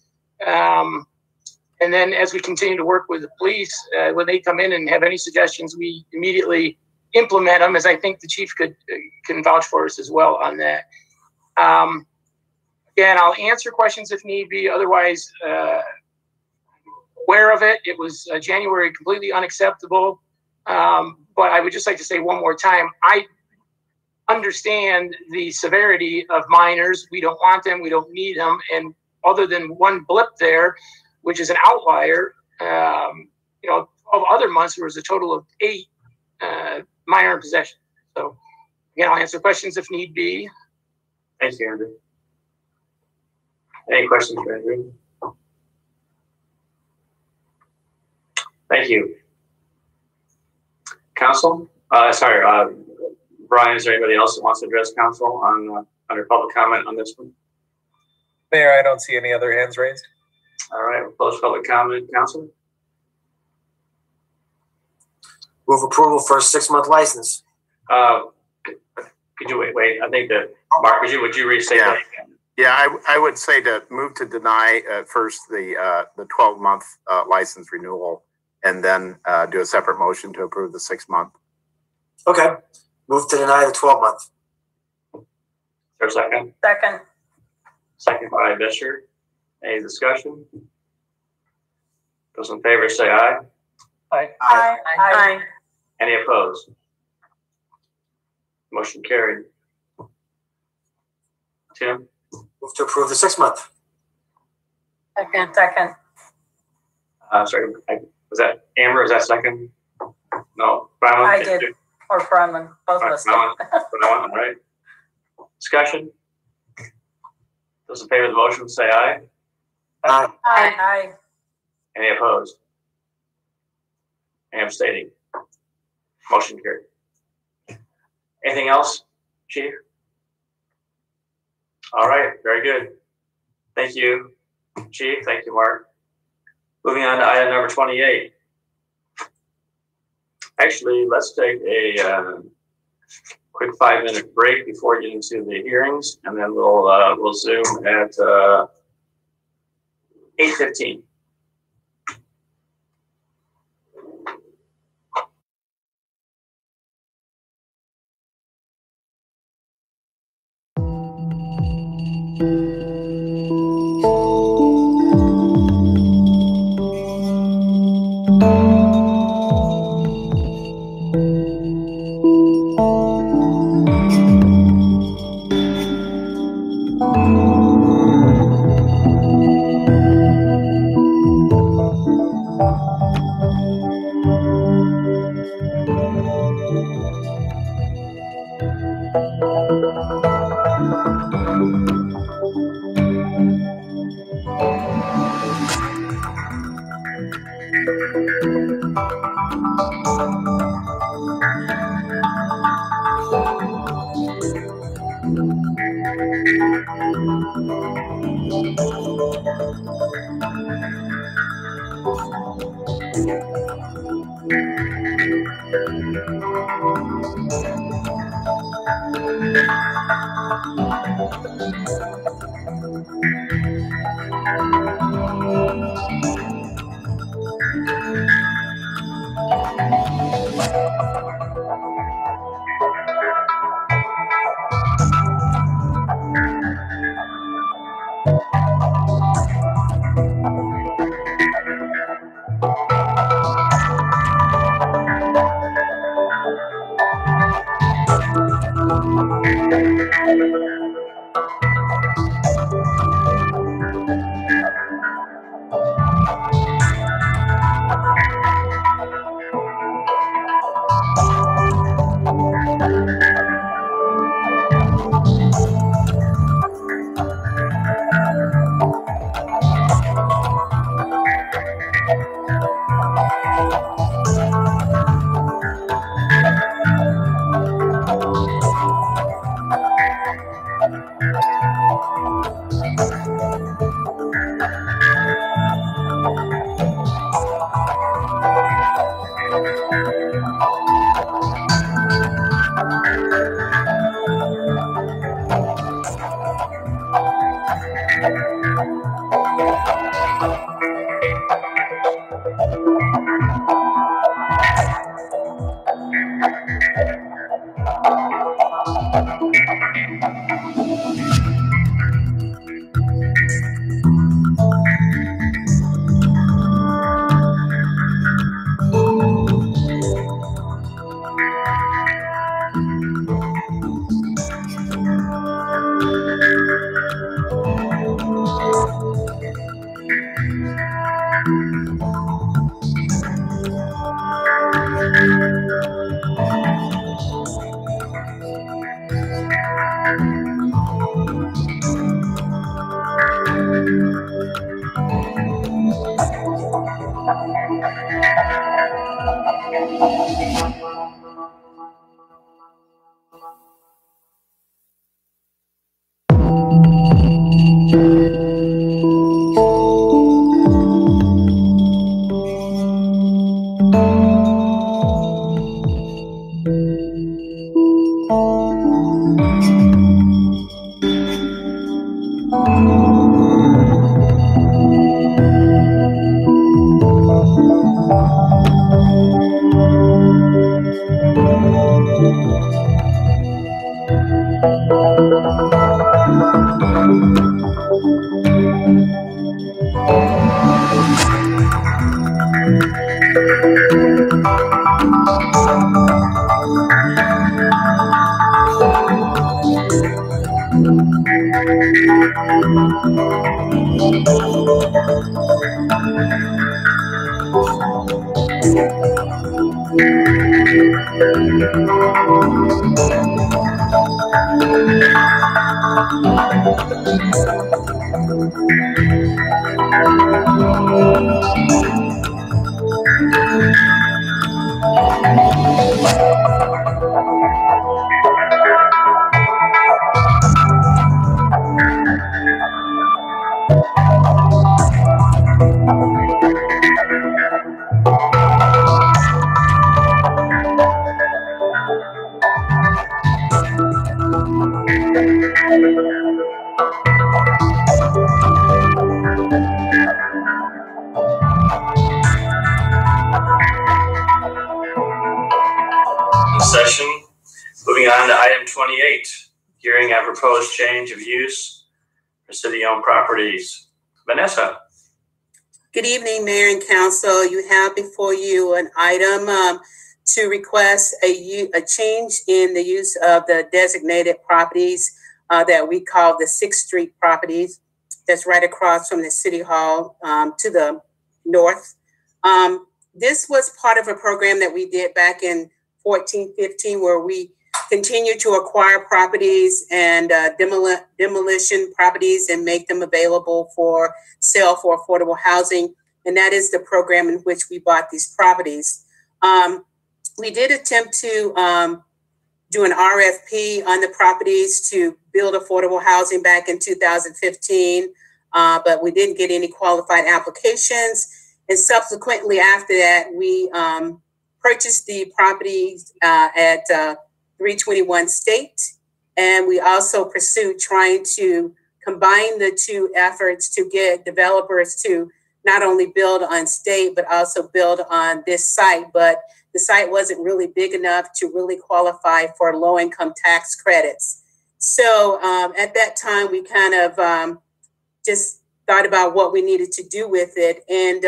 And then as we continue to work with the police, when they come in and have any suggestions, we immediately implement them, as I think the chief can vouch for us as well on that. Again, I'll answer questions if need be. Otherwise, aware of it. It was January, completely unacceptable. But I would just like to say one more time, I understand the severity of minors. We don't want them. We don't need them. And other than one blip there, which is an outlier, you know, 12 other months, there was a total of 8 minor in possession. So again, I'll answer questions if need be. Thanks, Andrew. Any questions for Andrew? Thank you. Council? Sorry, Brian, is there anybody else that wants to address council on under public comment on this one? Mayor, I don't see any other hands raised. All right, we'll close public comment. Council? Move approval for a 6-month license. Could you wait? I think that, Mark, would you restate that again? Yeah, I would say to move to deny first the 12-month license renewal, and then do a separate motion to approve the 6-month. Okay. Move to deny the 12-month. Is there a second? Second. Second by Vischer. Any discussion? Those in favor say aye. Aye. Aye. Aye. Any opposed? Motion carried. Tim? Move to approve the 6-month. Second. Sorry, was that Amber? Was that second? No, Brown. I did. Or Bronwyn, both of us. Brown, all right. Discussion? Those in favor of the motion say aye. Aye. Aye. Any opposed? Any abstaining? Motion carried. Anything else, Chief? All right, very good. Thank you, Chief. Thank you, Mark. Moving on to item number 28. Actually, let's take a quick 5-minute break before getting to the hearings, and then we'll zoom at 8:15. Session. Moving on to item 28, hearing a proposed change of use for city-owned properties. Vanessa. Good evening, Mayor and Council. You have before you an item to request a change in the use of the designated properties that we call the 6th Street properties. That's right across from the City Hall to the north. This was part of a program that we did back in 14-15, where we continue to acquire properties and demolition properties and make them available for sale for affordable housing. And that is the program in which we bought these properties. We did attempt to do an RFP on the properties to build affordable housing back in 2015, but we didn't get any qualified applications. And subsequently after that, we purchased the properties at 321 State. And we also pursued trying to combine the two efforts to get developers to not only build on State, but also build on this site. But the site wasn't really big enough to really qualify for low-income tax credits. So at that time, we kind of just thought about what we needed to do with it. And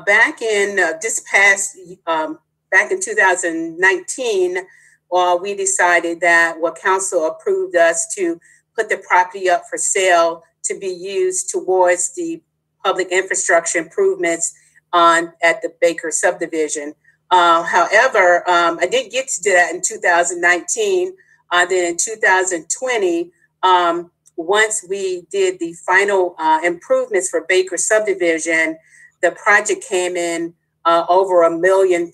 back in back in 2019, we decided that council approved us to put the property up for sale to be used towards the public infrastructure improvements at the Baker subdivision. However, I didn't get to do that in 2019. Then in 2020, once we did the final improvements for Baker subdivision, the project came in over $1.3 million.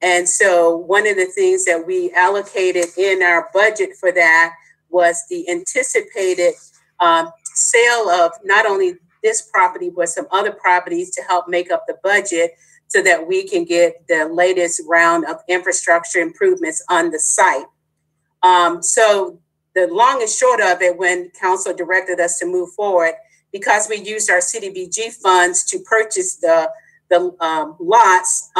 And so one of the things that we allocated in our budget for that was the anticipated sale of not only this property, but some other properties to help make up the budget so that we can get the latest round of infrastructure improvements on the site. So the long and short of it, when council directed us to move forward, because we used our CDBG funds to purchase the lots,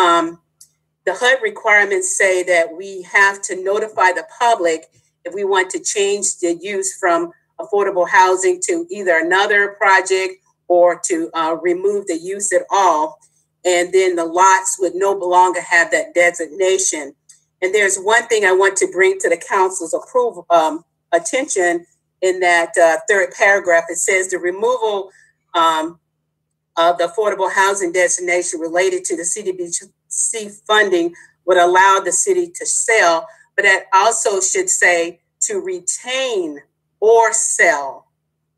the HUD requirements say that we have to notify the public if we want to change the use from affordable housing to either another project or to remove the use at all. And then the lots would no longer have that designation. And there's one thing I want to bring to the council's approval attention in that third paragraph. It says the removal of the affordable housing designation related to the CDBG funding would allow the city to sell, but that also should say to retain or sell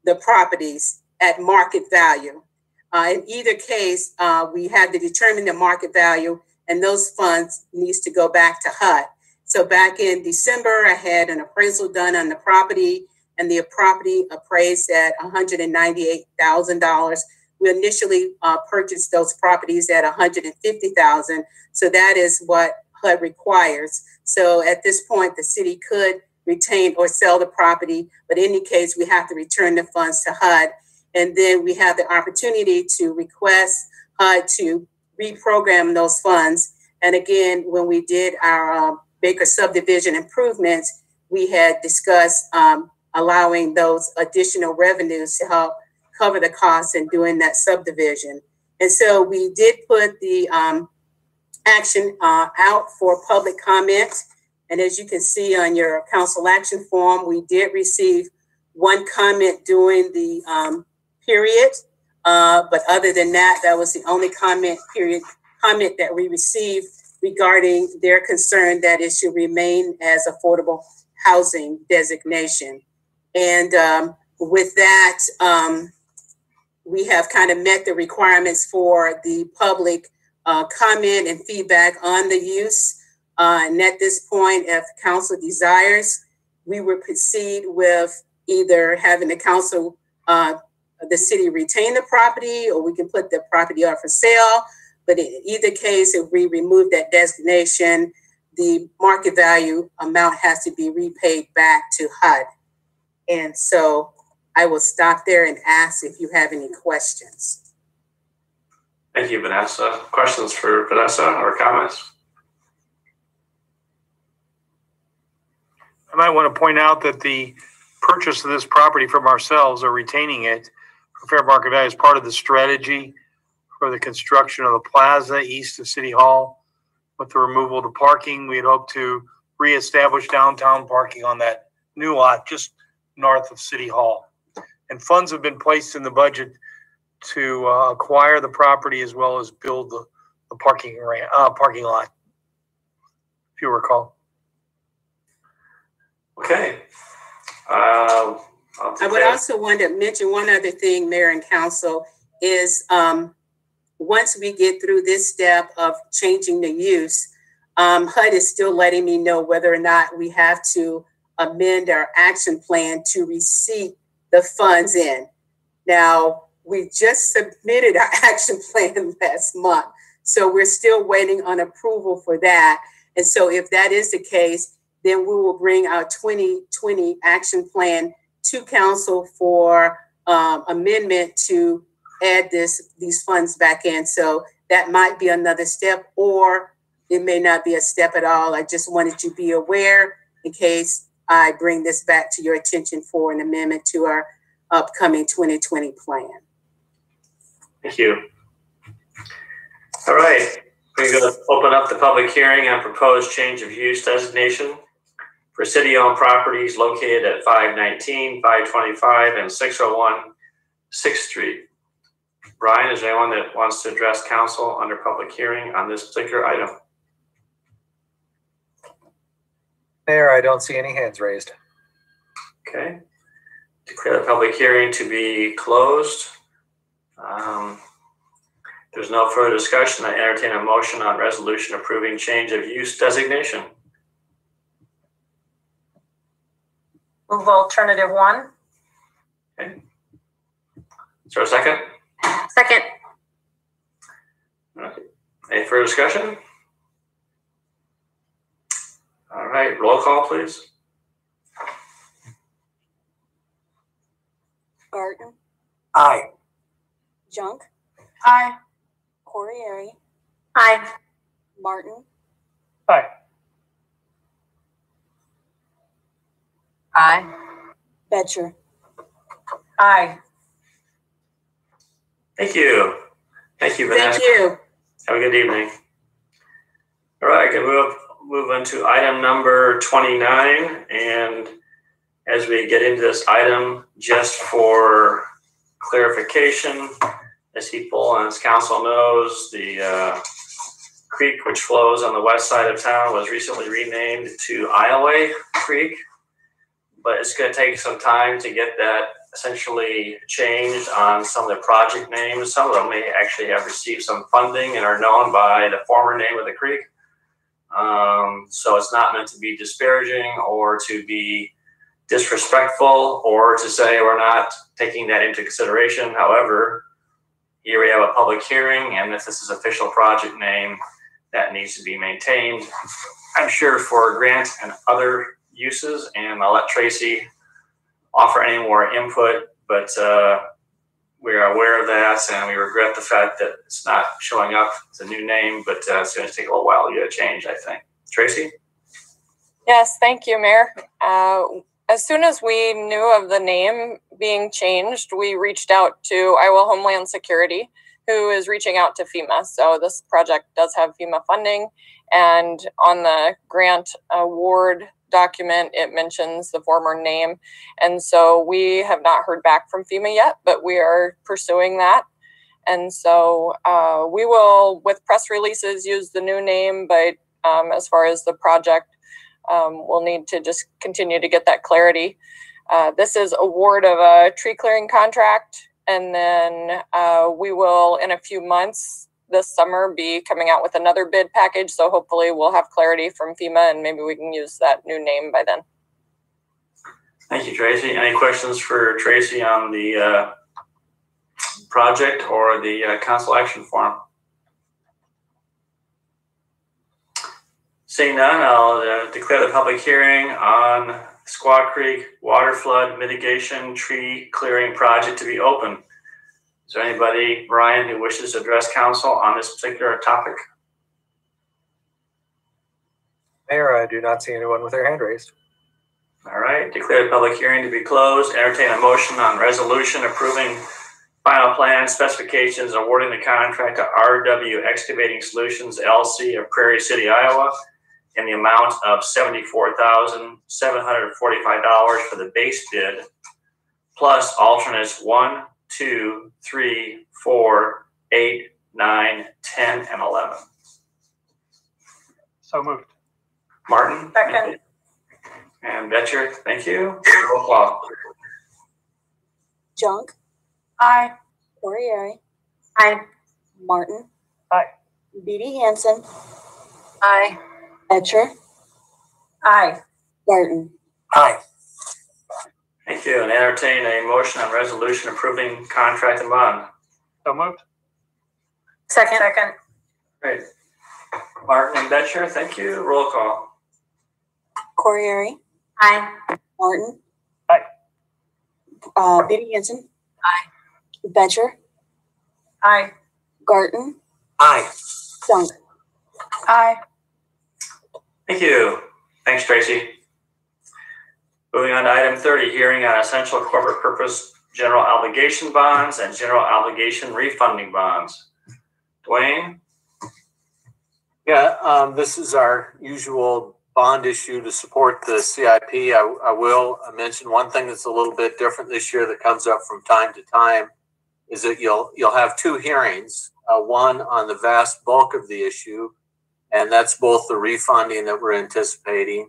the properties at market value. In either case, we have to determine the market value, and those funds needs to go back to HUD. So back in December, I had an appraisal done on the property, and the property appraised at $198,000. We initially purchased those properties at $150,000. So that is what HUD requires. So at this point, the city could retain or sell the property, but in any case, we have to return the funds to HUD. And then we have the opportunity to request HUD to reprogram those funds. And again, when we did our Baker subdivision improvements, we had discussed allowing those additional revenues to help cover the costs in doing that subdivision. And so we did put the action out for public comment. And as you can see on your council action form, we did receive one comment during the period. But other than that, that was the only comment that we received regarding their concern that it should remain as affordable housing designation. And with that, we have kind of met the requirements for the public comment and feedback on the use. And at this point, if council desires, we would proceed with either having the council, the city retain the property, or we can put the property up for sale. But in either case, if we remove that designation, the market value amount has to be repaid back to HUD. And so I will stop there and ask if you have any questions. Thank you, Vanessa. Questions for Vanessa or comments? I might want to point out that the purchase of this property from ourselves or retaining it for fair market value is part of the strategy for the construction of the plaza east of City Hall. With the removal of the parking, we'd hope to reestablish downtown parking on that new lot just north of City Hall. And funds have been placed in the budget to acquire the property as well as build the parking lot, if you recall. Okay. I would also want to mention one other thing, Mayor and Council, is once we get through this step of changing the use, HUD is still letting me know whether or not we have to amend our action plan to receipt the funds in. Now, we just submitted our action plan last month, so we're still waiting on approval for that. And so if that is the case, then we will bring our 2020 action plan to council for amendment to add these funds back in. So that might be another step, or it may not be a step at all. I just wanted you to be aware in case I bring this back to your attention for an amendment to our upcoming 2020 plan. Thank you. All right, we're going to open up the public hearing on proposed change of use designation for city-owned properties located at 519, 525, and 601 6th Street. Brian, is there anyone that wants to address council under public hearing on this particular item? Mayor, I don't see any hands raised. Okay. Declare the public hearing to be closed. There's no further discussion. I entertain a motion on resolution approving change of use designation. Move alternative 1. Okay. Is there a second? Second. All right. Any further discussion? All right, roll call, please. Barton. Aye. Junk. Aye. Corriere. Aye. Martin. Aye. Aye. Betcher. Aye. Thank you. Thank you, Vanessa. Thank you. Have a good evening. All right, can move on to item number 29. And as we get into this item, just for clarification, as people and as council knows, the creek which flows on the west side of town was recently renamed to Ioway Creek, but it's going to take some time to get that essentially changed on some of the project names. Some of them may actually have received some funding and are known by the former name of the creek. So it's not meant to be disparaging or to be disrespectful or to say we're not taking that into consideration. However, here we have a public hearing, and if this is official project name, that needs to be maintained, I'm sure, for grant and other uses, and I'll let Tracy offer any more input, but we are aware of that, and we regret the fact that it's not showing up as a new name, but it's going to take a little while to get a change, I think. Tracy? Yes, thank you, Mayor. As soon as we knew of the name being changed, we reached out to Iowa Homeland Security, who is reaching out to FEMA. So this project does have FEMA funding, and on the grant award document, it mentions the former name. And so we have not heard back from FEMA yet, but we are pursuing that. And so we will, with press releases, use the new name, but as far as the project, We'll need to just continue to get that clarity. This is award of a tree clearing contract, and then we will, in a few months this summer, be coming out with another bid package. So hopefully we'll have clarity from FEMA, and maybe we can use that new name by then. Thank you, Tracy. Any questions for Tracy on the project or the council action form? Seeing none, I'll declare the public hearing on Squaw Creek water flood mitigation tree clearing project to be open. Is there anybody, Brian, who wishes to address council on this particular topic? Mayor, I do not see anyone with their hand raised. All right, declare the public hearing to be closed. Entertain a motion on resolution approving final plan specifications, awarding the contract to RW Excavating Solutions LC of Prairie City, Iowa, in the amount of $74,745 for the base bid, plus alternates 1, 2, 3, 4, 8, 9, 10, and 11. So moved. Martin? Second. And Betcher, thank you. Roll call. Junk, Aye. Corriere, Aye. Martin. Aye. Beatty Hansen, Aye. Etcher, Aye. Barton. Aye. Thank you. And entertain a motion on resolution approving contract and bond. So moved. Second. Second. Great. Martin and Betcher, thank you. Roll call. Corriere, Aye. Martin. Aye. Beatty Hansen, Aye. Betcher, Aye. Garton, Aye. Junk. Aye. Thank you. Thanks, Tracy. Moving on to item 30, hearing on essential corporate purpose general obligation bonds and general obligation refunding bonds. Dwayne? Yeah, this is our usual bond issue to support the CIP. I will mention one thing that's a little bit different this year that comes up from time to time is that you'll have two hearings, one on the vast bulk of the issue, and that's both the refunding that we're anticipating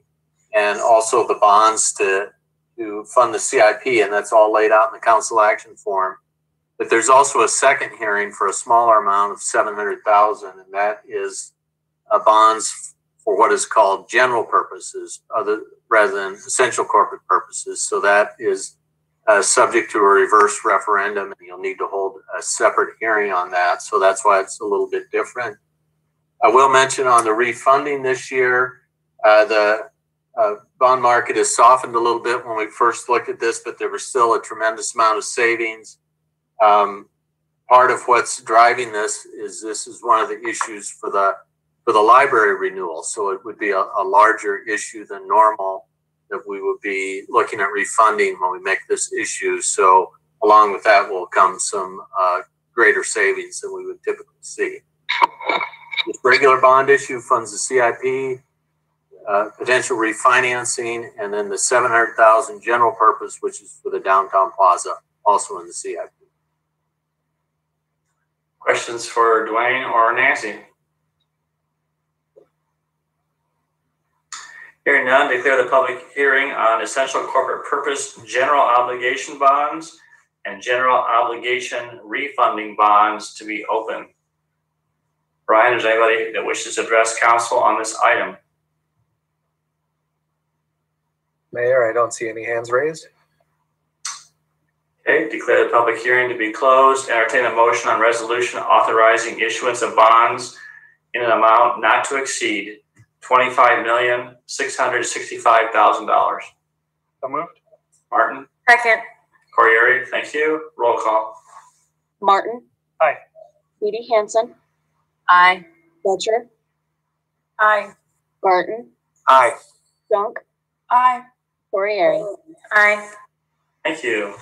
and also the bonds to fund the CIP, and that's all laid out in the council action form. But there's also a second hearing for a smaller amount of $700,000, and that is bonds for what is called general purposes rather than essential corporate purposes. So that is subject to a reverse referendum, and you'll need to hold a separate hearing on that. So that's why it's a little bit different. I will mention on the refunding this year, the bond market has softened a little bit when we first looked at this, but there was still a tremendous amount of savings. Part of what's driving this is one of the issues for the library renewal. So it would be a larger issue than normal that we would be looking at refunding when we make this issue. So along with that will come some greater savings than we would typically see. This regular bond issue funds the CIP, potential refinancing, and then the $700,000 general purpose, which is for the downtown plaza, also in the CIP. Questions for Dwayne or Nancy? Hearing none, declare the public hearing on essential corporate purpose general obligation bonds and general obligation refunding bonds to be open. Brian, is there anybody that wishes to address council on this item? Mayor, I don't see any hands raised. Okay, declare the public hearing to be closed. Entertain a motion on resolution authorizing issuance of bonds in an amount not to exceed $25,665,000. So moved. Martin? Second. Corriere, thank you. Roll call. Martin. Aye. Beatty Hansen, Aye. Betcher, Aye. Garton, Aye. Junk, Aye. Corriere. Aye. Thank you.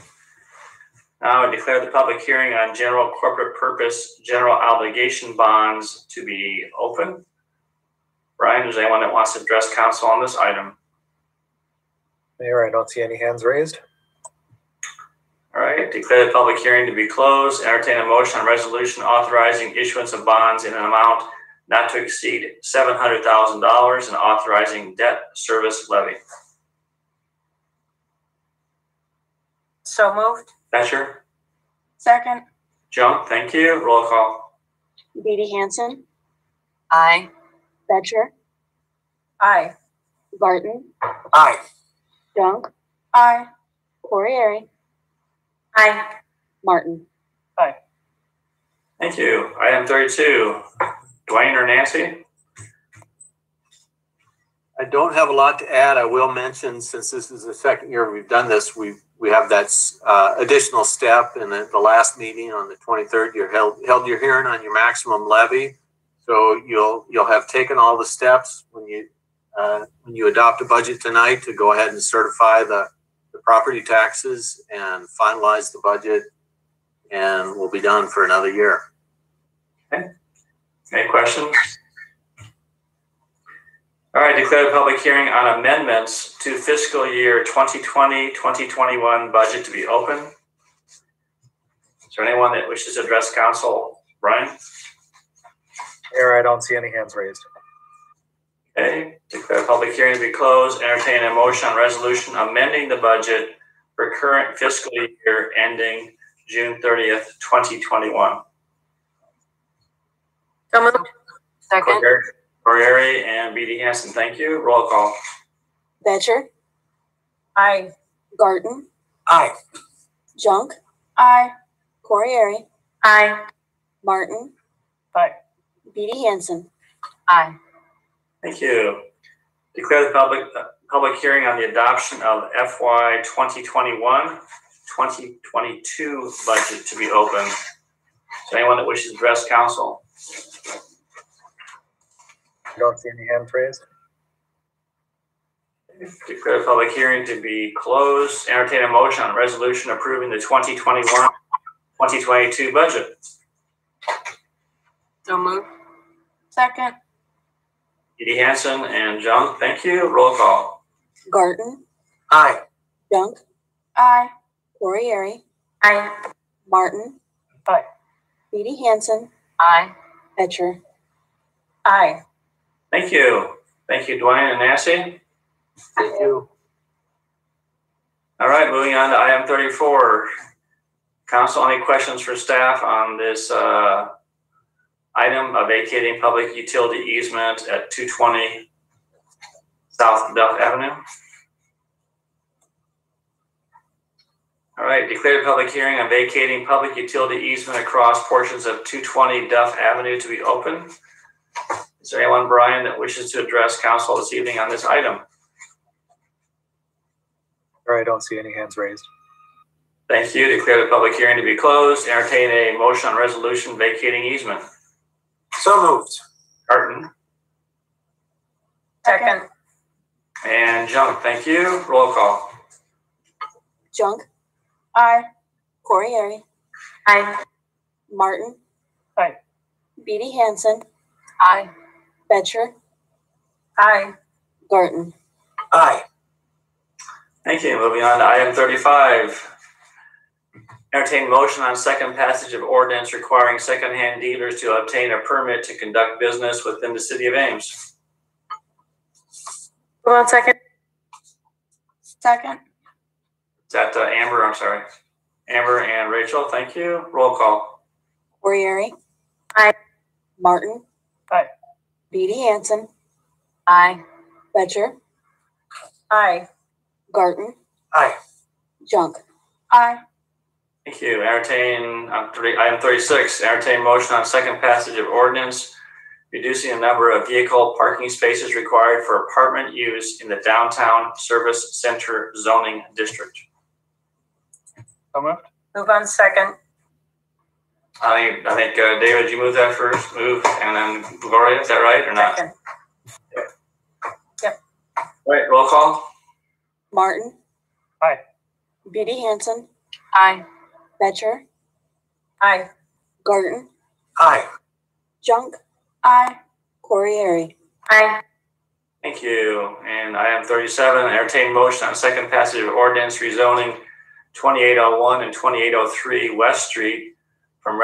Now I declare the public hearing on general corporate purpose general obligation bonds to be open. Brian, is there anyone that wants to address council on this item? Mayor, I don't see any hands raised. All right, declare the public hearing to be closed. Entertain a motion on resolution authorizing issuance of bonds in an amount not to exceed $700,000 and authorizing debt service levy. So moved. Thatcher? Second. Junk, thank you. Roll call. Beatty Hansen, Aye. Betcher, Aye. Barton, Aye. Junk, Aye. Corriere, Aye. Martin. Aye. Thank you. Item 32. Dwayne or Nancy? I don't have a lot to add. I will mention, since this is the second year we've done this, we have that additional step in the last meeting on the 23rd. You held your hearing on your maximum levy, so you'll have taken all the steps when you adopt a budget tonight to go ahead and certify the property taxes and finalize the budget, and we'll be done for another year. Okay. Any questions? All right, declare the public hearing on amendments to fiscal year 2020-2021 budget to be open. Is there anyone that wishes to address council? Brian? Mayor, I don't see any hands raised. Okay, declare the public hearing to be closed. Entertain a motion on resolution amending the budget for current fiscal year ending June 30th, 2021. So moved. Second. Corriere and Beatty Hansen, thank you. Roll call. Betcher, Aye. Garten, Aye. Junk, Aye. Corriere, Aye. Martin, Aye. Beatty Hansen. Aye. Thank you. Declare the public hearing on the adoption of FY 2021-2022 budget to be open. Is there anyone that wishes to address council? I don't see any hands raised. Declare the public hearing to be closed. Entertain a motion on resolution approving the 2021-2022 budget. So moved. Second. Beatty Hansen and Junk, thank you. Roll call. Garten, Aye. Junk, Aye. Corriere, Aye. Martin, Aye. Beatty Hansen, Aye. Betcher. Aye. Thank you. Thank you, Dwayne and Nancy. Thank you. All right, moving on to item 34. Council, any questions for staff on this item of vacating public utility easement at 220 South Duff Avenue? All right, declare the public hearing on vacating public utility easement across portions of 220 Duff Avenue to be open. Is there anyone, Brian, that wishes to address council this evening on this item? Or I don't see any hands raised. Thank you. Declare the public hearing to be closed. Entertain a motion on resolution vacating easement. So moved. Carton Second. and Junk, thank you. Roll call. Junk, Aye. Corriere, Aye. Martin, Aye. Beatty Hansen, Aye. Betcher, Aye. Garten. Aye. Thank you. Moving on to item 35. Entertain motion on second passage of ordinance requiring secondhand dealers to obtain a permit to conduct business within the city of Ames. Hold on a second. Second. Is that Amber? I'm sorry. Amber and Rachel, thank you. Roll call. Corriere, Aye. Martin, Aye. Beatty Hansen, Aye. Betcher, Aye. Garten, Aye. Junk. Aye. Thank you. Entertain item 36. Entertain motion on second passage of ordinance reducing the number of vehicle parking spaces required for apartment use in the downtown service center zoning district. So moved. Move on second. I think David, you moved that first. Move, and then Gloria, is that right or not? Second. Yep. All right. Roll call. Martin, Aye. Beatty Hansen, Aye. Betcher, Aye. Garten, Aye. Junk, Aye. Corriere. Aye. Thank you. And item 37, entertain motion on second passage of ordinance rezoning 2801 and 2803 West Street from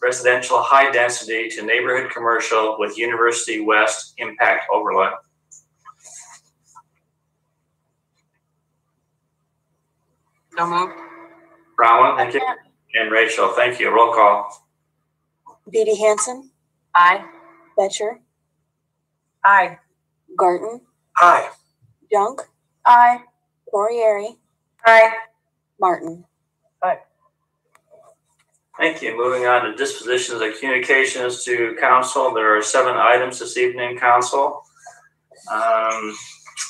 residential high density to neighborhood commercial with University West impact overlay. So moved. Bronwyn, thank you. And Rachel, thank you. Roll call. Beatty Hansen, Aye. Betcher, Aye. Garten, Aye. Junk, Aye. Corriere, Aye. Martin. Thank you. Moving on to dispositions of communications to council. There are 7 items this evening, council.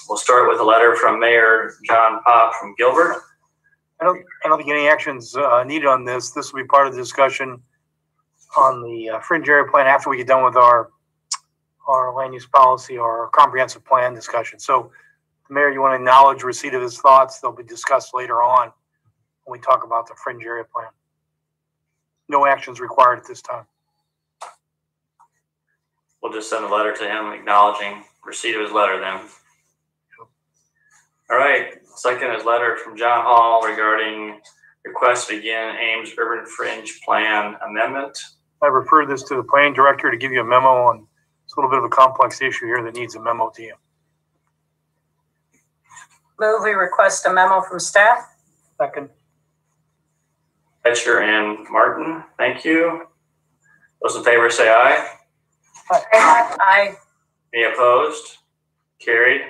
We'll start with a letter from Mayor John Pop from Gilbert. I don't think any actions needed on this. This will be part of the discussion on the fringe area plan after we get done with our land use policy or our comprehensive plan discussion. So, Mayor, you want to acknowledge receipt of his thoughts? They'll be discussed later on when we talk about the fringe area plan. No actions required at this time. We'll just send a letter to him acknowledging receipt of his letter then. All right. Second is letter from John Hall regarding request to begin Ames Urban Fringe Plan Amendment. I referred this to the planning director to give you a memo on it's a little bit of a complex issue here that needs a memo to you. Move we request a memo from staff. Second. Betcher and Martin, thank you. Those in favor say aye. Aye. Aye. Any opposed? Carried.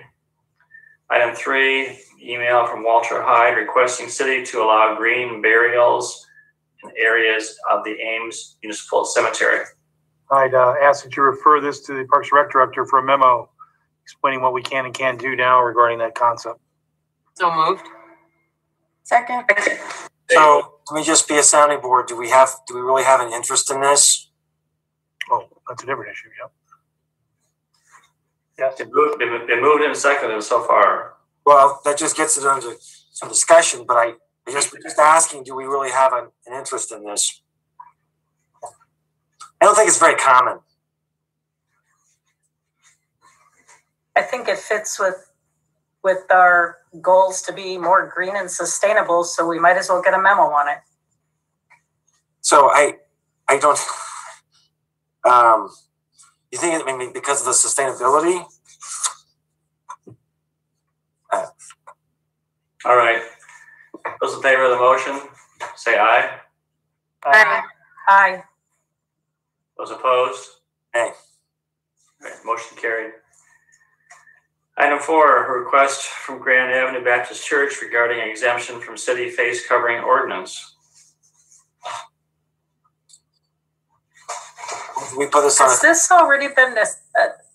Item 3, email from Walter Hyde requesting city to allow green burials in areas of the Ames Municipal Cemetery. I'd ask that you refer this to the Parks and Rec director for a memo explaining what we can and can't do now regarding that concept. So moved. Second. So let me just be a sounding board. Do we really have an interest in this? Oh, that's a different issue, yeah. Yes. It moved and seconded so far. Well, that just gets it into some discussion, but we're just asking, do we really have an interest in this? I don't think it's very common. I think it fits with our goals to be more green and sustainable, so we might as well get a memo on it. So I don't. You think I mean because of the sustainability? All right. Those in favor of the motion, say aye. Aye. Aye. Those opposed? Nay. All right, motion carried. Item 4, a request from Grand Avenue Baptist Church regarding an exemption from city face covering ordinance. We put this on. Has this already been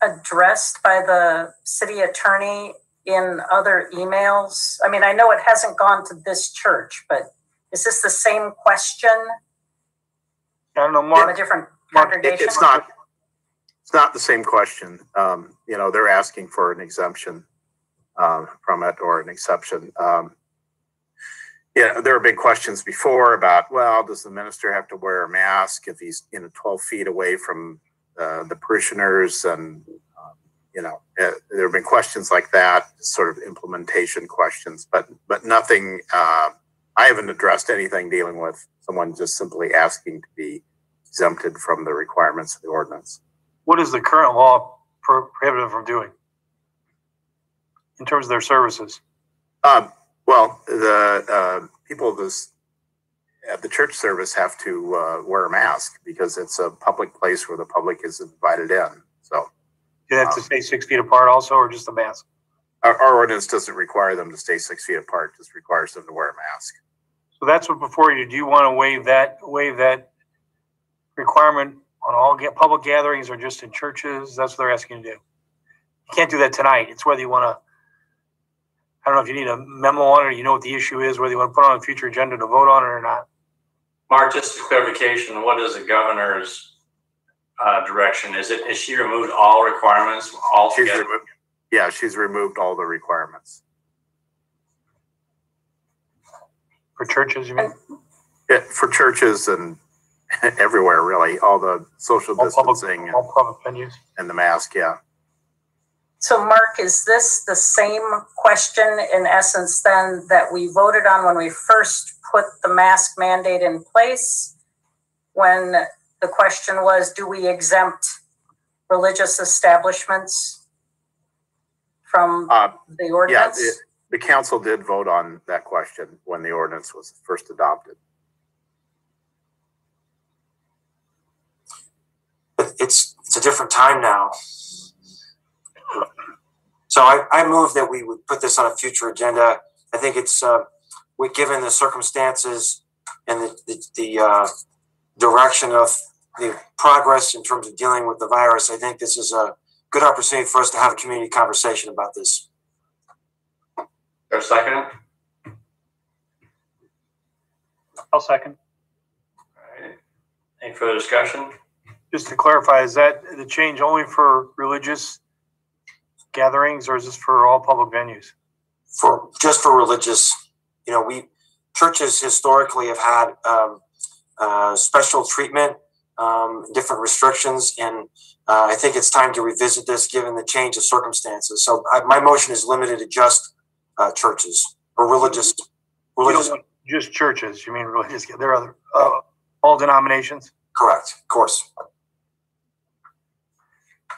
addressed by the city attorney in other emails? I mean, I know it hasn't gone to this church, but is this the same question? I don't know, Mark. In a different congregation? It's not the same question. They're asking for an exemption from it or an exception. There were big questions before about, well, does the minister have to wear a mask if he's 12 feet away from the parishioners? And, there have been questions like that, sort of implementation questions, but nothing, I haven't addressed anything dealing with someone just simply asking to be exempted from the requirements of the ordinance. What does the current law prohibit them from doing in terms of their services? Well, the people at the church service have to wear a mask because it's a public place where the public is invited in. So do they have to stay 6 feet apart also, or just a mask? Our ordinance doesn't require them to stay 6 feet apart; just requires them to wear a mask. So that's what before you. Do you want to waive that requirement on all public gatherings or just in churches? That's what they're asking you to do. You can't do that tonight. It's whether you want to. I don't know if you need a memo on it or you know what the issue is, whether you want to put it on a future agenda to vote on it or not. Mark, just for clarification, what is the governor's direction? Has she removed all requirements altogether? She's removed all the requirements. For churches, you mean? Yeah, for churches and everywhere, really. All the social distancing all public venues. And the mask, yeah. So, Mark, is this the same question in essence then that we voted on when we first put the mask mandate in place? when the question was, do we exempt religious establishments from the ordinance? Yeah, the council did vote on that question when the ordinance was first adopted. It's a different time now. So I move that we would put this on a future agenda. I think it's given the circumstances and the direction of the progress in terms of dealing with the virus. I think this is a good opportunity for us to have a community conversation about this. There's a second? I'll second. All right. Any further discussion? Just to clarify, is that the change only for religious gatherings, or is this for all public venues? Just for religious, churches historically have had special treatment, different restrictions, and I think it's time to revisit this given the change of circumstances. So my motion is limited to just churches or religious. Just churches? You mean religious? There are other all denominations? Correct, of course.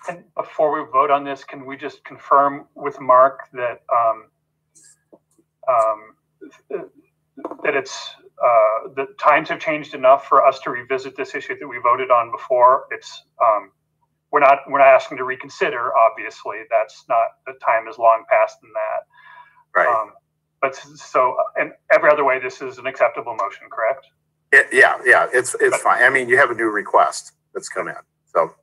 And before we vote on this, can we just confirm with Mark that that it's the times have changed enough for us to revisit this issue that we voted on before? It's we're not asking to reconsider. Obviously, that's not, the time is long past than that. Right. But so, and every other way, this is an acceptable motion, correct? Yeah, it's fine. I mean, you have a new request that's come in, so.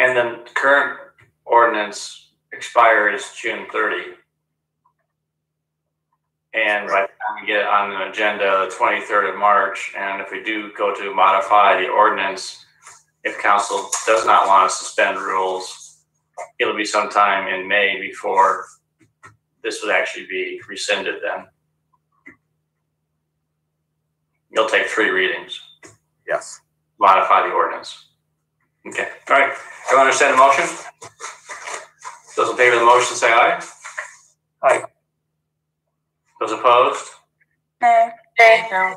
And the current ordinance expires June 30. And by the time we get on the agenda, the 23rd of March, and if we do go to modify the ordinance, if council does not want to suspend rules, it'll be sometime in May before this would actually be rescinded then. You'll take 3 readings. Yes. Modify the ordinance. Okay, all right. Everyone understand the motion? Those in favor of the motion say aye. Aye. Those opposed? Nay. No.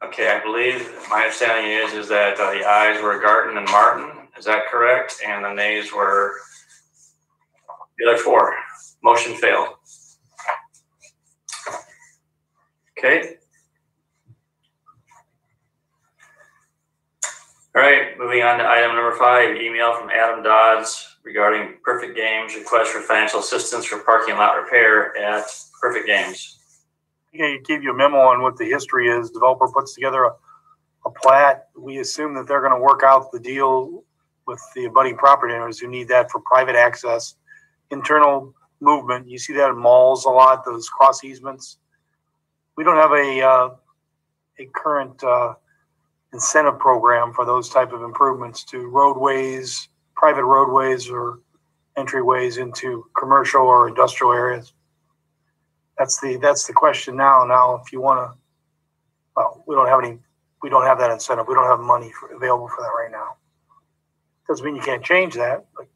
Okay, I believe my understanding is that the ayes were Garten and Martin. Is that correct? And the nays were the other 4. Motion failed. Okay. All right, moving on to item number 5, email from Adam Dodds regarding Perfect Games, request for financial assistance for parking lot repair at Perfect Games. Yeah, he gave you a memo on what the history is. Developer puts together a plat. We assume that they're going to work out the deal with the abutting property owners who need that for private access, internal movement. You see that in malls a lot, those cross easements. We don't have a current incentive program for those type of improvements to roadways, private roadways, or entryways into commercial or industrial areas. That's the question now. Now, if you want to, well, we don't have that incentive. We don't have money available for that right now. Doesn't mean you can't change that, but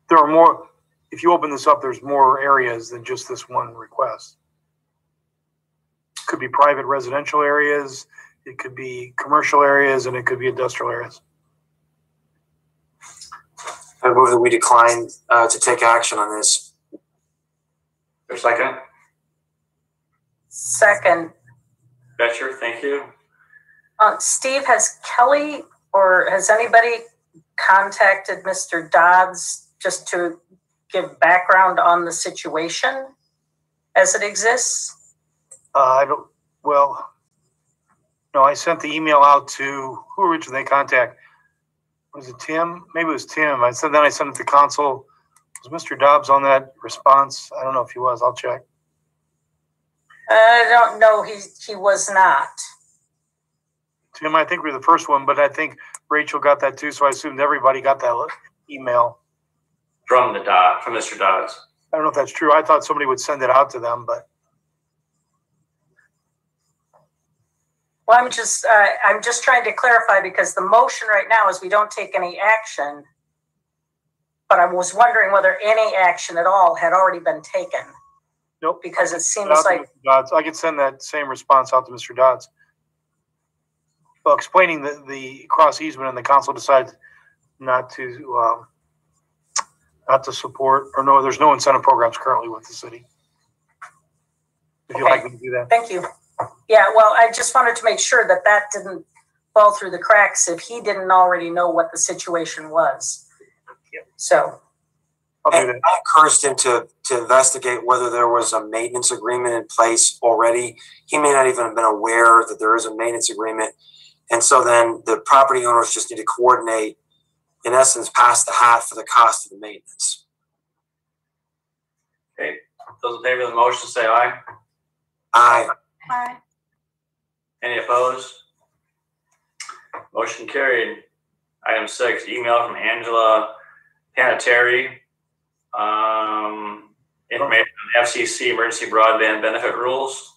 there are more. If you open this up, there's more areas than just this one request. It could be private residential areas, it could be commercial areas, and it could be industrial areas. I move that we decline to take action on this. For a second? Second. Betcher, thank you. Steve, has Kelly or has anybody contacted Mr. Dodds just to give background on the situation as it exists? No, I sent the email out to, who originally they contact? Was it Tim? Maybe it was Tim. Then I sent it to council. Was Mr. Dobbs on that response? I don't know if he was. I'll check. I don't know. He was not. Tim, I think we're the first one, but I think Rachel got that too, so I assumed everybody got that email. From Mr. Dodds. I don't know if that's true. I thought somebody would send it out to them, but. Well, I'm just trying to clarify because the motion right now is we don't take any action. But I was wondering whether any action at all had already been taken. Nope. Because it seems Not to like Mr. Dodds. I could send that same response out to Mr. Dodds. Well, explaining the cross easement, and the council decides not to support, or no, there's no incentive programs currently with the city. If you'd like me to do that. Thank you. Yeah, well, I just wanted to make sure that that didn't fall through the cracks if he didn't already know what the situation was. So. I encouraged him to investigate whether there was a maintenance agreement in place already. He may not even have been aware that there is a maintenance agreement. And so then the property owners just need to coordinate, in essence, pass the hat for the cost of the maintenance. Okay, those in favor of the motion say aye. Aye. Aye. Any opposed? Motion carried. Item 6, email from Angela Panettiere. Information on FCC emergency broadband benefit rules.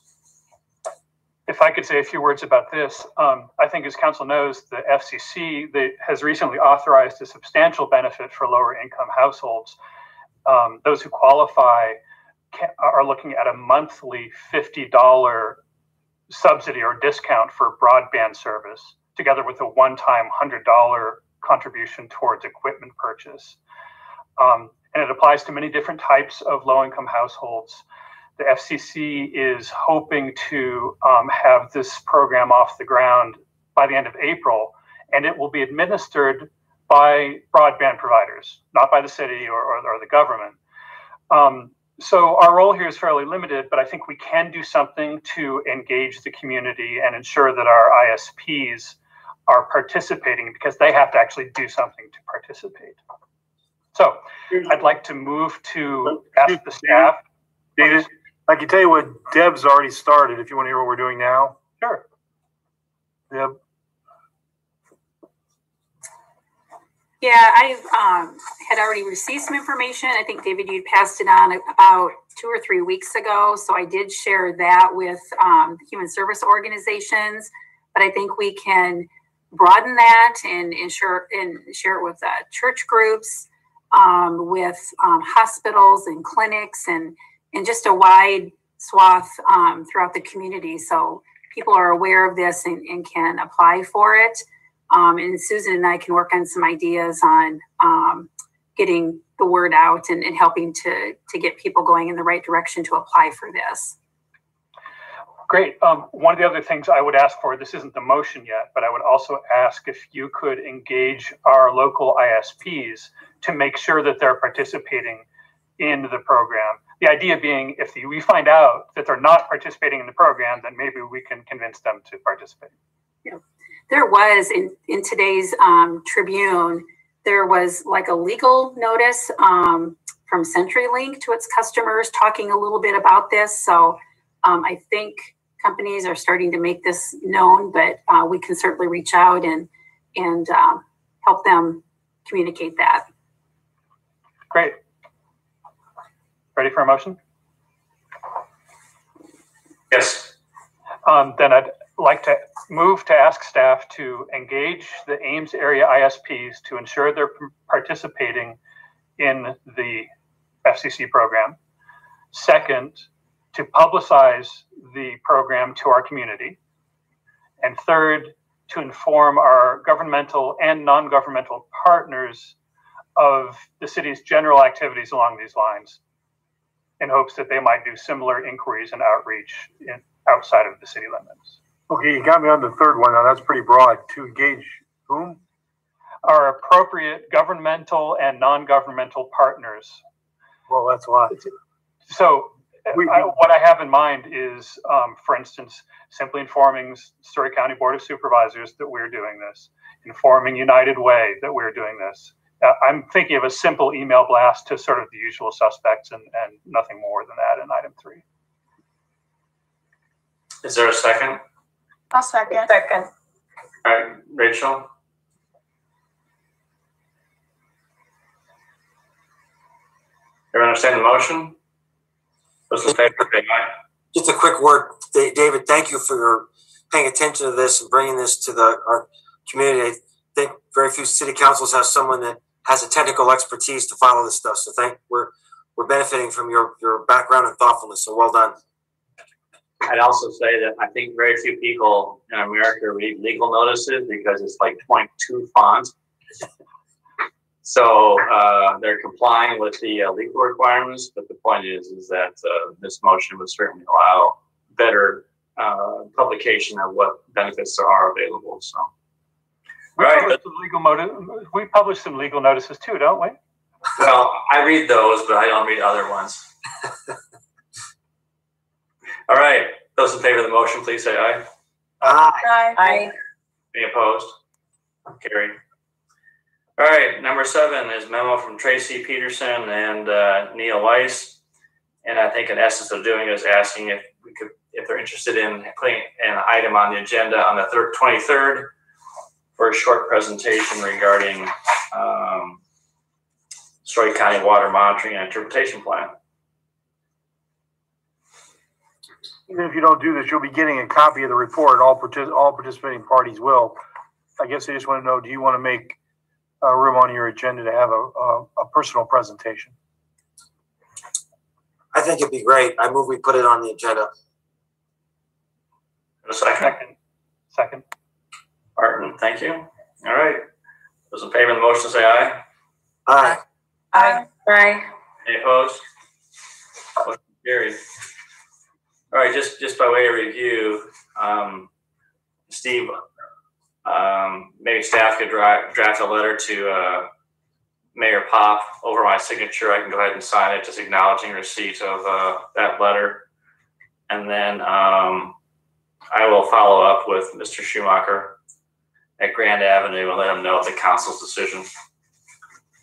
If I could say a few words about this, I think as council knows, the FCC has recently authorized a substantial benefit for lower income households. Those who qualify are looking at a monthly $50 subsidy or discount for broadband service, together with a one-time $100 contribution towards equipment purchase. And it applies to many different types of low-income households. The FCC is hoping to have this program off the ground by the end of April, and it will be administered by broadband providers, not by the city or the government. So our role here is fairly limited, but I think we can do something to engage the community and ensure that our ISPs are participating, because they have to actually do something to participate. So I'd like to move to ask the staff. David, I can tell you what Deb's already started if you want to hear what we're doing now. Sure. Deb. Yeah, I had already received some information. I think, David, you'd passed it on about 2 or 3 weeks ago. So I did share that with the human service organizations, but I think we can broaden that and share it with church groups, with hospitals and clinics, and just a wide swath throughout the community. So people are aware of this and can apply for it. And Susan and I can work on some ideas on getting the word out and helping to get people going in the right direction to apply for this. Great. One of the other things I would ask for, this isn't the motion yet, but I would also ask if you could engage our local ISPs to make sure that they're participating in the program. The idea being, if we find out that they're not participating in the program, then maybe we can convince them to participate. Yeah. There was in today's Tribune, there was like a legal notice from CenturyLink to its customers talking a little bit about this. So I think companies are starting to make this known, but we can certainly reach out and help them communicate that. Great. Ready for a motion? Yes. Then I'd like to move to ask staff to engage the Ames area ISPs to ensure they're participating in the FCC program. Second, to publicize the program to our community. And third, to inform our governmental and non-governmental partners of the city's general activities along these lines, in hopes that they might do similar inquiries and outreach outside of the city limits. Okay, you got me on the third one now. That's pretty broad. To engage whom? Our appropriate governmental and non-governmental partners. Well, that's a lot. So what I have in mind is, for instance, simply informing Story County Board of Supervisors that we're doing this, informing United Way that we're doing this. I'm thinking of a simple email blast to sort of the usual suspects and nothing more than that in item 3. Is there a second? I'll second. Second. All right, Rachel. Everyone understand the motion? Those in favor, say aye. Just a quick word, David. Thank you for your paying attention to this and bringing this to our community. I think very few city councils have someone that has a technical expertise to follow this stuff. So we're we're benefiting from your background and thoughtfulness. So well done. I'd also say that I think very few people in America read legal notices because it's like 0.2 font. So they're complying with the legal requirements, but the point is that this motion would certainly allow better publication of what benefits there are available. So, We publish some legal notices too, don't we? Well, I read those, but I don't read other ones. All right. Those in favor of the motion, please say aye. Aye. Aye. Any opposed? Carried. All right. Number 7 is memo from Tracy Peterson and Neil Weiss. And I think in essence of doing is asking if they're interested in putting an item on the agenda on the 23rd for a short presentation regarding Story County Water Monitoring and Interpretation Plan. Even if you don't do this, you'll be getting a copy of the report. All participating parties will. I guess I just want to know, do you want to make room on your agenda to have a personal presentation? I think it'd be great. I move we put it on the agenda. A second. Second. Martin, thank you. All right. Those in favor of the motion say aye. Aye. Aye. Aye. Any opposed? Motion carried. All right, just by way of review, Steve, maybe staff could draft a letter to Mayor Pop over my signature. I can go ahead and sign it, just acknowledging receipt of that letter. And then I will follow up with Mr. Schumacher at Grand Avenue and let him know the council's decision.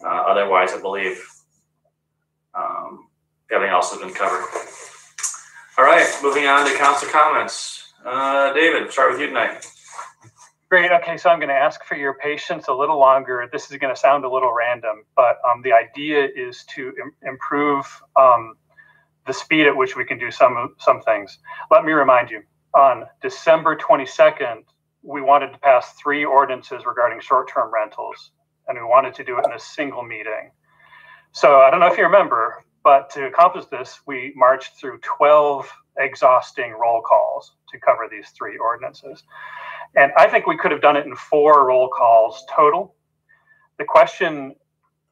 Otherwise, I believe everything else has been covered. All right, moving on to council comments. David, start with you tonight. Great. Okay, so I'm going to ask for your patience a little longer. This is going to sound a little random, but the idea is to improve the speed at which we can do some things. Let me remind you, on December 22nd, we wanted to pass 3 ordinances regarding short-term rentals, and we wanted to do it in a single meeting. So I don't know if you remember, but to accomplish this, we marched through 12 exhausting roll calls to cover these 3 ordinances. And I think we could have done it in 4 roll calls total. The question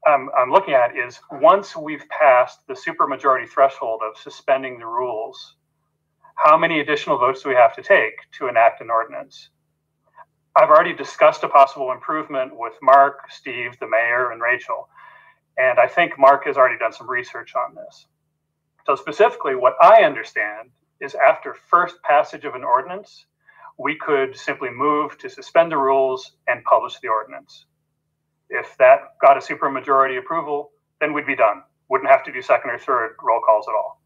I'm looking at is, once we've passed the supermajority threshold of suspending the rules, how many additional votes do we have to take to enact an ordinance? I've already discussed a possible improvement with Mark, Steve, the mayor, and Rachel. And I think Mark has already done some research on this. So specifically, what I understand is after first passage of an ordinance, we could simply move to suspend the rules and publish the ordinance. If that got a supermajority approval, then we'd be done. Wouldn't have to do second or third roll calls at all.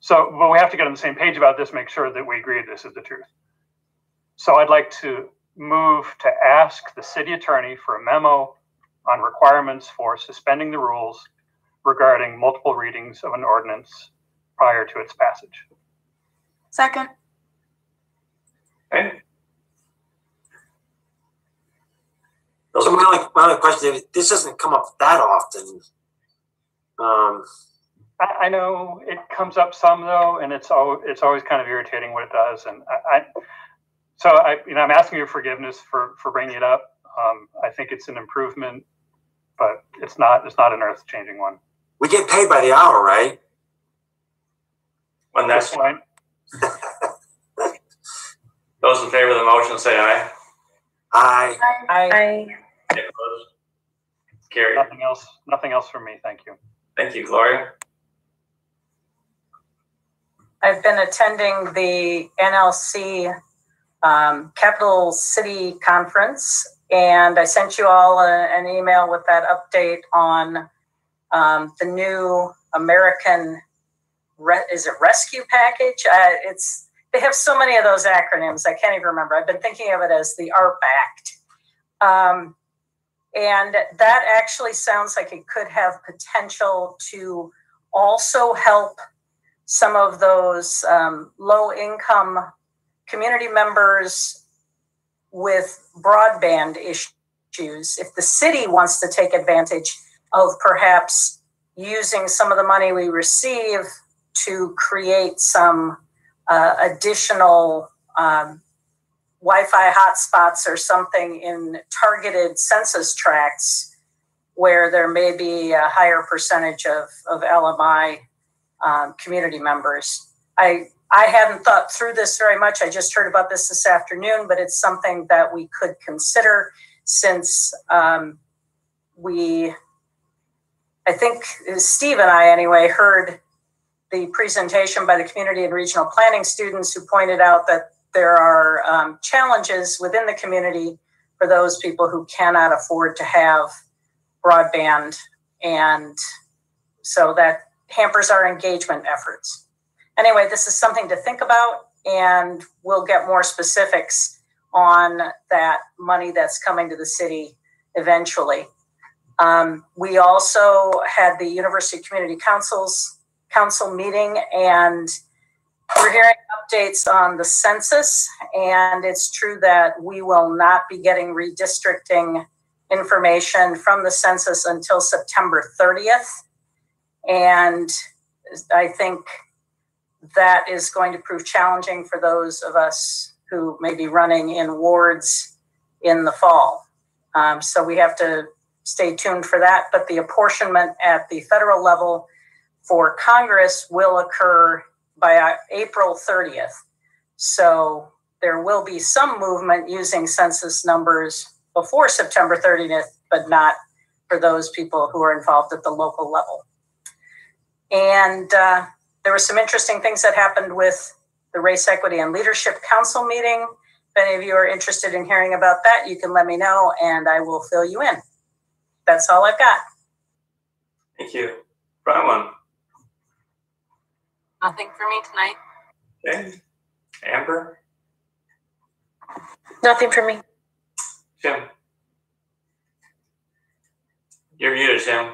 So, but we have to get on the same page about this, make sure that we agree this is the truth. So I'd like to move to ask the city attorney for a memo on requirements for suspending the rules regarding multiple readings of an ordinance prior to its passage. Second. Okay. So my only question is, this doesn't come up that often. I know it comes up some though, and it's always kind of irritating what it does. And I'm asking your forgiveness for bringing it up. I think it's an improvement, but it's not an earth-changing one. We get paid by the hour, right? When that's fine. Those in favor of the motion say aye. Aye. Aye. Opposed? Carried. Nothing else from me. Thank you. Thank you, Gloria. I've been attending the NLC Capital City Conference, and I sent you all an email with that update on the new American Rescue Package? They have so many of those acronyms, I can't even remember. I've been thinking of it as the ARP Act. And that actually sounds like it could have potential to also help some of those low-income community members with broadband issues. If the city wants to take advantage of perhaps using some of the money we receive to create some additional Wi-Fi hotspots or something in targeted census tracts where there may be a higher percentage of LMI community members. I hadn't thought through this very much. I just heard about this afternoon, but it's something that we could consider since I think Steve and I anyway heard the presentation by the community and regional planning students who pointed out that there are challenges within the community for those people who cannot afford to have broadband, and so that hampers our engagement efforts. Anyway, this is something to think about, and we'll get more specifics on that money that's coming to the city eventually. We also had the University Community Council meeting, and we're hearing updates on the census, and it's true that we will not be getting redistricting information from the census until September 30th. And I think that is going to prove challenging for those of us who may be running in wards in the fall. So we have to stay tuned for that. But the apportionment at the federal level for Congress will occur by April 30th. So there will be some movement using census numbers before September 30th, but not for those people who are involved at the local level. And there were some interesting things that happened with the Race Equity and Leadership Council meeting. If any of you are interested in hearing about that, you can let me know and I will fill you in. That's all I've got. Thank you. Bronwyn. Nothing for me tonight. Okay. Amber. Nothing for me. Tim. You're muted, Tim.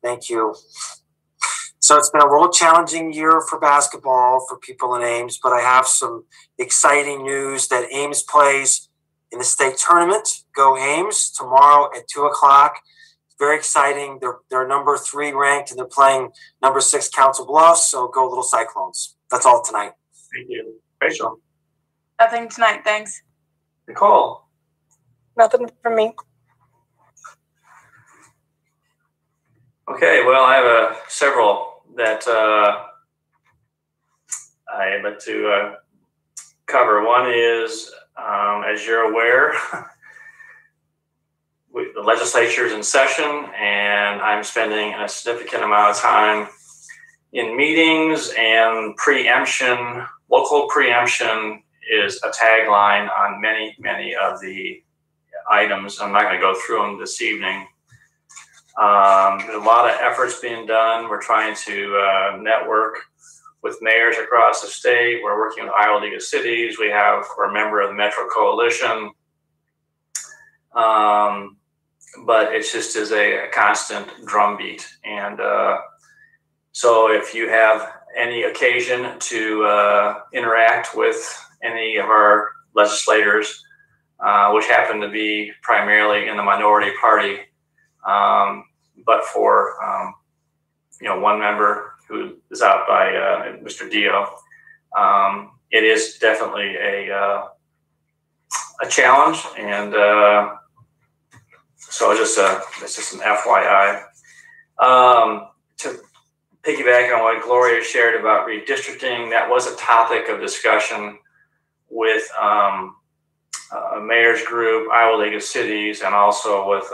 Thank you. So it's been a little challenging year for basketball for people in Ames, but I have some exciting news that Ames plays in the state tournament. Go Ames tomorrow at 2:00. Very exciting. They're number 3 ranked and they're playing number 6 Council Bluffs. So go Little Cyclones. That's all tonight. Thank you. Rachel. Nothing tonight, thanks. Nicole. Nothing from me. Okay, well, I have several that I would like to cover. One is, as you're aware, the legislature is in session, and I'm spending a significant amount of time in meetings, and preemption, local preemption is a tagline on many, many of the items. I'm not going to go through them this evening. There's a lot of efforts being done. We're trying to network with mayors across the state. We're working with Iowa League of Cities. We're a member of the Metro Coalition. But it just is a constant drumbeat. And so if you have any occasion to interact with any of our legislators, which happen to be primarily in the minority party, but for one member who is out by Mr. Dio, it is definitely a challenge, and so it's just an FYI. To piggyback on what Gloria shared about redistricting, that was a topic of discussion with a mayor's group, Iowa League of Cities, and also with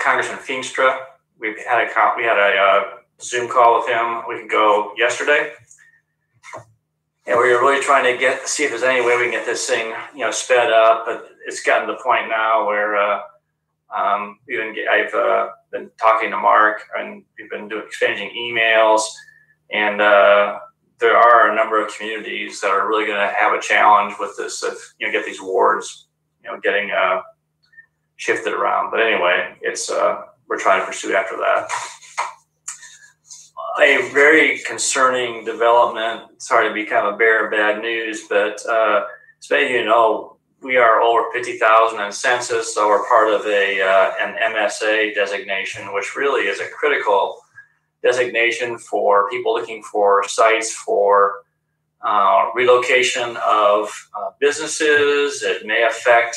Congressman Feenstra. We had a Zoom call with him. We could go yesterday, and we were really trying to see if there's any way we can get this thing, sped up. But it's gotten to the point now where I've been talking to Mark, and we've been exchanging emails, and there are a number of communities that are really going to have a challenge with this. If get these wards, getting shifted around. But anyway, it's we're trying to pursue after that. A very concerning development. Sorry to be kind of a bearer of bad news, but as many of you know, we are over 50,000 in census, so we're part of an MSA designation, which really is a critical designation for people looking for sites for relocation of businesses. It may affect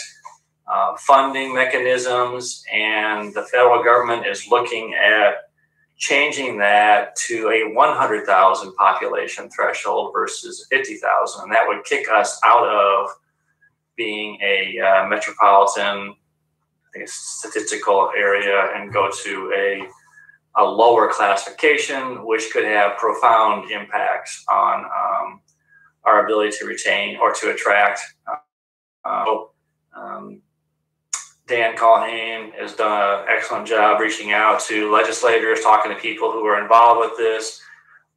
funding mechanisms, and the federal government is looking at changing that to a 100,000 population threshold versus 50,000, and that would kick us out of being a metropolitan, I think, statistical area and go to a lower classification, which could have profound impacts on our ability to retain or to attract. Dan Culhane has done an excellent job reaching out to legislators, talking to people who are involved with this.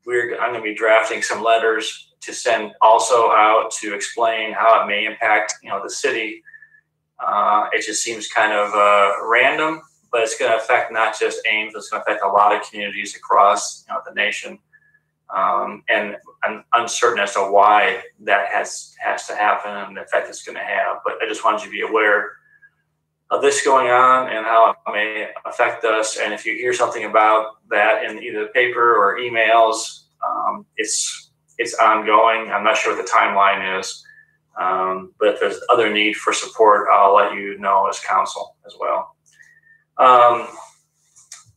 I'm going to be drafting some letters to send also out to explain how it may impact, the city. It just seems kind of random, but it's going to affect not just Ames, it's going to affect a lot of communities across the nation. And I'm uncertain as to why that has to happen and the effect it's going to have. But I just wanted you to be aware of this going on and how it may affect us. And if you hear something about that in either the paper or emails, it's ongoing. I'm not sure what the timeline is, but if there's other need for support, I'll let you know as council as well.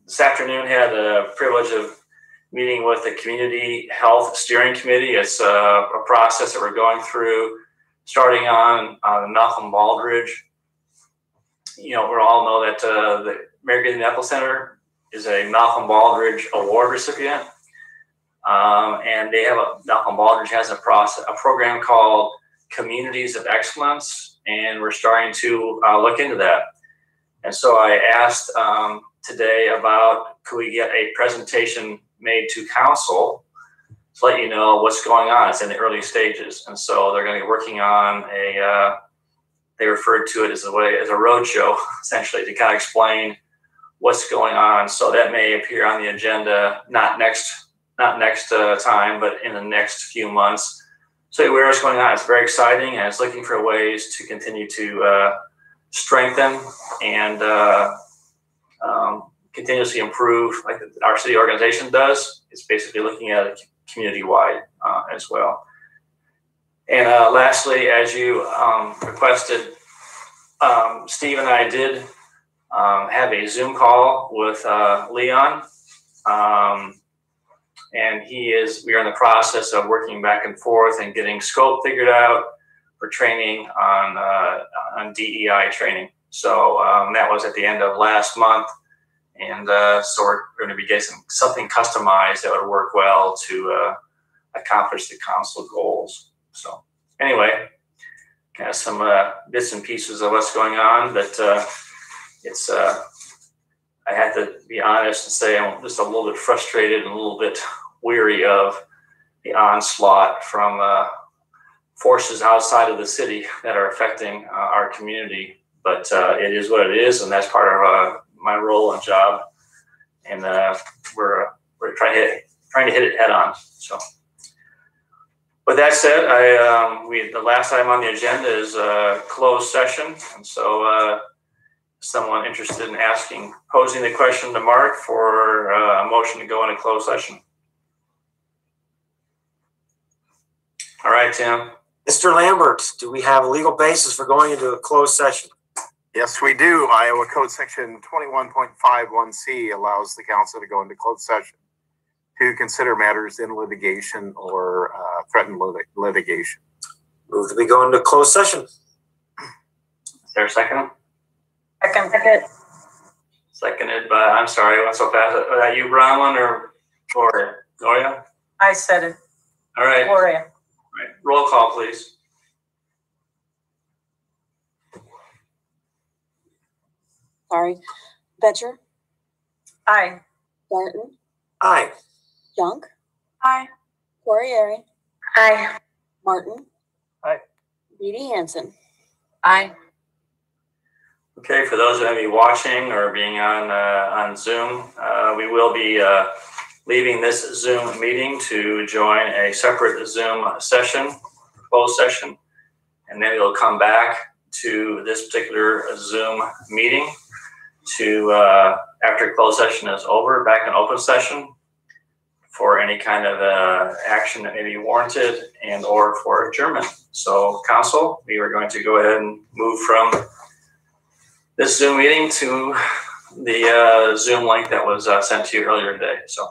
This afternoon had the privilege of meeting with the Community Health Steering Committee. It's a process that we're going through, starting on Malcolm Baldridge. We all know that the American Medical Center is a Malcolm Baldridge Award recipient. And Malcolm Baldridge has a program called Communities of Excellence, and we're starting to look into that. And so I asked today about, could we get a presentation made to council to let you know what's going on. It's in the early stages. And so they're going to be working on they referred to it as a roadshow, essentially, to kind of explain what's going on. So that may appear on the agenda, not next time, but in the next few months. So where it's going on, it's very exciting, and it's looking for ways to continue to strengthen and continuously improve, like our city organization does. It's basically looking at it community-wide as well. And lastly, as you requested, Steve and I did have a Zoom call with Leon. And we are in the process of working back and forth and getting scope figured out for training on DEI training. So that was at the end of last month. And so we're going to be getting something customized that would work well to accomplish the council goals. So anyway, kind of some bits and pieces of what's going on, but I had to be honest and say I'm just a little bit frustrated and a little bit weary of the onslaught from forces outside of the city that are affecting our community. But it is what it is, and that's part of my role and job. And we're trying to hit it head on. So, with that said, the last item on the agenda is closed session, and so someone interested in posing the question to Mark for a motion to go into closed session. All right, Tim. Mr. Lambert, do we have a legal basis for going into a closed session? Yes, we do. Iowa Code Section 21.51C allows the council to go into closed session to consider matters in litigation or threatened litigation. Move that we go into closed session. Is there a second? Second. Seconded by, I'm sorry, I went so fast. Was that you, Bronwyn, or Gloria? Gloria? I said it. All right. Gloria. All right. Roll call, please. Sorry. Betcher? Aye. Barton? Aye. Junk? Aye. Corriere? Aye. Martin? Aye. Reedy Hansen? Aye. Okay, for those who may be watching or being on Zoom, we will be leaving this Zoom meeting to join a separate Zoom session, closed session, and then we'll come back to this particular Zoom meeting to, after closed session is over, back in open session for any kind of action that may be warranted and or for adjournment. So council, we are going to go ahead and move from this Zoom meeting to the Zoom link that was sent to you earlier today. So.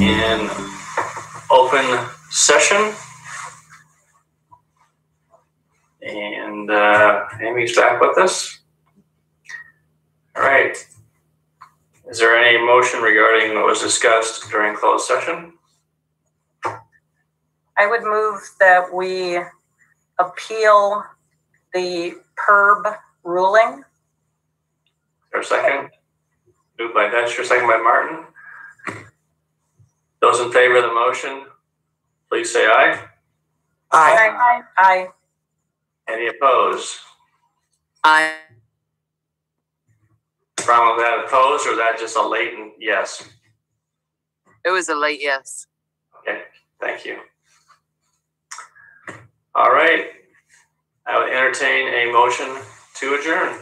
In open session. And Amy's back with us. All right. Is there any motion regarding what was discussed during closed session? I would move that we appeal the PERB ruling. Is there a second? Moved by Dexter, second by Martin. Those in favor of the motion, please say aye. Aye. Aye. Aye. Any opposed? Aye. Problem with that opposed, or is that just a latent yes? It was a late yes. Okay, thank you. All right. I would entertain a motion to adjourn.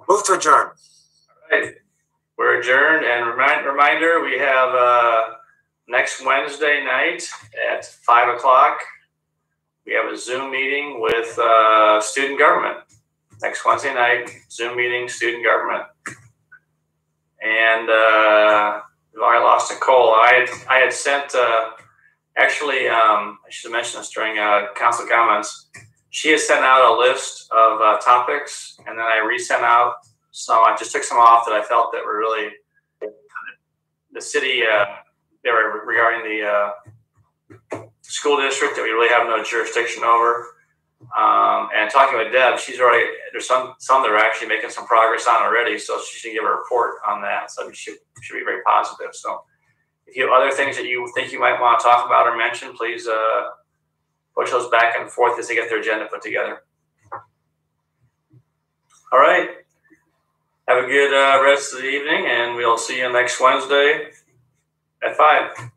Move to adjourn. All right. We're adjourned, and reminder, we have next Wednesday night at 5 o'clock. We have a Zoom meeting with student government. Next Wednesday night, Zoom meeting, student government. And we've already lost Nicole. I had sent, actually, I should have mentioned this during council comments. She has sent out a list of topics, and then I resent out some. I just took some off that I felt that were really the city. They were regarding the school district that we really have no jurisdiction over. And talking with Deb, she's already, there's some that are actually making some progress on already, so she should give a report on that. So it should be very positive. So if you have other things that you think you might want to talk about or mention, please push those back and forth as they get their agenda put together. All right. Have a good rest of the evening, and we'll see you next Wednesday at 5.